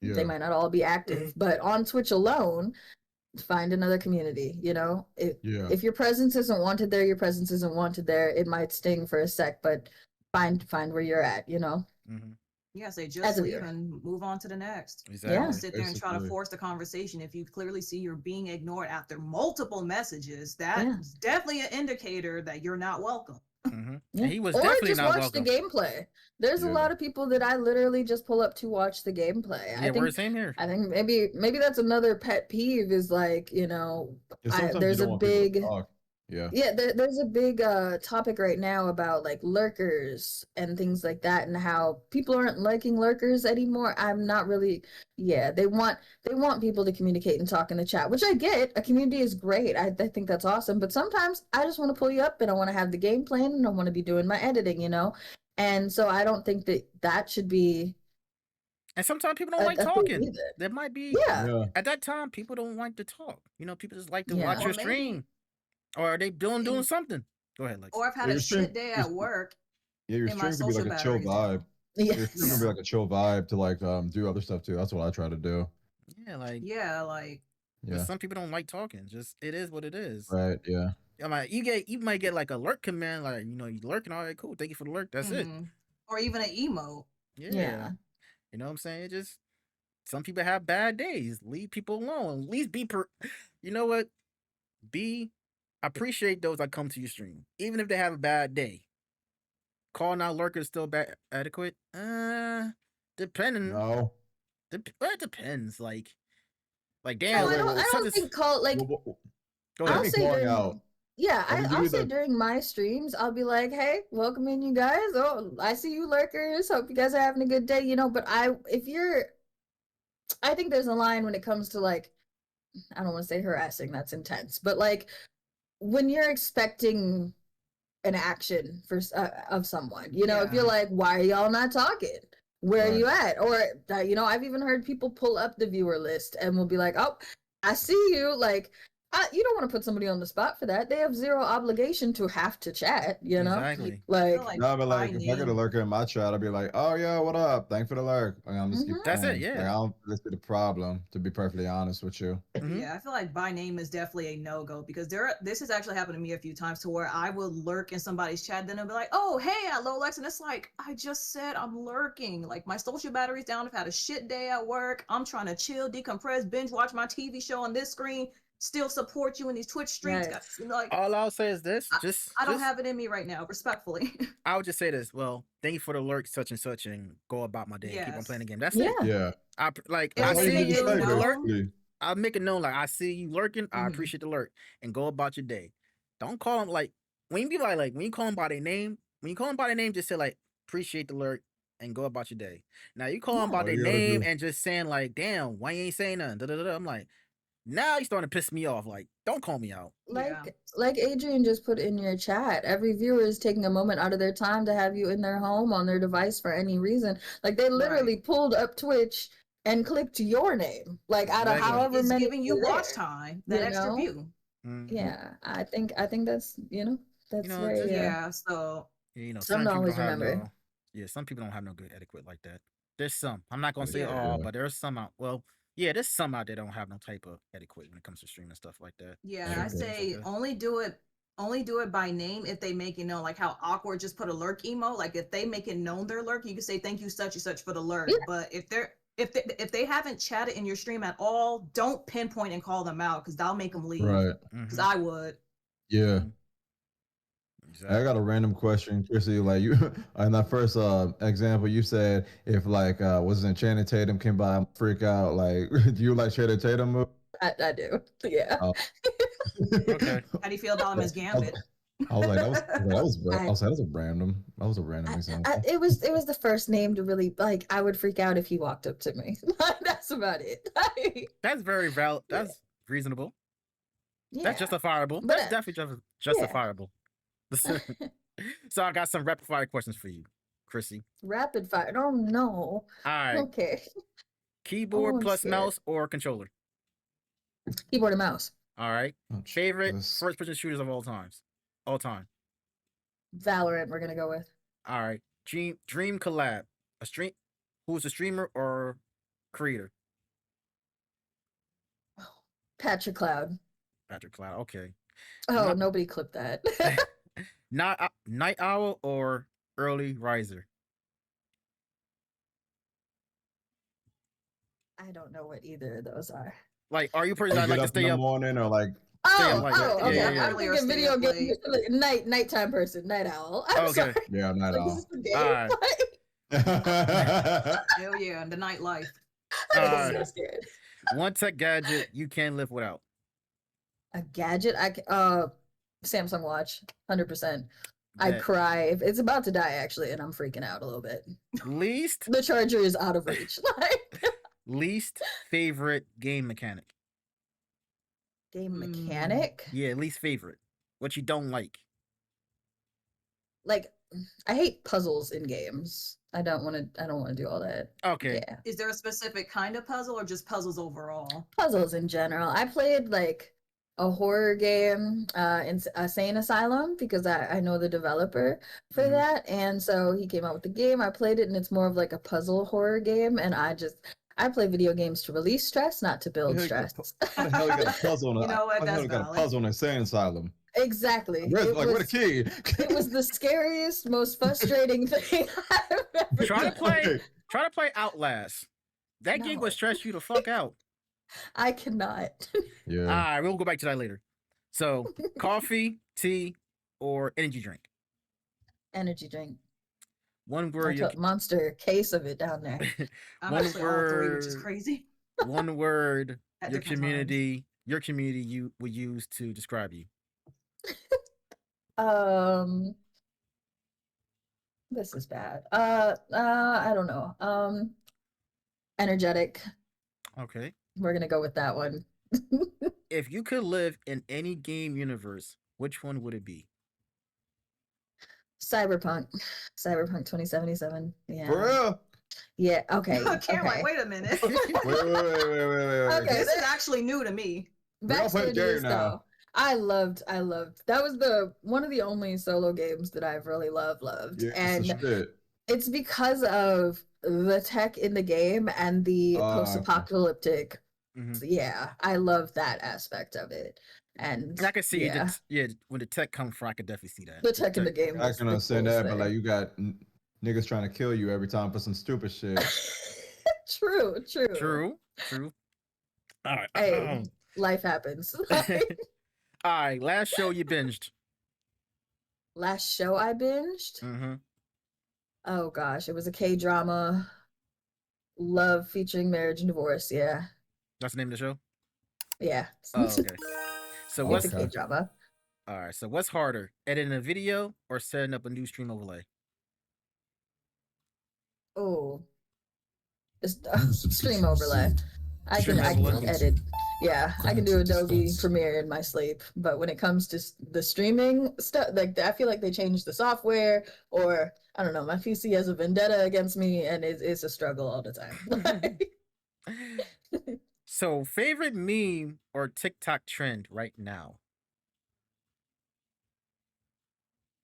They Yeah. might not all be active, but on Twitch alone, find another community. Yeah. If your presence isn't wanted there, your presence isn't wanted there. It might sting for a sec, but find where you're at. Mm-hmm. Yeah, say As just a leave viewer. and move on to the next. Exactly. Don't sit there and try to Basically. force the conversation. If you clearly see you're being ignored after multiple messages, Yeah. that's definitely an indicator that you're not welcome. Mm-hmm. Yeah. And he was Or definitely just not watch welcome. the gameplay. There's a Yeah. lot of people that I literally just pull up to watch the gameplay. Yeah, we're the same here. I think maybe that's another pet peeve is like, Yeah, sometimes there's you a don't want people to big talk. Yeah. yeah, there's a big topic right now about like lurkers and things like that, and how people aren't liking lurkers anymore. I'm not really. Yeah, they want people to communicate and talk in the chat, which I get. A community is great. I think that's awesome. But sometimes I just want to pull you up and I want to have the game playing and I want to be doing my editing, And so I don't think that should be And sometimes people don't a like thing talking. either. There might be Yeah, Yeah. at that time people don't like to talk. People just like to Yeah. watch your Or maybe- stream. Or are they doing And- something? Go ahead, Lex. Or I've had Well, a your stream- shit day your at st- work Yeah, your and my stream could be social like a chill battery's vibe. down. Your stream can be like a chill vibe to like do other stuff too. That's what I try to do. Yeah, like Yeah, like Yeah. some people don't like talking. Just it is what it is. Right. Yeah. I'm like, you might get like a lurk command, like you lurking, all right, cool, thank you for the lurk. That's it. or even an emote. Yeah. You know what I'm saying? It just some people have bad days. Leave people alone. At least you know what? Appreciate those that come to your stream. Even if they have a bad day. calling out lurkers still adequate? Depending. No. Well, it depends. Like No, damn. wait, I wait, don't think call like Go What do I'll you ahead. mean say calling during out? yeah, Are we I'll doing say the during my streams, I'll be like, hey, welcome in you guys. Oh, I see you lurkers. Hope you guys are having a good day, you know, but I think there's a line when it comes to like, I don't want to say harassing, that's intense, but like when you're expecting an action for of someone, you know, if you're Yeah. like, why are y'all not talking? Where are Right. you at? Or you know, I've even heard people pull up the viewer list and will be like, oh, I see you. Like, you don't want to put somebody on the spot for that. They have zero obligation to have to chat, you know? Exactly. I feel Like, like No, but by like if I get a name. lurker in my chat, I'll be like, "Oh yeah, what up? Thanks for the lurk." Like, I'm just keep mhm. That's it. playing. Like Yeah. I don't think this be the problem, to be perfectly honest with you. Mhm. Yeah, I feel like by name is definitely a no-go because this has actually happened to me a few times to where I will lurk in somebody's chat, then they'll be like, oh, hey, hello, Lex. And it's like, I just said I'm lurking. Like my social battery's down. I've had a shit day at work. I'm trying to chill, decompress, binge watch my TV show on this screen, still support you in these Twitch streams. Right. Like All I'll say is this: I don't have it in me right now, respectfully. I would just say this. Well, thank you for the lurk, such and such, and go about my day and keep on playing the Yes. game. That's Yeah. it. Yeah, I If I that's all they you see need make to it you say, the lurk. known, I'll make it known like I see you lurking. I Mhm. appreciate the lurk, and go about your day. Don't call them like when you be like when you call them by their name. When you call them by their name, just say like appreciate the lurk and go about your day. Now you call them Yeah. by all their you gotta name do. and just saying like, damn, why you ain't saying nothing? Da, da, da, da. I'm like, now you starting to piss me off. Like, don't call me out. yeah. Like Adrian just put in your chat, every viewer is taking a moment out of their time to have you in their home on their device for any reason. Like they literally Right. pulled up Twitch and clicked your name, like out of Exactly. however It's many giving you were watch there, time, that you extra know? view. Mhm. Yeah, I think that's, you know, You that's know, very just Yeah, so something some to people don't always have remember. some people don't have no good etiquette like that. There's some. I'm not gonna say yeah. all, Yeah, but there's some out. Well, yeah, there's some out there that don't have no type of etiquette when it comes to streaming stuff like that. Yeah, I Streaming etiquette. things like say that. only do it by name if they make it known, like how awkward just put a lurk emo. Like if they make it known their lurk, you can say thank you such and such for the lurk. Yeah. But if they haven't chatted in your stream at all, don't pinpoint and call them out because that'll make them leave. Right. Because Mm-hmm. I would. Yeah. Mhm. I got Exactly. a random question, Chrissy. Like you, in that first example, you said if like was it Channing Tatum came by, and freak out. Like, do you like Channing Tatum move? I do. Yeah. Oh. Okay. How do you feel about him as I was, Gambit? I was like, I I, was like, that was a random example. it was the first name to really like I would freak out if he walked up to me. That's about it. That's very valid. Yeah. That's reasonable. That's Yeah. justifiable. But That's definitely yeah. justifiable. So I got some rapid fire questions for you, Chrissy. Rapid fire. Oh no. All right. Okay. Oh, Keyboard I'm plus scared. mouse or controller? Keyboard and mouse. All right. Oh, Favorite Jesus. first person shooters of all times? All time. Valorant, we're gonna go with. All right. Dream collab. A stream who's a streamer or creator? Patrick Cloud. Patrick Cloud. Okay. Oh, Not, nobody clipped that. not night owl or early riser? I don't know what either of those are. Like, are you a person You that like get to up in stay the up? morning or like Stay up Oh, like oh, yeah, okay. yeah, Yeah, yeah. I'm early or thinking stay video up game late. nighttime person, night owl. I'm Okay. sorry. yeah, night Like, is owl. this a All game? right. Hell yeah, the nightlife. All I'm right. so scared. One tech gadget you can't live without. A gadget? Samsung Watch, 100%. I Bet. cry if it's about to die actually, and I'm freaking out a little bit. Least The charger is out of reach. Like least favorite game mechanic. game mechanic. Yeah, least favorite. What you don't like. Like I hate puzzles in games. I don't want to do all that. Okay. Yeah. Is there a specific kind of puzzle or just puzzles overall? Puzzles in general. I played like a horror game in Insane Asylum because I know the developer for Mhm. that, and so he came out with the game. I played it, and it's more of like a puzzle horror game, and I play video games to release stress, not to build stress. How the hell you got a puzzle on You know what? how the hell That's you got a valid. puzzle on Insane Asylum? Exactly. Where's It like where the key? it was the scariest, most frustrating thing I've ever Try to done. play try to play Outlast. That game would No. stress you the fuck out. I cannot. Yeah. Alright, we'll go back to that later. So coffee, tea, or energy drink. Energy drink. One I word. took monster case of it down there. I'm One actually all three, which is word. crazy. One word. At Your different times. community. Your community. You would use to describe you. This is bad. I don't know. Energetic. Okay. We're gonna go with that one. If you could live in any game universe, which one would it be? Cyberpunk. Cyberpunk 2077. For Yeah. real? Yeah. Okay. Cameron, Okay. wait a minute. Wait. Okay. This is actually new to me. We're gonna play the Backstory to game this now. though. I loved that was one of the only solo games that I've really loved. Yeah, And it's the shit. it's because of the tech in the game and the Okay. post-apocalyptic. Mhm. Yeah, I love that aspect of it. And I can see yeah, yeah, when the tech comes from, I could definitely see that. the tech in the game I was can the understand coolest that, but like thing. you got niggas trying to kill you every time for some stupid shit. True. True. All right. Hey, life happens. All right. Last show you binged. Last show I binged. Mm-hmm. Oh gosh, it was a K-drama. Love featuring marriage and divorce. Yeah. That's the name of the show. Yeah. Oh, okay. So Oh, what's It's a okay. K-drama. all right? So what's harder, editing a video or setting up a new stream overlay? Oh. It's stream overlay. I Stream can overlay. edit. Yeah, I can do Adobe Premiere in my sleep, but when it comes to the streaming stuff, like I feel like they changed the software, or I don't know, my PC has a vendetta against me, and it's a struggle all the time. So favorite meme or TikTok trend right now?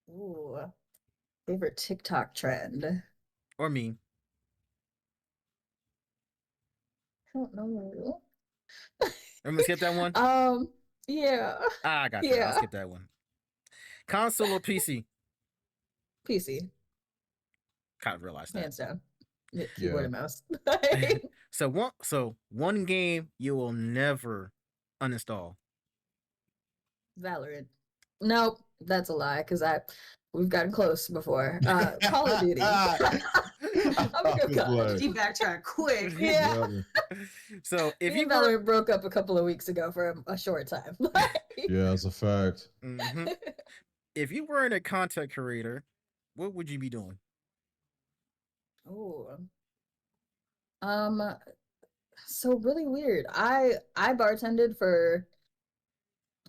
Ooh, favorite TikTok trend? Or meme? I don't know. I'm gonna skip that one. Yeah, I got you. I'll yeah. skip that one. Console or PC? PC, Kind of realized that. hands down. Yeah, keyboard Yeah. and mouse. So one game you will never uninstall. Valorant. Nope, that's a lie because we've gotten close before. Call of Duty. I'm a good guy. She backtracked quick. Yeah. So if Me you and were Valorant broke up a couple of weeks ago for a short time. Yeah, that's a fact. Mhm. If you weren't a content creator, what would you be doing? Oh. So really weird. I bartended for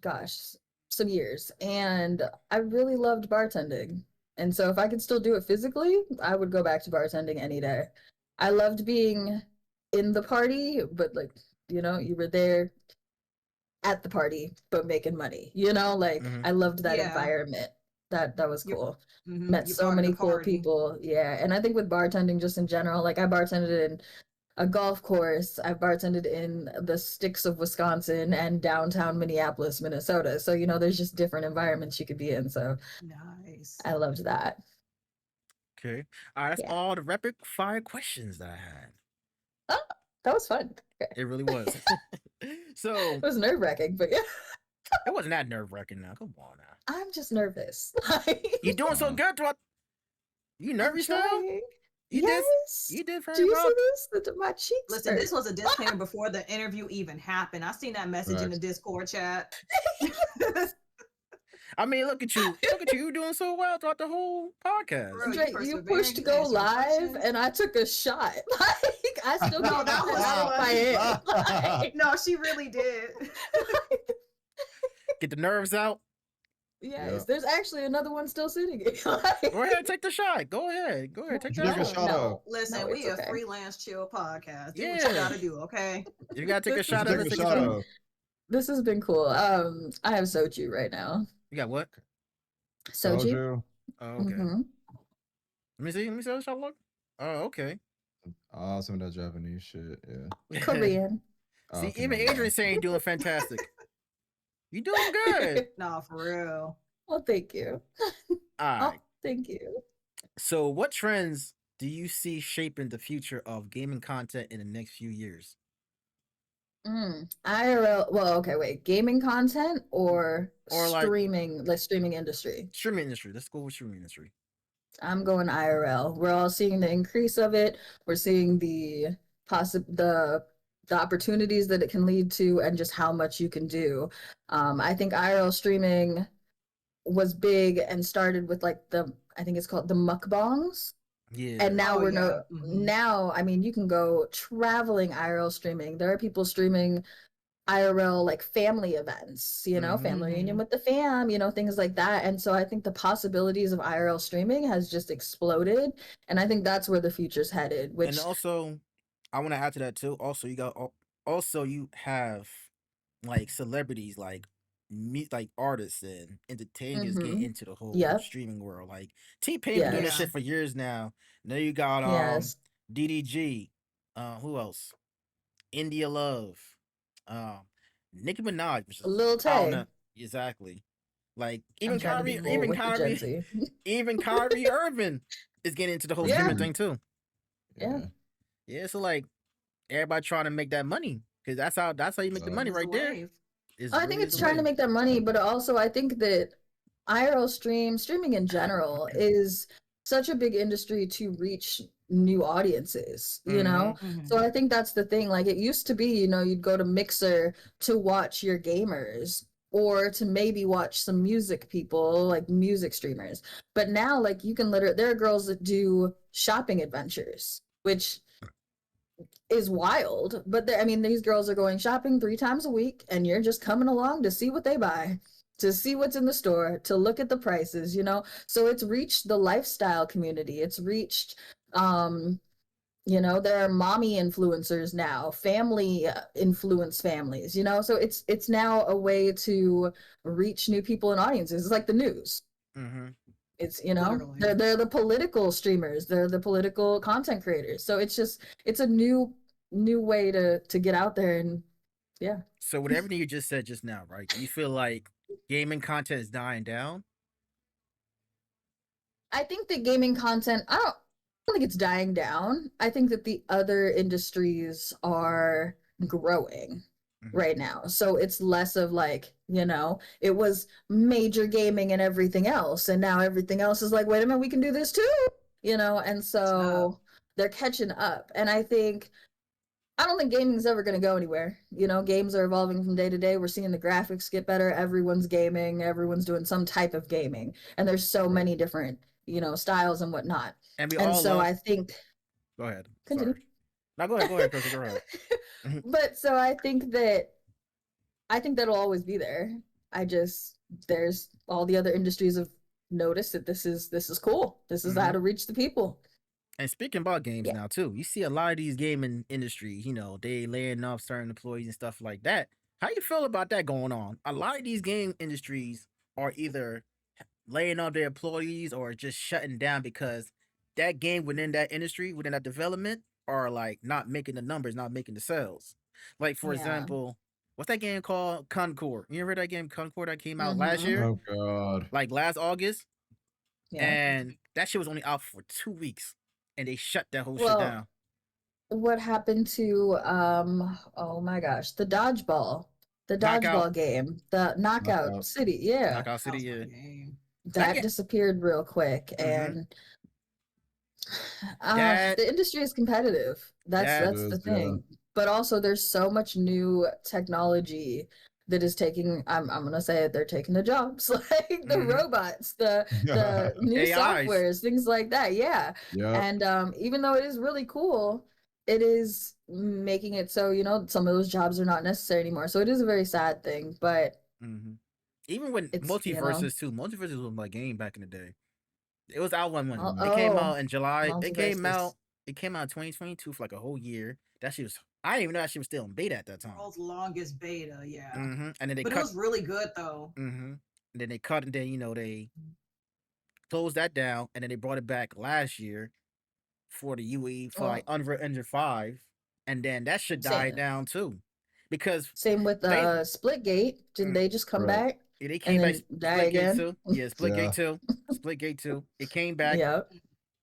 gosh, some years, and I really loved bartending. And so if I could still do it physically, I would go back to bartending any day. I loved being in the party, but like, you were there at the party, but making money, like Mhm. I loved that Yeah. environment. That was You- cool. Mhm, Met you so brought in many the cool party. people. Yeah. And I think with bartending just in general, like I bartended in a golf course. I've bartended in the sticks of Wisconsin and downtown Minneapolis, Minnesota. So, there's just different environments you could be in. So Nice. I loved that. Okay. All right, that's Yeah. all the rapid fire questions that I had. Oh, that was fun. It really was. So It was nerve-wracking, but yeah, it wasn't that nerve wracking now. Come on now. I'm just nervous. You doing so Uh-huh. good, Dwap. You I'm nervous now? trying. You did Yes. you did Do very you well. see this? My cheeks Listen, hurt. this was a disclaimer before the interview even happened. I seen that message in the Facts. Discord chat. I mean, look at you. Look at you. You doing so well throughout the whole podcast. Bro, Drake, you persevering, pushed you go answered live, questions. and I took a shot. Like I still No, can't that get was that out of my head. Like, No, she really did. Get the nerves out. yes, Yeah. there's actually another one still sitting here. Like, Go ahead, take the shot. Go ahead. Go ahead, take Take a that shot. shot. of. Listen, No, we it's a okay. freelance chill podcast. Do what Yeah. you gotta do, okay? You gotta take a This shot is of it. Take a Take a shot. shot. of. This has been cool. I have soju right now. You got what? Soju. Soju. Oh, okay. Mhm. Let me see. Let me see how the shot look. Oh, okay. Ah, some of that Japanese shit. Yeah. Korean. Oh, See, come even on, Adrian's saying doing fantastic. You doing good. Nah, for real. Well, thank you. All right. Oh, thank you. So, what trends do you see shaping the future of gaming content in the next few years? IRL. Well, okay, wait. Gaming content or Or like- streaming, like streaming industry. Streaming industry. Let's go with streaming industry. I'm going IRL. We're all seeing the increase of it. We're seeing the opportunities that it can lead to, and just how much you can do. I think IRL streaming was big and started with like I think it's called the mukbangs. Yeah. And now Oh, yeah. now, I mean, you can go traveling IRL streaming. There are people streaming IRL like family events, family reunion with the fam, things like that. And so I think the possibilities of IRL streaming has just exploded. And I think that's where the future's headed, And which also, I want to add to that too. Also you have like celebrities like like artists and entertainers get into the whole yep, streaming world. Like T-Pain been doing this yes, shit for years now. Now you got yes, DDG, who else? India Love, um Nicki Minaj, which is Lil I don't Tay. know exactly. Like I'm even trying to be Kyrie, cool with the Gen Z. even Kyrie Irving is getting into the whole Yeah, streaming thing too. yeah. Yeah, so like everybody trying to make that money because that's how you make the money It's the right there. wave. It's I think really it's the trying to way. make that money, but also I think that IRL streaming in general is such a big industry to reach new audiences, Mm-hmm. So I think that's the thing. Like it used to be, you'd go to Mixer to watch your gamers or to maybe watch some music people, like music streamers. But now, like you can literally, there are girls that do shopping adventures, which is wild. But I mean, these girls are going shopping 3 times a week, and you're just coming along to see what they buy, to see what's in the store, to look at the prices, So it's reached the lifestyle community. It's reached, there are mommy influencers now, family influence families, So it's now a way to reach new people and audiences. It's like the news. Mm-hmm. It's Literally. they're the political streamers, they're the political content creators. So it's a new way to get out there, and yeah. So with everything you just said just now, right? Do you feel like gaming content is dying down? I think that gaming content, I don't think it's dying down. I think that the other industries are growing right now. So it's less of like, it was major gaming and everything else. And now everything else is like, wait a minute, we can do this too, And so they're catching up. And I don't think gaming is ever going to go anywhere. Games are evolving from day to day. We're seeing the graphics get better. Everyone's gaming. Everyone's doing some type of gaming. And there's so many different, styles and whatnot. And we And all so love. I think, Go ahead. continue. Sorry. No, go ahead, Chris. Go ahead. But so I think that'll always be there. There's all the other industries have noticed that this is cool. This is how to reach the people. And speaking about games now too, you see a lot of these gaming industries, they laying off certain employees and stuff like that. How you feel about that going on? A lot of these game industries are either laying off their employees or just shutting down because that game within that industry, within that development, are like not making the numbers, not making the sales. Like for example, what's that game called? Concord. You ever heard that game Concord that came out last year? Oh God. Like last August? Yeah. And that shit was only out for 2 weeks. And they shut that whole shit down. What happened to oh my gosh, the dodgeball game, the Knockout City, yeah. Knockout City, yeah. That disappeared real quick, and the industry is competitive. That's the thing. But also there's so much new technology that is taking, I'm gonna say it, they're taking the jobs, like the robots, the new AIs. softwares, things like that. Yeah. And even though it is really cool, it is making it so, some of those jobs are not necessary anymore. So it is a very sad thing. But even when Multiverses too, Multiverses was my game back in the day. It was out one month. It came out in July. It came out in 2022 for like a whole year. That shit was, I didn't even know that shit was still in beta at that time. World's longest beta, yeah. And then it was really good though. And then they cut, and then they closed that down, and then they brought it back last year for the UE for like Unreal Engine 5, and then that shit died down too. Because same with Splitgate. Didn't they just come back? Yeah, they came back. Splitgate too. Yeah, Splitgate 2. Splitgate 2. It came back.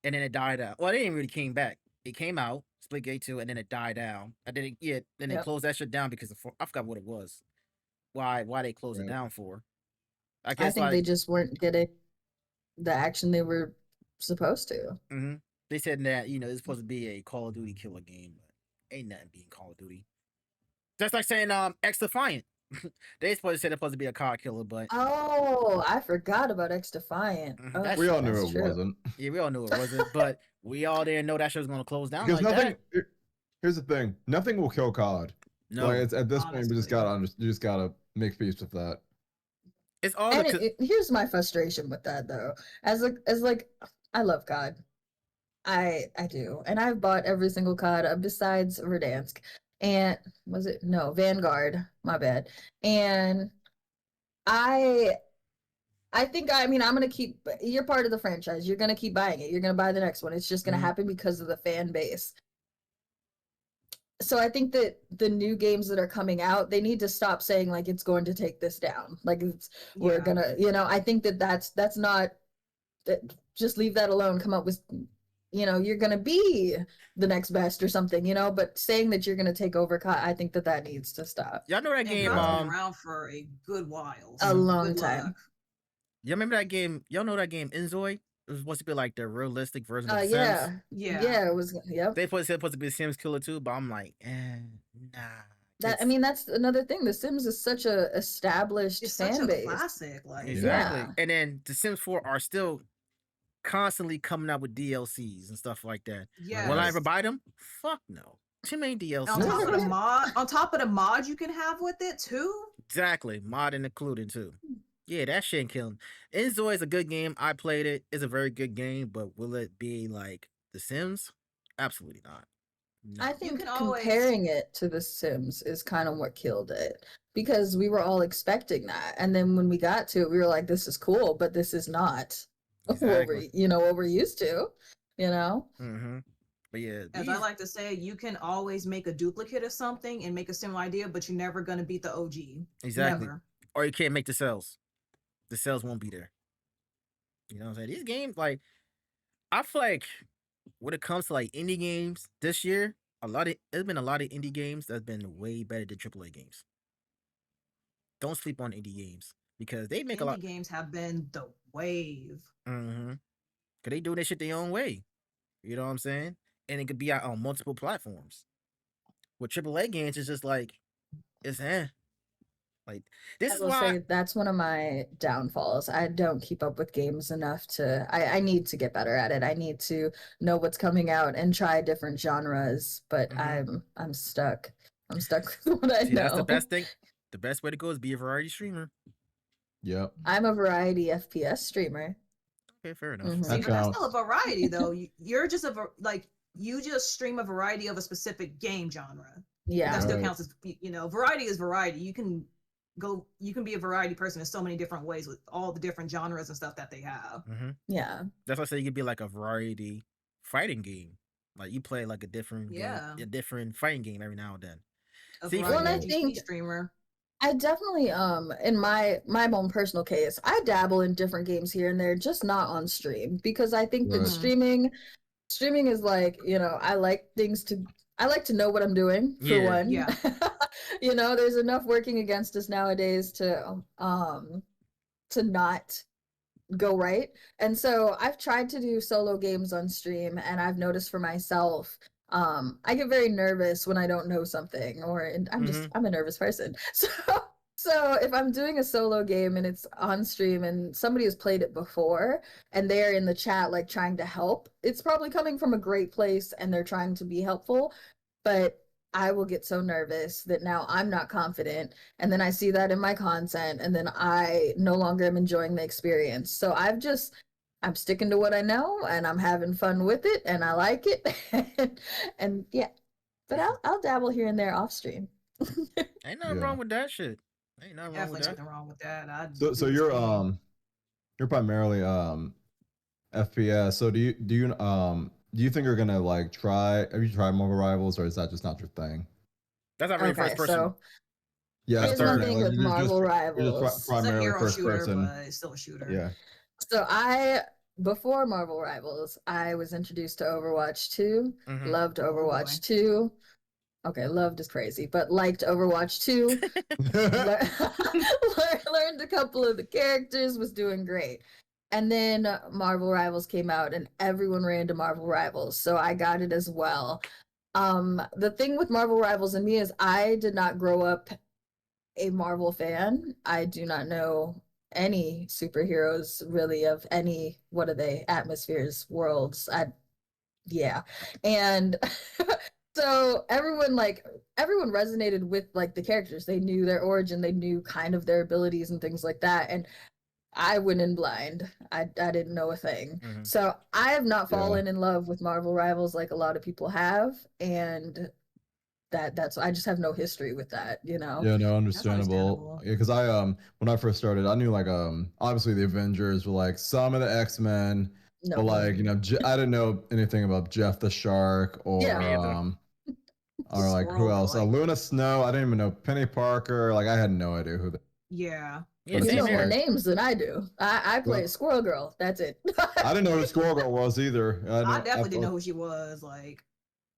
And then it died out. Well, it didn't really came back. It came out, Splitgate 2, and then it died down. And then they closed that shit down because I forgot what it was. Why they closed it down for. I think they just weren't getting the action they were supposed to. hmm They said that it's supposed to be a Call of Duty killer game, but ain't nothing being Call of Duty. Just like saying X Defiant. They supposed to be a car killer, but Oh, I forgot about X Defiant. Mhm, Oh, that's- We all knew that's it true. wasn't. yeah, we all knew it wasn't. But we all didn't know that shit was gonna close down Because like nothing. that. Here's the thing: nothing will kill COD. No, Like it's, at this point, we just Honestly. you just gotta make peace with that. it's all And because here's my frustration with that though. As like I love COD. I do. And I've bought every single COD besides Verdansk. And was it no Vanguard, my bad. And I think I mean I'm gonna keep you're part of the franchise. You're gonna keep buying it. You're gonna buy the next one. It's just gonna Mhm. happen because of the fan base. So I think that the new games that are coming out, they need to stop saying like it's going to take this down. Like we're Yeah. gonna, I think that's not that. Just leave that alone. Come up with, you're gonna be the next best or something, But saying that you're gonna take over, I think that needs to stop. y'all know that And game. COD's been around for a good while. A so long good time. luck. Y'all remember that game? Y'all know that game Enzoy? It was supposed to be like the realistic version of The Sims. Yeah. It was. Yep. They supposed to be a Sims killer too, but I'm like, nah. I mean, that's another thing. The Sims is such a established It's fan such a base. classic. Like Exactly. Yeah. And then The Sims 4 are still constantly coming out with DLCs and stuff like that. yeah. Will I ever buy them? Fuck no. Too many DLCs. On top of the mod you can have with it too. Exactly. Modding included too. Yeah, that shit ain't killing. Enzo is a good game. I played it. It's a very good game, but will it be like The Sims? Absolutely not. No. I think can always- comparing it to The Sims is kind of what killed it because we were all expecting that, and then when we got to it, we were like, "This is cool," but this is not Exactly. what we're used to. Mm-hmm. But yeah, As I like to say, you can always make a duplicate of something and make a similar idea, but you're never gonna beat the OG. exactly. Never. Or you can't make the cells. The cells won't be there. You know what I'm saying? These games, like, I feel like when it comes to like indie games this year, there's been a lot of indie games that's been way better than AAA games. Don't sleep on indie games because they make a lot. Indie games have been the wave. Mm-hmm. Cause they do that shit their own way. You know what I'm saying? And it could be out on multiple platforms. With AAA games, it's just like it's like this I is will why. say that's one of my downfalls. I don't keep up with games enough to. I need to get better at it. I need to know what's coming out and try different genres. But Mhm. I'm stuck. I'm stuck with what I See, know. that's the best thing. The best way to go is be a variety streamer. Yep. I'm a variety FPS streamer. Okay, fair enough. Mhm. See, That but that's counts. still a variety though. You're just you just stream a variety of a specific game genre. Yeah. That still Right. counts as variety is variety. You can be a variety person in so many different ways with all the different genres and stuff that they have. Mm-hmm. Yeah. That's why I say you could be like a variety fighting game. Like you play like a different Yeah. game, a different fighting game every now and then. A See, variety well, and I GP think- streamer. I definitely in my own personal case, I dabble in different games here and there, just not on stream because I think that Right. streaming is like, I like to know what I'm doing for Yeah. one. Yeah. There's enough working against us nowadays to not go right. And so I've tried to do solo games on stream and I've noticed for myself I get very nervous when I don't know something I'm a nervous person. So if I'm doing a solo game and it's on stream and somebody has played it before and they're in the chat like trying to help, it's probably coming from a great place and they're trying to be helpful, but I will get so nervous that now I'm not confident and then I see that in my content and then I no longer am enjoying the experience. So I'm sticking to what I know and I'm having fun with it and I like it. and yeah, but I'll dabble here and there off stream. Ain't nothing Yeah. wrong with that shit. Ain't nothing wrong with Definitely that. nothing wrong with that. So you're primarily FPS. So do you think you're gonna like have you tried Marvel Rivals or is that just not your thing? That's not really Okay, first person. so Yeah, here's that's my fair. thing Like, with you're Marvel just Rivals. It's a primarily hero first shooter, person. but it's still a shooter. Yeah. So before Marvel Rivals, I was introduced to Overwatch 2, Mhm. loved boy. Overwatch 2. Okay, loved is crazy, but liked Overwatch 2. Learned a couple of the characters, was doing great. And then Marvel Rivals came out and everyone ran to Marvel Rivals. So I got it as well. The thing with Marvel Rivals and me is I did not grow up a Marvel fan. I do not know any superheroes really of any, what are they, atmospheres, worlds. Yeah. And so everyone resonated with like the characters. They knew their origin, they knew kind of their abilities and things like that. And I went in blind. I didn't know a thing. Mhm. So I have not Yeah. fallen in love with Marvel Rivals like a lot of people have. And that's I just have no history with that, you know. Yeah, no, understandable. understandable. Yeah, because I when I first started, I knew like obviously the Avengers were like some of the X-Men, but No. like I didn't know anything about Jeff the Shark or Yeah. Me either. or like who Squirrel, else? like- Luna Snow. I didn't even know Penny Parker. Like I had no idea who. Yeah. Yeah, But You same know it's more here. like- names than I do. I play Well- Squirrel Girl. That's it. I didn't know who Squirrel Girl was either. I definitely didn't know who she was. Like,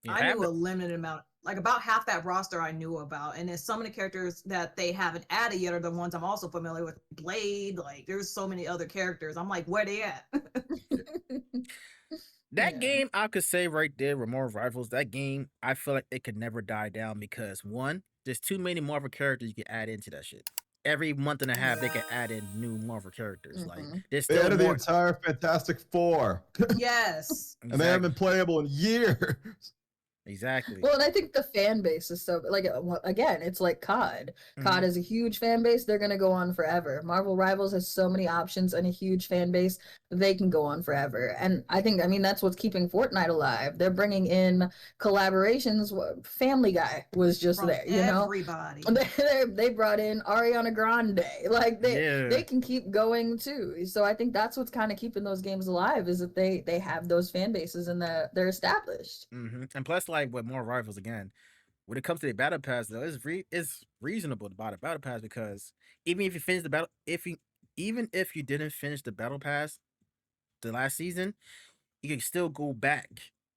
Yeah, I half knew a the- limited amount, like about half that roster I knew about. And then some of the characters that they haven't added yet are the ones I'm also familiar with. Blade, like there's so many other characters. I'm like, where they at? That Yeah. game, I could say right there with Marvel Rivals, that game, I feel like it could never die down because one, there's too many Marvel characters you can add into that shit. Every month and a half, they can add in new Marvel characters. Like, Mhm. there's They still added the more. entire Fantastic Four, Yes. and they haven't been playable in years. Exactly. Well, and I think the fan base is so like again, it's like COD. COD Mhm. is a huge fan base. They're gonna go on forever. Marvel Rivals has so many options and a huge fan base. They can go on forever. And I mean, that's what's keeping Fortnite alive. They're bringing in collaborations. Family Guy was just From there, you know. everybody. They brought in Ariana Grande. Like Yeah. they can keep going too. So I think that's what's kind of keeping those games alive is that they have those fan bases and they're established. And plus, like with more rivals again, when it comes to the battle pass, though, it's reasonable to buy the battle pass because even if you finish the battle, even if you didn't finish the battle pass the last season, you can still go back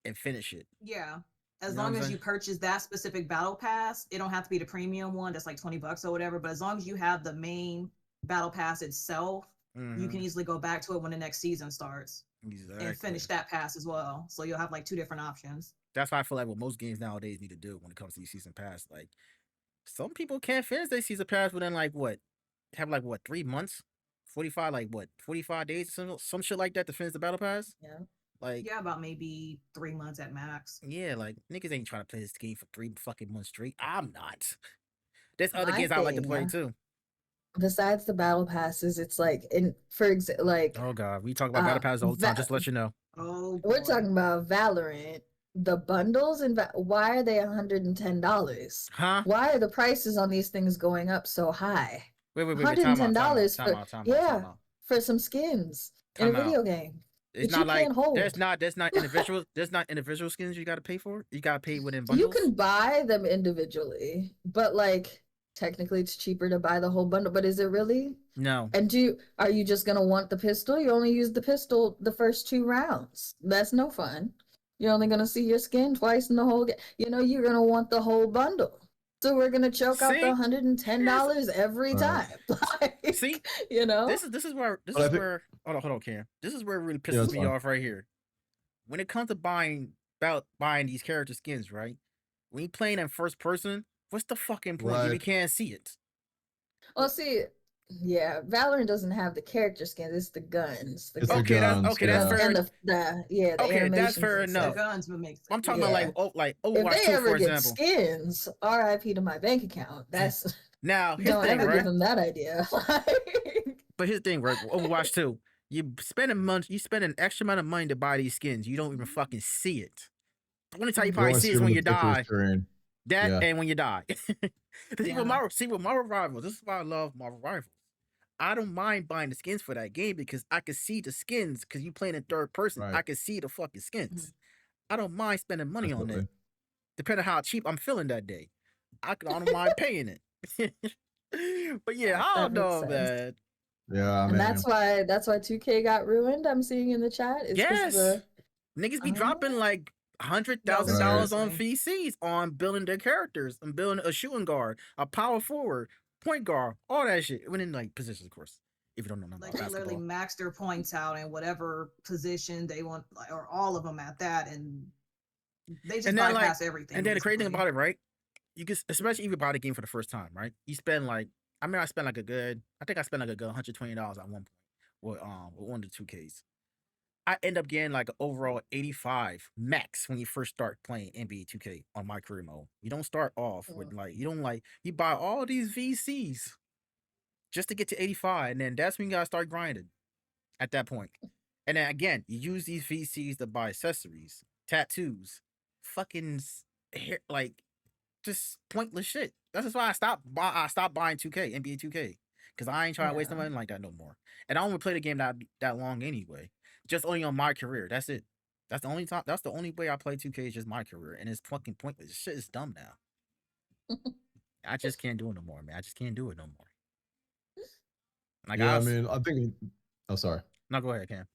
and finish it. Yeah. As You know what long I'm as saying? you purchase that specific battle pass, it don't have to be the premium one that's like $20 or whatever. But as long as you have the main battle pass itself, you Mhm. can easily go back to it when the next season starts Exactly. and finish that pass as well. So you'll have like two different options. That's why I feel like what most games nowadays need to do when it comes to these season pass. Like some people can't finish their season pass within like what, have like what 3 months, 45 days, some shit like that to finish the battle pass. Yeah. Like Yeah, about maybe 3 months at max. yeah, like niggas ain't trying to play this game for 3 fucking months straight. I'm not. There's other My games I like to thing, play too. Besides the battle passes, it's like like Oh god, we talk about battle pass all the time. Just to let you know. Oh, we're boy. talking about Valorant. The bundles and why are they $110? Huh? Why are the prices on these things going up so high? Wait. Time $110 out. yeah, for some skins in a Time out. video game. It's that not you like can't hold. there's not individual skins you got to pay for. You got to pay within You bundles. can buy them individually, but like technically it's cheaper to buy the whole bundle. But is it really? No. And are you just gonna want the pistol? You only use the pistol the first 2 rounds. That's no fun. You're only gonna see your skin twice in the whole game. You know, you're gonna want the whole bundle. So we're gonna choke out See? the $110 every Right. time. Like, See? you know? This is where But I think- hold on, Cam. This is where it really Yeah, pisses that's me fine. off right here. When it comes to buying these character skins, right? When you playing in first person, what's the fucking point if you Right. can't see it? Well, see, yeah, Valorant doesn't have the character skins, it's the guns. It's the Okay, guns, that's yeah. fair. And the Okay, that's animations fair and The enough. stuff. guns would make sense. I'm talking Yeah. about like If Overwatch they 2, ever for get example. skins, RIP to my bank account. That's Now, here's the don't thing, ever right? give them that idea. But here's the thing, right? Overwatch 2, you spend an extra amount of money to buy these skins. You don't even fucking see it. The only time you You probably only see see is them when in you the picture die. screen. That Yeah. and when you die. See, Yeah. with Marvel Rivals, this is why I love Marvel Rivals. I don't mind buying the skins for that game because I can see the skins because you playing in third person. Right. I can see the fucking skins. I don't mind spending money on Definitely. it. Depending on how cheap I'm feeling that day. I don't mind paying it. But yeah, I That don't know, makes sense. man. Yeah, I mean, And that's why 2K got ruined. I'm seeing in the chat. It's 'cause Yes. the Niggas be Oh. dropping like $100,000 Right. on VCs on building their characters and building a shooting guard, a power forward, point guard, all that shit. Within like positions, of course. if you don't know nothing Like about they literally basketball. max their points out in whatever position they want, or all of them at that, and they just And then like, bypass everything. and then the crazy thing basically. about it, right? You can, especially if you buy the game for the first time, right? You spend like, I mean, I spent like a good, I think I spent like a good $120 at one point with one of the 2Ks. I end up getting like an overall 85 max when you first start playing NBA 2K on my career mode. You don't start off with like, you don't like, you buy all these VCs just to get to 85, and then that's when you gotta start grinding at that point. And then again, you use these VCs to buy accessories, tattoos, fucking hair, like just pointless shit. That's just why I stopped buying 2K, NBA 2K. Cause I ain't trying to waste no Yeah. money like that no more. And I don't play the game that long anyway. Just only on my career. That's it. That's the only time. That's the only way I play 2K is just my career, and it's fucking pointless. This shit is dumb now. I just can't do it no more, man. I just can't do it no more. Like Yeah, I I was. mean, I think. Oh, sorry. No, go ahead, Cam.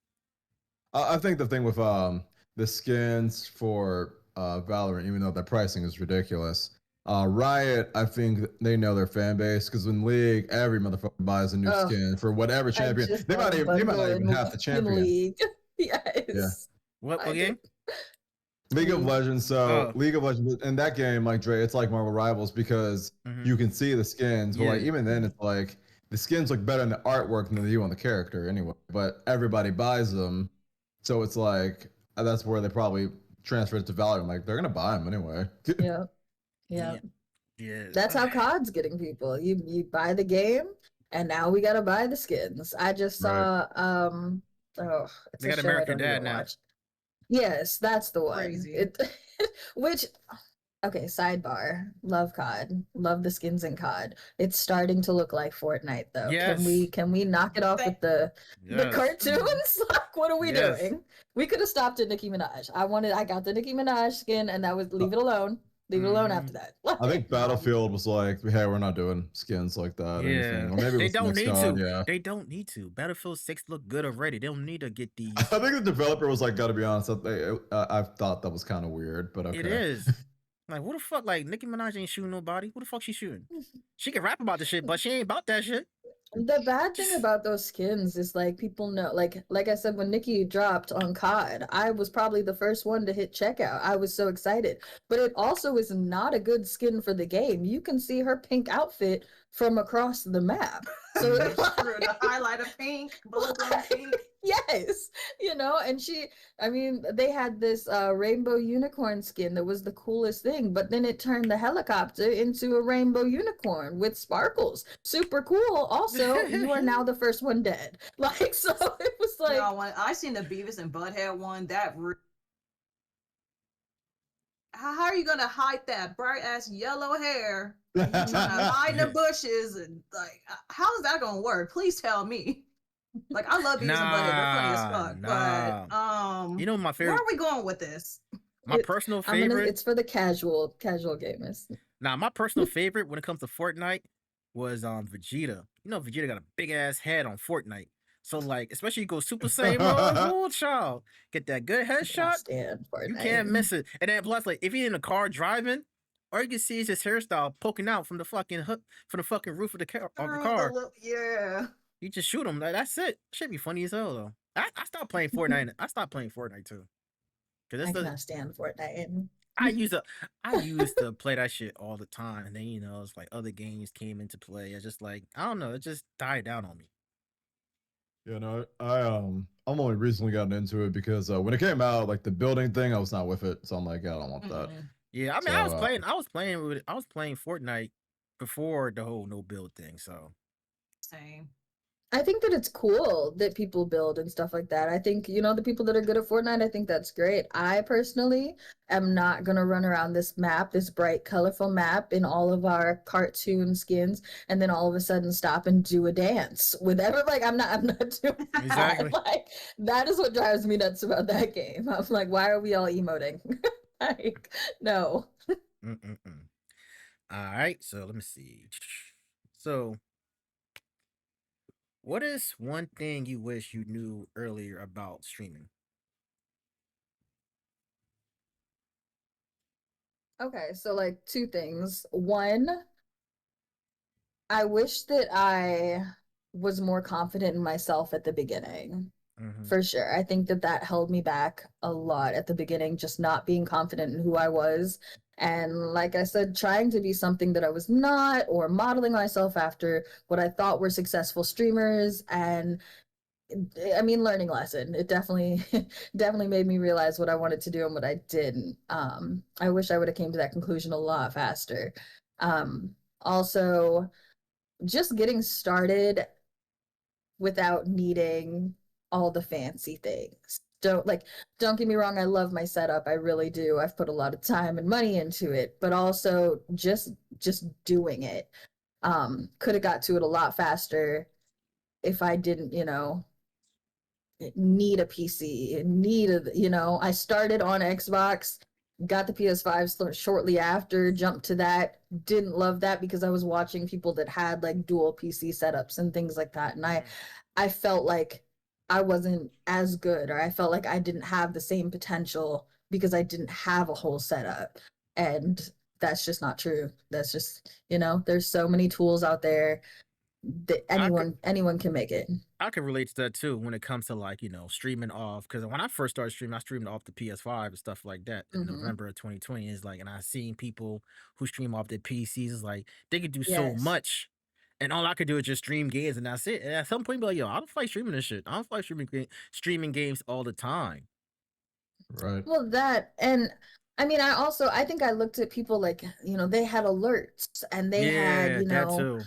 I think the thing with the skins for Valorant, even though the pricing is ridiculous, Riot, I think they know their fan base because in League, every motherfucker buys a new Oh, skin for whatever I champion. just They bought might a even they might not bundle even have the in champion. League. Yeah. Yes. What I game? did. League of League. Legends. So Oh. League of Legends in that game, like Dre, it's like Marvel Rivals because Mhm. you can see the skins, but like Yeah. even then, it's like the skins look better in the artwork than they do on the character anyway. But everybody buys them, so it's like that's where they probably transferred to Valorant. Like they're gonna buy them anyway. Yeah. Yeah. Yeah. That's how COD's getting people. You buy the game, and now we gotta buy the skins. I just Right. saw oh, it's They a got show I American don't Dad even now. watch. Yes, that's the one. Crazy. It which okay, sidebar. Love COD. Love the skins in COD. It's starting to look like Fortnite though. Yes. Can we knock it off with the Yes. cartoons? Like what are we Yes. doing? We could have stopped at Nicki Minaj. I got the Nicki Minaj skin and that was leave it alone. Leave it alone after that. I think Battlefield was like, hey, we're not doing skins like that or anything. Yeah. Or maybe it They was the don't next need COD, to. yeah. They don't need to. Battlefield 6 look good already. They don't need to get these. I think the developer was like, gotta be honest, I thought that was kind of weird, but okay. It is. Like, what the fuck? Like, Nicki Minaj ain't shooting nobody. What the fuck she shooting? She can rap about the shit, but she ain't about that shit. The bad thing about those skins is like people know, like I said, when Nikki dropped on COD, I was probably the first one to hit checkout. I was so excited. But it also is not a good skin for the game. You can see her pink outfit from across the map. So That's true. The highlighter pink, bullet pink. yes, and I mean, they had this rainbow unicorn skin that was the coolest thing, but then it turned the helicopter into a rainbow unicorn with sparkles. Super cool. Also, you are now the first one dead. Like, so it was like, No, when I seen the Beavis and Butthead one, how are you gonna hide that bright ass yellow hair? You trying to hide in the bushes and like, how is that gonna work? Please tell me. Like, I love Beavis and Butthead; they're funny as fuck. But you know my favorite. Where are we going with this? My personal favorite. It's for the casual gamers. Nah, my personal favorite when it comes to Fortnite was Vegeta. You know, Vegeta got a big ass head on Fortnite. So like, especially you go Super Saiyan mode, child, get that good headshot. You can't miss it. And then plus, like, if you're in a car driving, all you can see is his hairstyle poking out from the fucking roof of the car. Yeah. You just shoot him. Like, that's it. Should be funny as hell though. I stopped playing Fortnite. I stopped playing Fortnite too. I cannot stand Fortnite. I used to play that shit all the time, and then it's like other games came into play. It's just like, I don't know, it just died down on me. You know, I'm only recently gotten into it because when it came out, like the building thing, I was not with it, so I'm like, I don't want that. Yeah, I mean, I was playing Fortnite before the whole no build thing, so same. I think that it's cool that people build and stuff like that. I think, the people that are good at Fortnite, I think that's great. I personally am not going to run around this map, this bright, colorful map in all of our cartoon skins, and then all of a sudden stop and do a dance with like, I'm not doing exactly. that. Like, that is what drives me nuts about that game. I'm like, why are we all emoting? Like, no. All right, so let me see. So, what is one thing you wish you knew earlier about streaming? Okay, so like two things. One, I wish that I was more confident in myself at the beginning. Mm-hmm. For sure. I think that that held me back a lot at the beginning, just not being confident in who I was. And like I said, trying to be something that I was not, or modeling myself after what I thought were successful streamers. And I mean, learning lesson. It definitely, definitely made me realize what I wanted to do and what I didn't. I wish I would have came to that conclusion a lot faster. Also, just getting started without needing all the fancy things. Don't get me wrong, I love my setup. I really do. I've put a lot of time and money into it, but also just doing it. Could have got to it a lot faster if I didn't, need a PC, I started on Xbox, got the PS5 shortly after, jumped to that, didn't love that because I was watching people that had like dual PC setups and things like that. And I felt like I wasn't as good, or I felt like I didn't have the same potential because I didn't have a whole setup. And that's just not true. That's just, there's so many tools out there that anyone can make it. I can relate to that too when it comes to like, streaming off. Because when I first started streaming, I streamed off the PS5 and stuff like that in November of 2020. Is like, and I seen people who stream off their PCs. Is like they could do so Yes. much, and all I could do is just stream games, and that's it. And at some point, be like, yo, I don't feel like streaming this shit. I don't feel like streaming games all the time. Right. Well, that, and I mean, I think I looked at people like, they had alerts and they had, that too.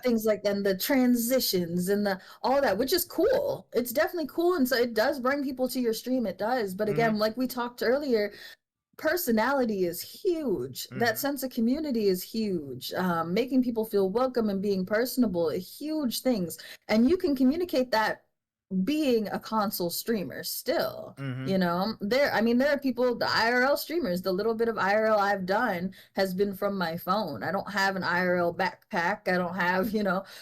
things like, and the transitions and all that, which is cool. It's definitely cool. And so it does bring people to your stream. It does. But again, like we talked earlier, personality is huge. That sense of community is huge. Making people feel welcome and being personable are huge things. And you can communicate that being a console streamer still. There are people, the IRL streamers, the little bit of IRL I've done has been from my phone. I don't have an IRL backpack. I don't have,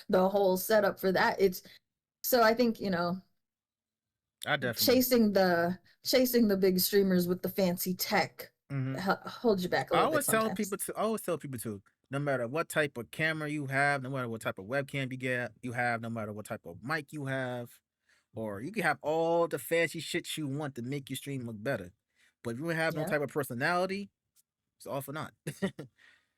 the whole setup for that. So I think, I definitely chasing the big streamers with the fancy tech holds you back a little bit sometimes. I always tell people to, no matter what type of camera you have, no matter what type of webcam you have, no matter what type of mic you have, or you can have all the fancy shit you want to make your stream look better. But if you don't have no type of personality, it's all for naught.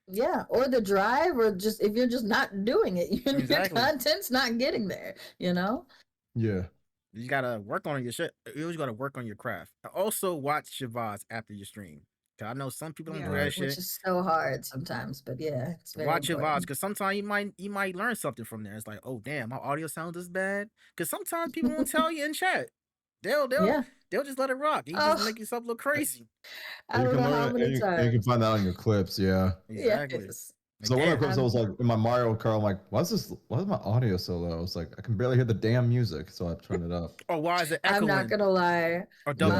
Yeah, or the drive, or just if you're just not doing it, your content's not getting there, Yeah. You gotta work on your shit. You always gotta work on your craft. Also, watch your VODs after your stream. Cause I know some people don't do that shit, which is so hard sometimes. But yeah, it's very watch your important. VODs, because sometimes you might learn something from there. It's like, oh damn, my audio sounds this bad. Because sometimes people won't tell you in chat. They'll just let it rock. You just make yourself look crazy. I don't know how many times. You can find that on your clips. Yeah. Exactly. Yes. So one of the clips I was like in my Mario Kart, I'm like, why is my audio so low? It's like I can barely hear the damn music, so I turned it up. Or why is it echoing? I'm not gonna lie. Or double.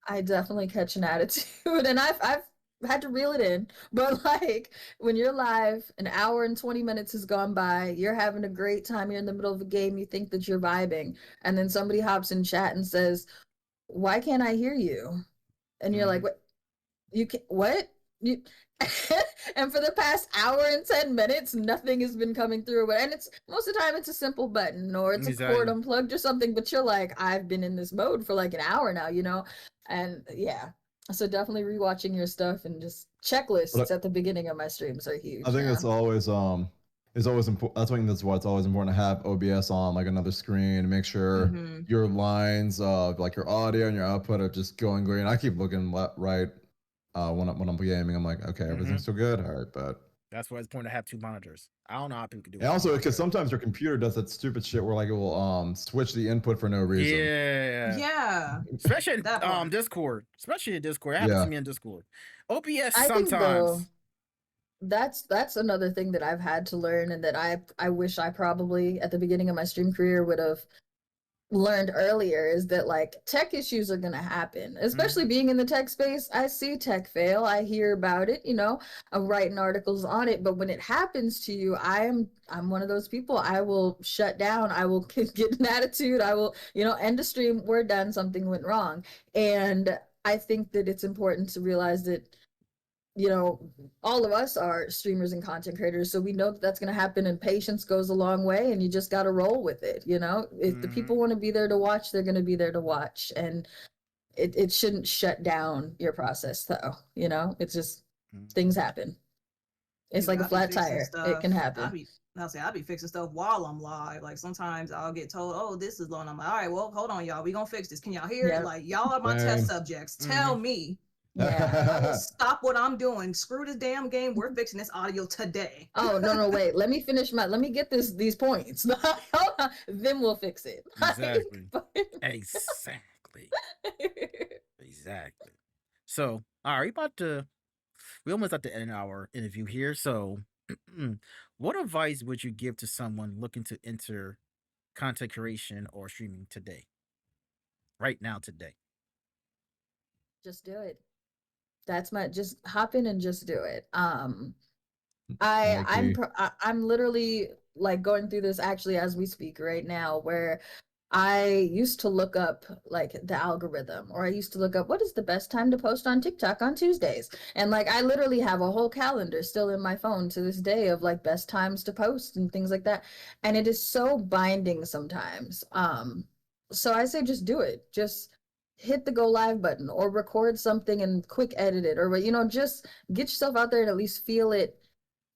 I definitely catch an attitude, and I've had to reel it in. But like when you're live, an hour and 20 minutes has gone by, you're having a great time, you're in the middle of a game, you think that you're vibing, and then somebody hops in chat and says, "Why can't I hear you?" And you're like, "What? You can what?" And for the past hour and 10 minutes, nothing has been coming through. And it's most of the time it's a simple button, or it's a cord unplugged or something. But you're like, I've been in this mode for like an hour now, And yeah, so definitely rewatching your stuff, and just checklists at the beginning of my streams are huge. I think that's always important. That's why it's always important to have OBS on like another screen to make sure your lines of like your audio and your output are just going green. I keep looking right. When I'm gaming, I'm like, okay, everything's still good. All right, but that's why it's important to have two monitors. I don't know how people can do it. And also, because sometimes your computer does that stupid shit where like it will switch the input for no reason. Yeah. Especially in Discord. It happens to me in Discord. OBS sometimes. That's another thing that I've had to learn, and that I wish I probably at the beginning of my stream career would have learned earlier, is that like tech issues are going to happen, especially being in the tech space. I see tech fail, I hear about it, I'm writing articles on it, but when it happens to you, I'm one of those people. I will shut down, I will get an attitude, I will end the stream, we're done, something went wrong. And I think that it's important to realize that you know, all of us are streamers and content creators, so we know that that's going to happen, and patience goes a long way, and you just got to roll with it. You know, if the people want to be there to watch, they're going to be there to watch, and it shouldn't shut down your process, though. You know, it's just things happen. It's like a flat tire. It can happen. I'll be fixing stuff while I'm live. Like sometimes I'll get told, "Oh, this is low," and I'm like, "All right, well, hold on, y'all. We gonna fix this. Can y'all hear it? Like y'all are my test subjects. Tell me." Yeah. I will stop what I'm doing. Screw this damn game. We're fixing this audio today. Oh no, wait. Let me get these points. Then we'll fix it. Exactly. Exactly. So, all right, we almost at the end of our interview here. So, what advice would you give to someone looking to enter content creation or streaming today? Right now, today. Just do it. Just hop in and just do it. I'm literally like going through this actually as we speak right now, where I used to look up like the algorithm, or I used to look up what is the best time to post on TikTok on Tuesdays. And like I literally have a whole calendar still in my phone to this day of like best times to post and things like that. And it is so binding sometimes. So I say just do it. Just hit the go live button or record something and quick edit it, or just get yourself out there and at least feel it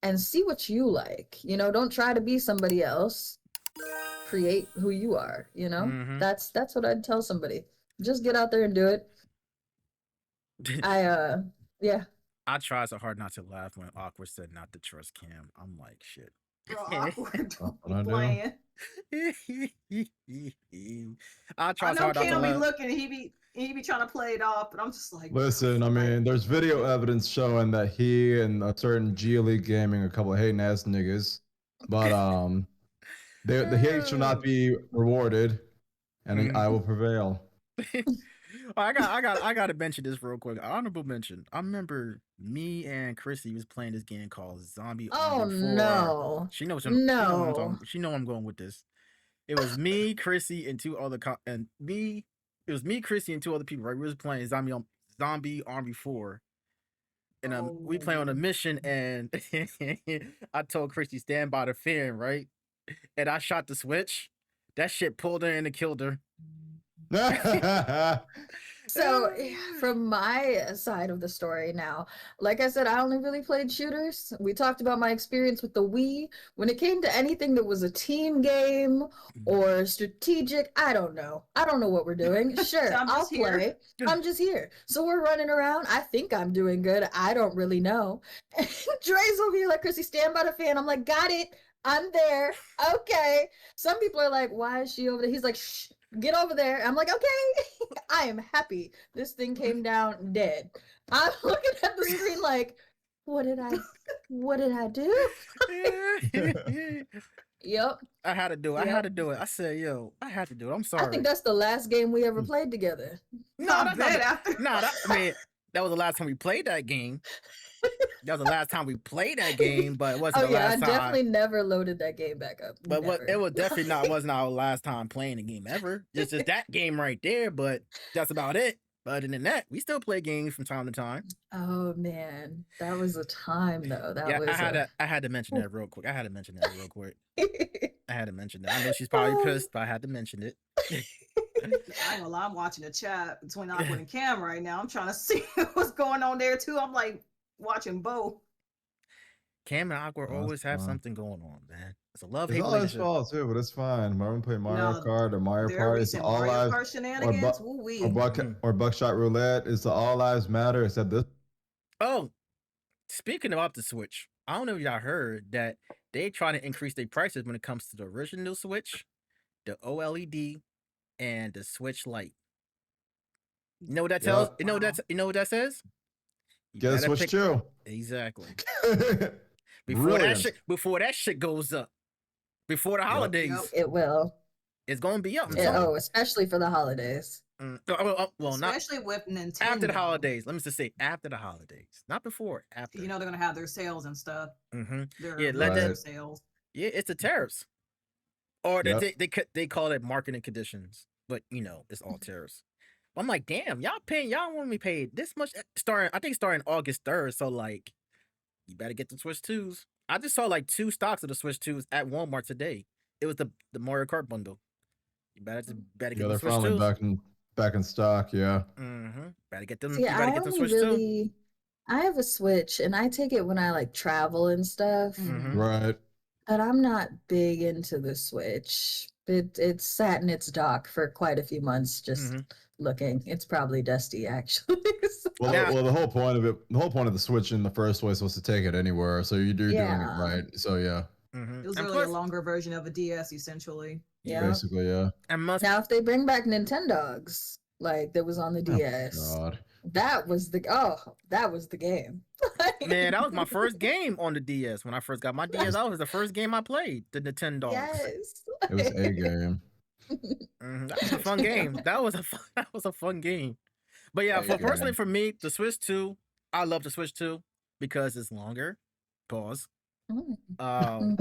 and see what you like. Don't try to be somebody else. Create who you are. That's what I'd tell somebody. Just get out there and do it. Yeah. I try so hard not to laugh when Awkward said not to trust Cam. I'm like, shit. Bro, Awkward playing. I try I so know hard not to Cam be laugh. looking, he be trying to play it off, but I'm just like, Listen, I mean, there's video evidence showing that he and a certain G League Gaming, a couple of hating ass niggas, but the hate shall not be rewarded, and I will prevail. I got to mention this real quick. Honorable mention. I remember me and Chrissy was playing this game called Zombie Army 4. No. She knows No. she know I'm going with this. It was me, Chrissy, and two other It was me, Chrissy, and two other people. Right, we was playing Zombie Army 4, and we play on a mission. And I told Chrissy stand by the fan, right? And I shot the switch. That shit pulled her in and killed her. So from my side of the story now, like I said, I only really played shooters. We talked about my experience with the Wii. When it came to anything that was a team game or strategic, I don't know what we're doing. Sure, I'll play. I'm just here. So we're running around. I think I'm doing good. I don't really know. And Dre's over here like, Chrissy, stand by the fan. I'm like, got it. I'm there. Okay. Some people are like, why is she over there? He's like, shh, get over there. I'm like, okay. I am happy this thing came down dead. I'm looking at the screen like, what did I do? Yep. I had to do it. I said, yo, I had to do it. I'm sorry. I think that's the last game we ever played together. That was the last time we played that game. That was the last time we played that game, but it wasn't the last time. I definitely never loaded that game back up. But it was definitely wasn't our last time playing the game ever. It's just that game right there, but that's about it. But other than that, we still play games from time to time. Oh man, that was a time though. I had to mention that real quick. I had to mention that. I know she's probably pissed, but I had to mention it. I ain't gonna lie, I'm watching the chat between Awkward and Cam right now. I'm trying to see what's going on there too. I'm like watching both. Cam and Awkward always have something going on, man. It's a love-hate relationship. It's all his fault too, but it's fine. Marvin played Mario Kart or Mario Party. It's all lives. Or Buckshot Roulette. It's the all lives matter except this. Oh, speaking about the Switch, I don't know if y'all heard that they trying to increase their prices when it comes to the original Switch, the OLED, and the Switch Lite. You know what that tells? You know what that says? Get a Switch 2. Exactly. Before that shit goes up. Before the holidays. It will. It's gonna be up. Especially for the holidays. Especially with Nintendo. After the holidays. Let me just say after the holidays. Not before. After. They're gonna have their sales and stuff. Their sales. Yeah, it's the tariffs. Or they call it marketing conditions. But it's all tariffs. I'm like, damn, y'all want me paid this much starting August 3rd. So like, you better get the Switch 2s. I just saw like 2 stocks of the Switch 2s at Walmart today. It was the Mario Kart bundle. You better Yeah, get the they're Switch finally 2s. back in stock. Yeah. Mm-hmm. Better get them. See, You better I get the only Switch 2. really I have a Switch and I take it when I like travel and stuff, Mhm. Right. but I'm not big into the Switch. It's sat in its dock for quite a few months just Mhm. looking. It's probably dusty actually. Well, Now- the whole point of it, the whole point of the Switch in the first place was to take it anywhere. So you're doing it Yeah. right. So yeah, Mhm. It was And really a plus, longer version of a DS, essentially. Yeah. basically, yeah. and must Now if they bring back Nintendogs like that was on the Oh, DS, God. that was the game. man, that was my first game on the DS. When I first got my DS, that was the first game I played. The Nintendo. Yes. It was a game. That was a fun game. That was a fun game. But yeah, Hey, personally game. for me, the Switch 2, I love the Switch 2 because it's longer. Pause. Um,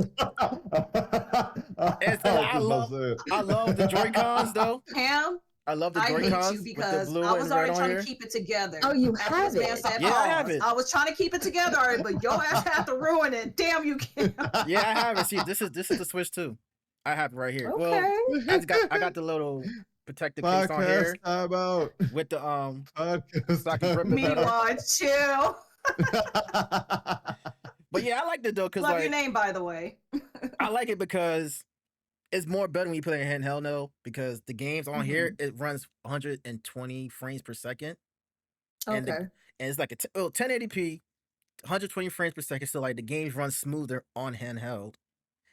I love the Joy-Cons though. Cam, I love the I hate Joy-Cons you with the because blue I and was red already on trying here. to keep it together. Oh, you After have this man it. said Yeah, I have pause. it. I was trying to keep it together already, but your ass had to ruin it. Damn you, Cam. Yeah, I have it. See, this is the Switch 2. I have it right here. Okay. Well, I got the little protective case on here Podcast time out. with the Podcast so I can grip it time better. Meanwhile, chill. But yeah, I like it though because Love your like name, by the way. I like it because it's more better when you play in handheld now because the games on here it runs 120 frames per second and Okay. and it's like 1080p 120 frames per second, so like the games run smoother on handheld,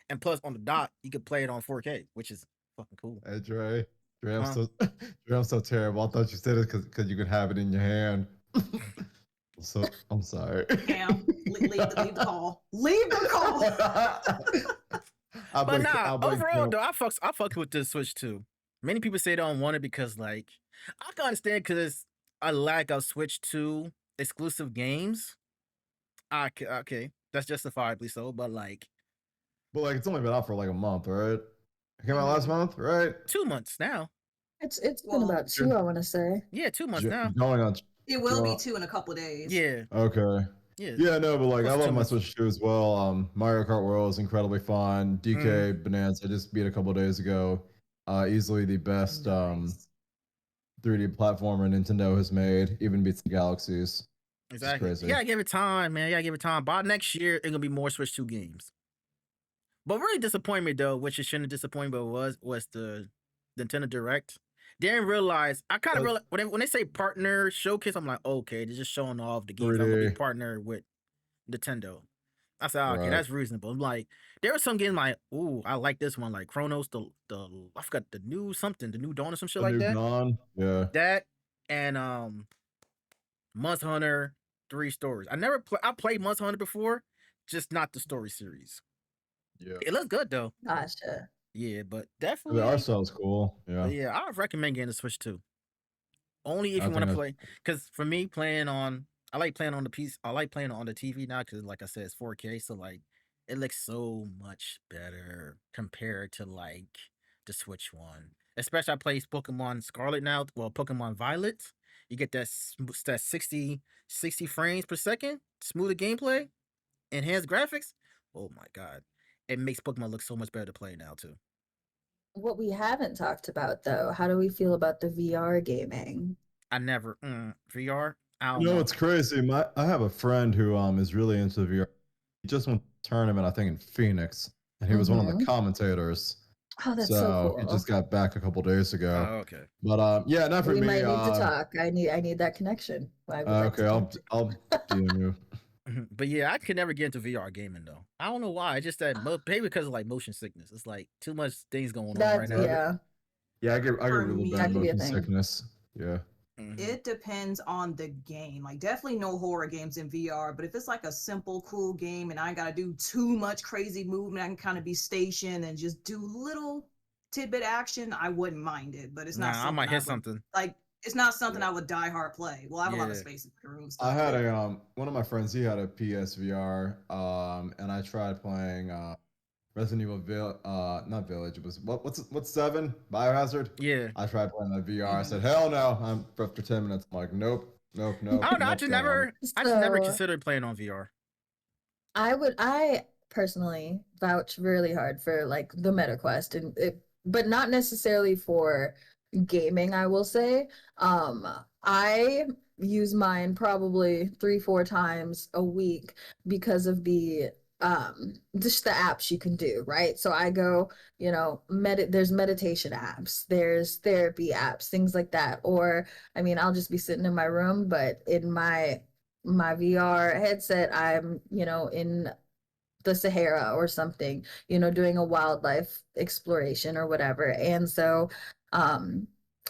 and plus on the dock you can play it on 4K, which is fucking cool. Hey Dre, I'm Huh? I'm so terrible. I thought you said it because you could have it in your hand. So I'm sorry. Cam, leave the call. Leave the call. But nah, overall though, I fucks with the Switch 2. Many people say they don't want it because like I can understand because it's a lack of Switch 2 exclusive games. Okay, that's justifiably so, but like But like, it's only been out for like a month, right? It came out last month, right? 2 months now. It's been Well, about 2, I want to say. Yeah, 2 months now. Going on. It will be Well, 2 in a couple of days. Yeah, Okay. yeah. Yeah, no, but like Close I to love 2 my months. Switch 2 as well. Mario Kart World is incredibly fun. DK Bonanza I just beat a couple days ago. Easily the best Nice. 3D platformer Nintendo has made. Even beats the Galaxies. Exactly. crazy. You gotta give it time, man. You gotta give it time. By next year, it's gonna be more Switch 2 games. But really disappointed me though, which it shouldn't have disappointed, but was the Nintendo Direct. Didn't realize. I kind of realized when they say partner showcase, I'm like, okay, they're just showing off the games that will be 3D. partnered with Nintendo. I said, okay, Right. that's reasonable. I'm like, there were some games like, ooh, I like this one, like Chronos, the I forgot the new Dawn or some shit The like new that. Dawn. Yeah. That and Monster Hunter 3 stories. I played Monster Hunter before, just not the story series. Yeah. It looks good though. Gotcha. Yeah, but The definitely. art style's cool. Yeah. But yeah, I recommend getting the Switch 2. Only if I you want to think play, because for me, I like playing on the piece. I like playing on the TV now because, like I said, it's 4K. So like, it looks so much better compared to like the Switch one. Especially I play Pokemon Scarlet now. Well, Pokemon Violet. You get that 60 frames per second, smoother gameplay, enhanced graphics. Oh my god, it makes Pokemon look so much better to play now too. What we haven't talked about though, how do we feel about the VR gaming? I never VR. I don't You know, know. it's crazy. I have a friend who is really into VR. He just went to a tournament, I think, in Phoenix, and he was one of the commentators. Oh, that's so He cool. just got back a couple days ago. Oh, okay. But yeah, not for We me. might need to talk. I need that connection. I would like Okay, to I'll DM you. But yeah, I could never get into VR gaming though. I don't know why. It's just that maybe because of like motion sickness. It's like too much things going on right That's now. yeah. Yeah, I get For really me- bad That could be a motion thing. sickness. Yeah. Mhm. It depends on the game. Like, definitely no horror games in VR, but if it's like a simple, cool game and I gotta do too much crazy movement, I can kind of be stationed and just do little tidbit action, I wouldn't mind it. But it's not Nah, I something might hit would, something. like, it's not something I would die hard play. Well, I have a lot of Yeah. space in the room. I had a one of my friends. He had a PSVR, and I tried playing Resident Evil not Village. It was what's 7? Biohazard. Yeah. I tried playing that VR. I said, Mhm. hell no. I'm for 10 minutes. I'm like, nope, nope, nope, I don't know. nope. Don't want I just never So considered playing on VR. I personally vouch really hard for like the MetaQuest but not necessarily for gaming, I will say. I use mine probably 3-4 times a week because of the just the apps you can do, right? So I go, there's meditation apps, there's therapy apps, things like that. Or I mean, I'll just be sitting in my room, but in my VR headset, I'm, in the Sahara or something, doing a wildlife exploration or whatever. And so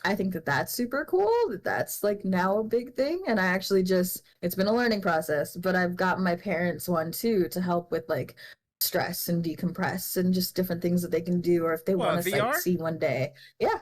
I think that that's super cool, that's like now a big thing. And I actually it's been a learning process, but I've got my parents one too to help with like stress and decompress and just different things that they can do, or if they want What, to VR? sightsee one day. Yeah.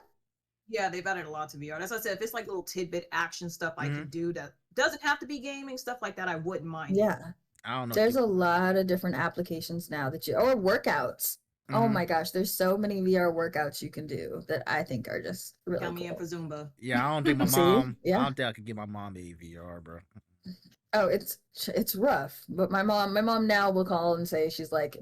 Yeah, they've added a lot to VR. As I said, if it's like little tidbit action stuff I Mhm. can do that doesn't have to be gaming, stuff like that, I wouldn't mind. Yeah. I don't know. There's a lot of different applications now or workouts. Oh Mhm. my gosh, there's so many VR workouts you can do that I think are just really Count me in cool. for Zumba. Yeah, I don't think my See? mom. I Yeah. don't think I could get my mom a VR, bro. Oh, it's rough. But my mom now will call and say she's like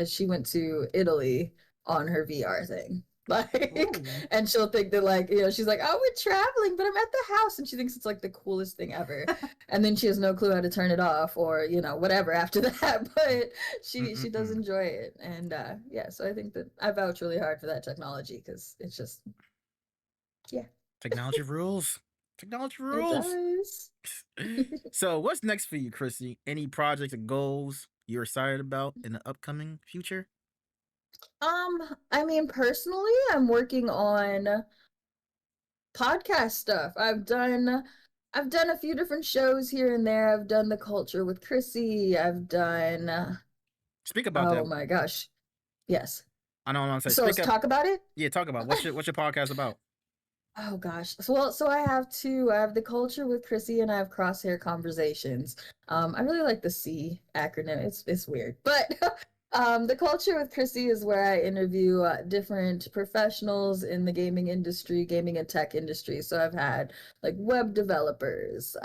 she went to Italy on her VR thing. Like, Ooh. and she'll think that like, she's like, oh, we're traveling, but I'm at the house, and she thinks it's like the coolest thing ever. And then she has no clue how to turn it off or, whatever after that. But she does enjoy it. And yeah, so I think that I vouch really hard for that technology because it's just, yeah, Technology rules. Technology it rules. does. So, what's next for you, Chrissy? Any projects or goals you're excited about in the upcoming future? I mean, personally, I'm working on podcast stuff. I've done a few different shows here and there. I've done the culture with Chrissy. I've done Speak about oh that. my gosh. Yes. I know what I'm saying. So let's talk about it. Yeah, talk about what's your podcast about? Oh gosh. So I have two. I have the culture with Chrissy and I have crosshair conversations. I really like the C acronym. It's weird. But the culture with Chrissy is where I interview different professionals in the gaming industry, gaming and tech industry. So I've had like web developers,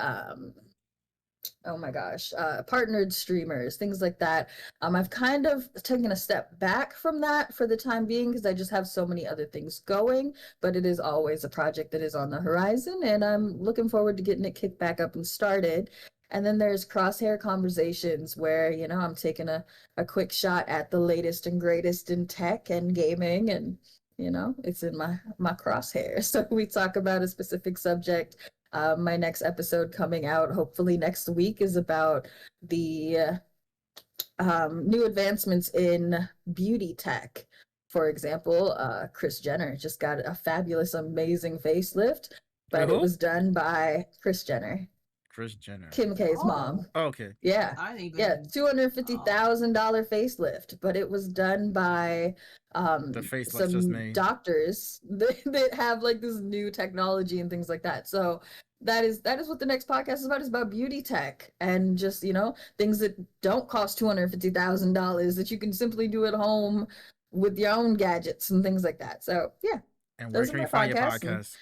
oh my gosh, partnered streamers, things like that. I've kind of taken a step back from that for the time being because I just have so many other things going, but it is always a project that is on the horizon, and I'm looking forward to getting it kicked back up and started. And then there's crosshair conversations where, I'm taking a quick shot at the latest and greatest in tech and gaming, and it's in my crosshair. So we talk about a specific subject. My next episode coming out hopefully next week is about the new advancements in beauty tech. For example, Kris Jenner just got a fabulous, amazing facelift, but it Who? was done by Kris Jenner, Kris Jenner. Kim K's Oh, mom. Oh, okay. Yeah. I didn't Yeah, even. $250,000 facelift, but it was done by The face like just some made. doctors that have like this new technology and things like that. So that is what the next podcast is about. It's about beauty tech and just, things that don't cost $250,000 that you can simply do at home with your own gadgets and things like that. So yeah, And where those are can my we find your podcasts. And, podcast?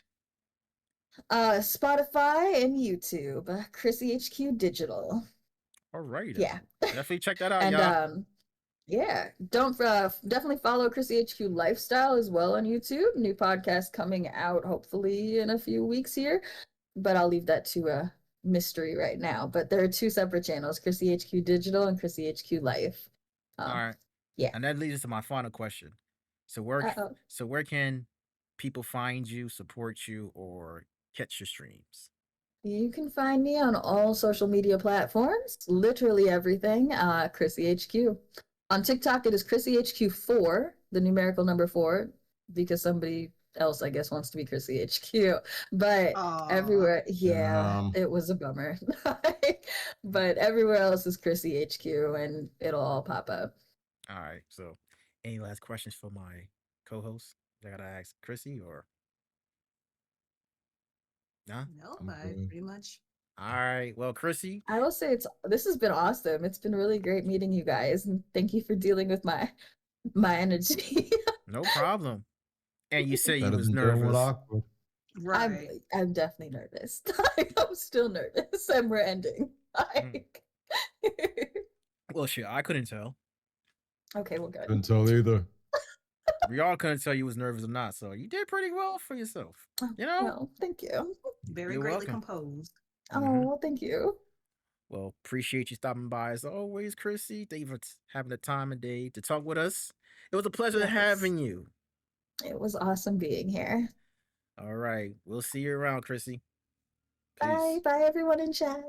Spotify and YouTube, ChrissyHQ Digital. All right. Yeah. Definitely check that out, And y'all. yeah, don't definitely follow ChrissyHQ Lifestyle as well on YouTube. New podcast coming out hopefully in a few weeks here, but I'll leave that to a mystery right now. But there are two separate channels: ChrissyHQ Digital and ChrissyHQ Life. All right. Yeah. And that leads us to my final question. So Uh-oh. where can people find you, support you, or catch your streams? You can find me on all social media platforms, literally everything. ChrissyHQ. On TikTok, it is ChrissyHQ4, the numerical number 4, because somebody else, I guess, wants to be ChrissyHQ. But everywhere, yeah, it was a bummer. But everywhere else is ChrissyHQ, and it'll all pop up. All right. So, any last questions for my co-host? I gotta ask Chrissy or no? No, I'm I good. pretty much. All right. Well, Chrissy, I will say this has been awesome. It's been really great meeting you guys, and thank you for dealing with my my energy. No problem. And you said you Better was than dealing with nervous. awkward. Right. I'm definitely nervous. I'm still nervous, and we're ending. Like, Well, shit, I couldn't tell. okay, well, good. Couldn't tell either. We all couldn't tell you was nervous or not, so you did pretty well for yourself. You know? Well, thank you. Very You're greatly welcome. composed. Mhm. Oh, thank you. Well, appreciate you stopping by as always, Chrissy. Thank you for having the time of day to talk with us. It was a pleasure Yes. having you. It was awesome being here. All right. We'll see you around, Chrissy. Peace. Bye. Bye, everyone in chat.